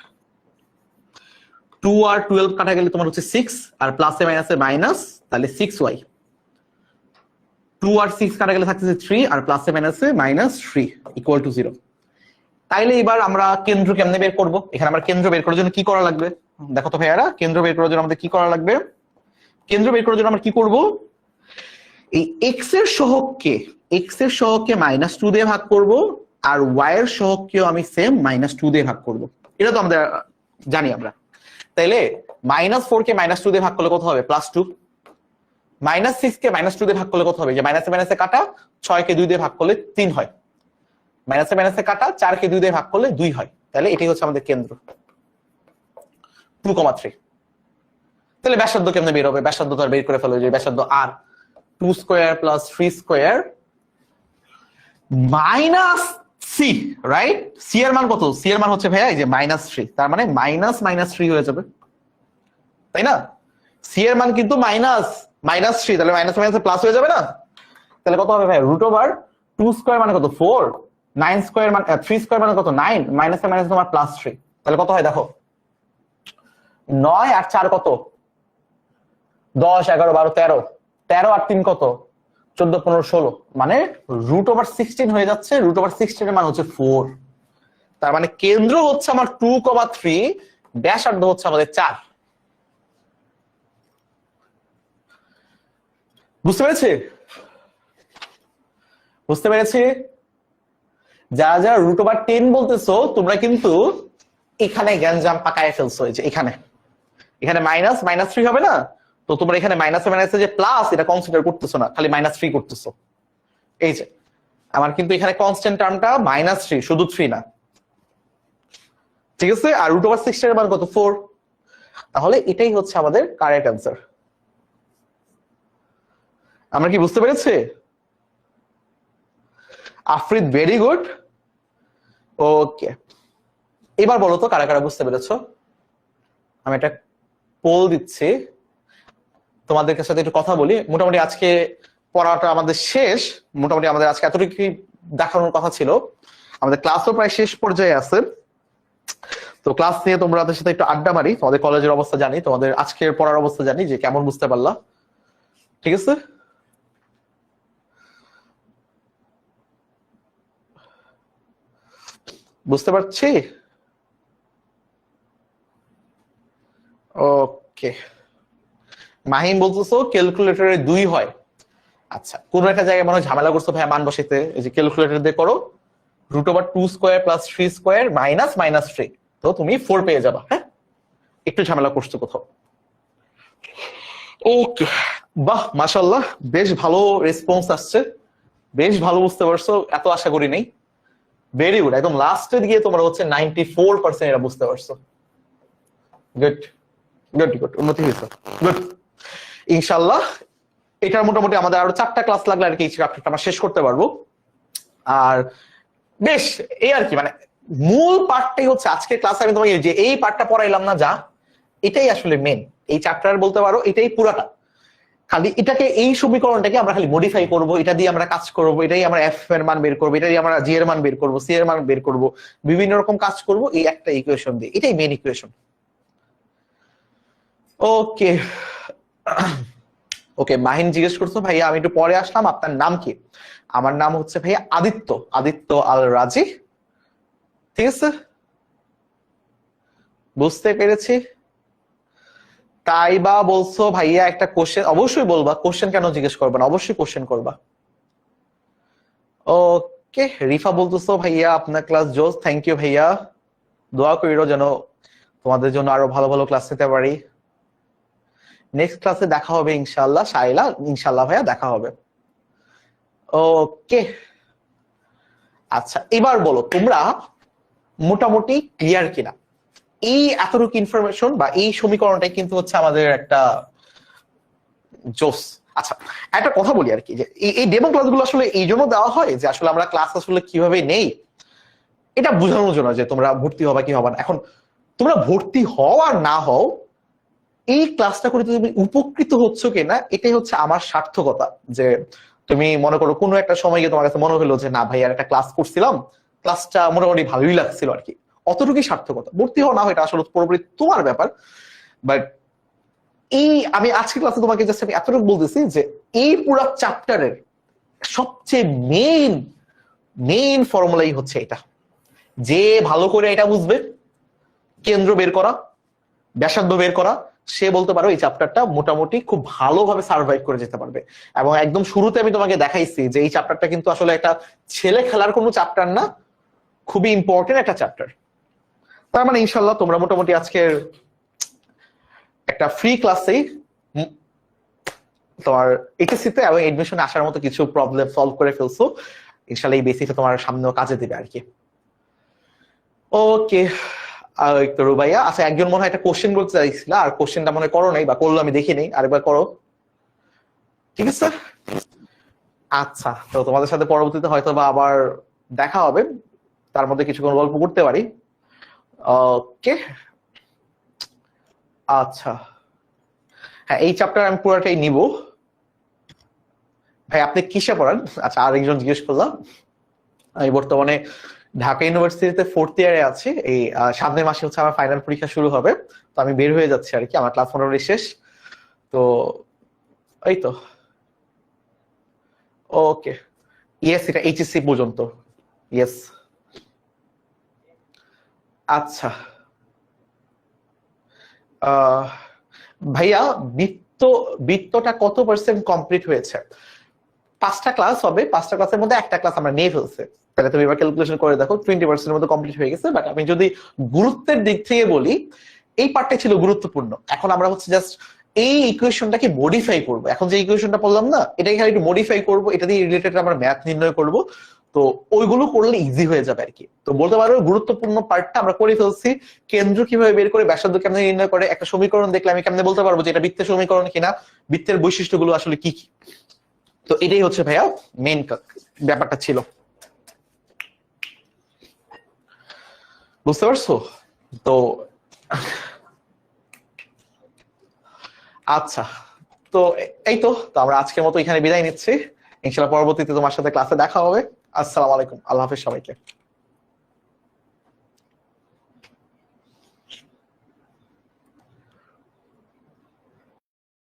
2 আর 12 কাটা গেলে তোমার হচ্ছে 6, আর প্লাসে মাইনাসে মাইনাস, তাহলে 6y। 2 আর 6 কাটা গেলে থাকতেছে 3, আর প্লাসে মাইনাসে মাইনাস 3 ইকুয়াল টু 0। তাইলে এবার আমরা কেন্দ্র কেমনে বের করব? এখানে আমরা কেন্দ্র বের করার জন্য কি করা লাগবে দেখো তো ভাইয়ারা, কেন্দ্র বের করার জন্য আমাদের কি করা লাগবে? কেন্দ্র বের করার জন্য আমরা কি করব, এই এক্স এর সহগকে -2 দিয়ে ভাগ করব, আর y এর সহগকেও আমি সেম -2 দিয়ে ভাগ করব। এটা তো আমাদের জানি আমরা। তাইলে -4 কে -2 দিয়ে ভাগ করলে কত হবে? +2। -6 কে -2 দিয়ে ভাগ করলে কত হবে? যে মাইনাসে মাইনাসে কাটা, 6 কে 2 দিয়ে ভাগ করলে 3 হয়। মাইনাসে মাইনাসে কাটা, 4 কে 2 দিয়ে ভাগ করলে 2 হয়। তাহলে এটাই হচ্ছে আমাদের কেন্দ্র 2,3। তাহলে ব্যাসার্ধ কেমনে বের হবে? ব্যাসার্ধ তো আর বের করে ফেলো, যে ব্যাসার্ধ r 2 square plus 3 square minus c, right? c এর মান কত? c এর মান হচ্ছে ভাইয়া এই যে -3, তার মানে -3 হয়ে যাবে, তাই না? c এর মান কিন্তু -3, তাহলে মাইনাস মাইনাসে প্লাস হয়ে যাবে না? তাহলে কত হবে ভাই? √2 স্কয়ার মানে কত? 4, 9 স্কয়ার মানে 3 স্কয়ার মানে কত? 9, মাইনাসে মাইনাসে তোমার +3, তাহলে কত হয় দেখো? 9 আর 4 কত? 10, 11, 12, 13, 13 আর 3 কত? 14, 15, 16, মানে √16 হয়ে যাচ্ছে। √16 এর মান হচ্ছে 4। তার মানে কেন্দ্র হচ্ছে আমার 2,3, ব্যাসার্ধ হচ্ছে আমাদের 4। বুঝতে পেরেছি? বুঝতে পেরেছি? যারা যারা √10 বলতেছো তোমরা কিন্তু এখানে গ্যাঞ্জাম পাকায় ফেলছো। এই যে এখানে -3 হবে না? তো তোমরা এখানে মাইনাসে মাইনাসে যে প্লাস, এটা কনসিডার করতেছো না, খালি -3 করতেছো। এই যে আমার কিন্তু এখানে কনস্ট্যান্ট টার্মটা -3, শুধু 3 না, ঠিক আছে? আর √16 এর মান কত? 4। তাহলে এটাই হচ্ছে আমাদের কারেক্ট অ্যান্সার। আমরা কি বুঝতে পেরেছি? Afrid, very good. ওকে, এবার বলো তো কারা কারা বুঝতে পেরেছো? আমি একটা পোল দিচ্ছি, তোমাদের সাথে একটু কথা বলি। মোটামুটি আজকে পড়াটা আমাদের শেষ। মোটামুটি আমাদের আজকে এতটুকু দেখানোর কথা ছিল। আমাদের ক্লাসও প্রায় শেষ পর্যায়ে আছে। তো ক্লাস নিয়ে তোমাদের সাথে একটু আড্ডা মারি। তোমাদের কলেজের অবস্থা জানি, তোমাদের আজকের পড়ার অবস্থা জানি, যে কেমন বুঝতে পারলা, ঠিক আছে? বুঝতে পারছি? ওকে, মাহিম বলতেছো ক্যালকুলেটরে 2 হয়। আচ্ছা, কোন একটা জায়গায় মনে হয় ঝামেলা করছো ভাই মান বসাইতে। এই যে ক্যালকুলেটর দিয়ে করো, √2 স্কয়ার প্লাস 3 স্কয়ার মাইনাস -3, তো তুমি 4 পেয়ে যাবা। হ্যাঁ, একটু ঝামেলা করছো কোথাও। ওকে, বাহ, মাশাআল্লাহ, বেশ ভালো রেসপন্স আসছে, বেশ ভালো বুঝতে পারছো, এত আশা করি নাই। ভেরি গুড, একদম লাস্টের দিকে তোমরা হচ্ছে 94% এরা বুঝতে পারছো। গুড গুড গুড, উন্নতি হয়েছে, গুড। ইনশাআল্লাহ এটার মোটামুটি আমাদের আরো 4টা ক্লাস লাগলে আর কি এই চ্যাপ্টারটা আমরা শেষ করতে পারবো। আর বেশ এই আর কি, মানে মূল পার্টটাই হচ্ছে আজকের ক্লাসে আমি তোমাকে যে এই পার্টটা পড়াইলাম না, যা এটাই আসলে মেন এই চ্যাপ্টার বলতে পারো, এটাই পুরাটা। খালি এটাকে, এই সমীকরণটাকে আমরা খালি মডিফাই করব, এটা দিয়ে আমরা কাজ করব, এটাই আমরা এফ এর মান বের করবো, এটা দিয়ে আমরা জি এর মান বের করবো, সি এর মান বের করবো, বিভিন্ন রকম কাজ করব এই একটা ইকুয়েশন দিয়ে। এটাই মেন ইকুয়েশন। ওকে ওকে, মাহিন জিজ্ঞেস করছো ভাইয়া আমি একটু পরে আসলাম, আপনার নাম কি? আমার নাম হচ্ছে ভাইয়া আদিত্য, আদিত্য আল রাজি। ঠিক আছে, বুঝতে পেরেছি। তাই বা বলছো ভাইয়া একটা কোশ্চেন অবশ্যই বলবা, কোশ্চেন কেন জিজ্ঞেস করবা না, অবশ্যই কোশ্চেন করবা। ওকে, রিফা বলতেছো ভাইয়া আপনার ক্লাস জোস, থ্যাংক ইউ ভাইয়া, দোয়া করিরো যেন তোমাদের জন্য আরো ভালো ভালো ক্লাস নিতে পারি। নেক্সট ক্লাসে দেখা হবে ইনশাআল্লাহ। শাইলা, ইনশাআল্লাহ ভাইয়া দেখা হবে। ওকে, আচ্ছা এবার বলো তোমরা মোটামুটি ক্লিয়ার কিনা? এই এতটুকু ইনফরমেশন বা এই সমীকরণটাই কিন্তু হচ্ছে আমাদের একটা জোস। আচ্ছা, একটা কথা বলি আর কি, যে এই ডেমো ক্লাসগুলো আসলে এই জন্য দেওয়া হয় যে আসলে আমরা ক্লাস আসলে কিভাবে নেই এটা বোঝানোর জন্য, যে তোমরা ভর্তি হবা কি হবা না। এখন তোমরা ভর্তি হও আর না হও, এই ক্লাসটা করে তুমি উপকৃত হচ্ছ কিনা এটাই হচ্ছে আমার সার্থকতা। যে তুমি মনে করো কোনো একটা সময় গিয়ে তোমার কাছে মনে হলো যে না ভাই আর একটা ক্লাস করছিলাম, ক্লাসটা মোটামুটি ভালোই লাগছিল আর কি, অতটুকুই সার্থকতা। ভর্তি হও না হয় এটা আসলে পুরোপুরি তোমার ব্যাপার। বাট এই আমি আজকে ক্লাসে তোমাকে জাস্ট আমি এতটুকু বলতেছি যে এই পুরো চ্যাপ্টারের সবচেয়ে মেইন ফর্মুলাই হচ্ছে এটা, যে ভালো করে এটা বুঝবে, কেন্দ্র বের করা, ব্যাসার্ধ বের করা, সে বলতে পারো এই চ্যাপ্টারটা মোটামুটি খুব ভালোভাবে সার্ভাইভ করে যেতে পারবে। এবং একদম শুরুতে আমি তোমাকে দেখাইছি যে এই চ্যাপ্টারটা কিন্তু আসলে একটা ছেলে খেলার কোনো চ্যাপ্টার না, খুবই ইম্পর্টেন্ট একটা চ্যাপ্টার। তার মানে ইনশাল্লাহ তোমরা মোটামুটি আজকের একটা ফ্রি ক্লাসেই তোমার এইচএসসি তে এবং এডমিশনে আসার মতো কিছু প্রবলেম সলভ করে ফেলছো। ইনশাল্লাহ এই বেসিসে তোমার সামনেও কাজে দিবে আর কি। ওকে তো রুবাইয়া, আচ্ছা একজন মনে হয় একটা কোশ্চেন বলতে চাইছিল, আর কোশ্চেনটা মনে করো নাই বা করলো আমি দেখি নেই, আরেকবার করো। ঠিক আছে, আচ্ছা তো তোমাদের সাথে পরবর্তীতে হয়তো বা আবার দেখা হবে, তার মধ্যে কিছুক্ষণ গল্প করতে পারি। ওকে আচ্ছা, হ্যাঁ এই চ্যাপ্টার আমি পুরোটাই নিব। ভাই আপনি কিসে পড়ান? আচ্ছা আরেকজন জিজ্ঞেস করলাম। আমি বর্তমানে ঢাকা ইউনিভার্সিটিতে 4th ইয়ারে আছি। এই সামনের মাসে হচ্ছে আমার ফাইনাল পরীক্ষা শুরু হবে, তো আমি বের হয়ে যাচ্ছি আর কি, আমার ক্লাস মোটামুটি শেষ। তো এই তো ওকে, ইয়েস এটা এইচএসসি পর্যন্ত। ইয়েস আচ্ছা ভাইয়া বৃত্তটা কত পার্সেন্ট কমপ্লিট হয়েছে? 5টা ক্লাস হবে, 5টা ক্লাসের মধ্যে একটা ক্লাস আমরা নিয়ে ফেলছি। তাহলে তুমি এবার ক্যালকুলেশন করে দেখো 20% মতো কমপ্লিট হয়ে গেছে। বাট আমি যদি গুরুত্বের দিক থেকে বলি, এই পার্টটাই ছিল গুরুত্বপূর্ণ। এখন আমরা হচ্ছে জাস্ট এই ইকুয়েশনটাকে মডিফাই করব। এখন যে ইকুয়েশনটা বললাম না, এটাকে খালি একটু মডিফাই করব, এটা দিয়ে রিলেটেড আমরা ম্যাথ নির্ণয় করব। তো ওইগুলো করলে ইজি হয়ে যাবে আর কি। তো বলতে পারো গুরুত্বপূর্ণ পার্টটা আমরা করে ফেলছি। কেন্দ্র কিভাবে বের করে, ব্যাসার্ধ কেমনে নির্ণয় করে, একটা সমীকরণ দেখলে আমি কেমনে বলতে পারবো যে এটা বৃত্তের সমীকরণ কিনা, বৃত্তের বৈশিষ্ট্যগুলো আসলে কি কি। তো এটাই হচ্ছে ভাইয়া মেইন ব্যাপারটা ছিল, বুঝতে পারছো? তো আচ্ছা, তো এই তো আমরা আজকের মতো এখানে বিদায় নিচ্ছি। ইনশাআল্লাহ পরবর্তীতে তোমার সাথে ক্লাসে দেখা হবে। আসসালামু আলাইকুম, আল্লাহ হাফেজ সবাইকে।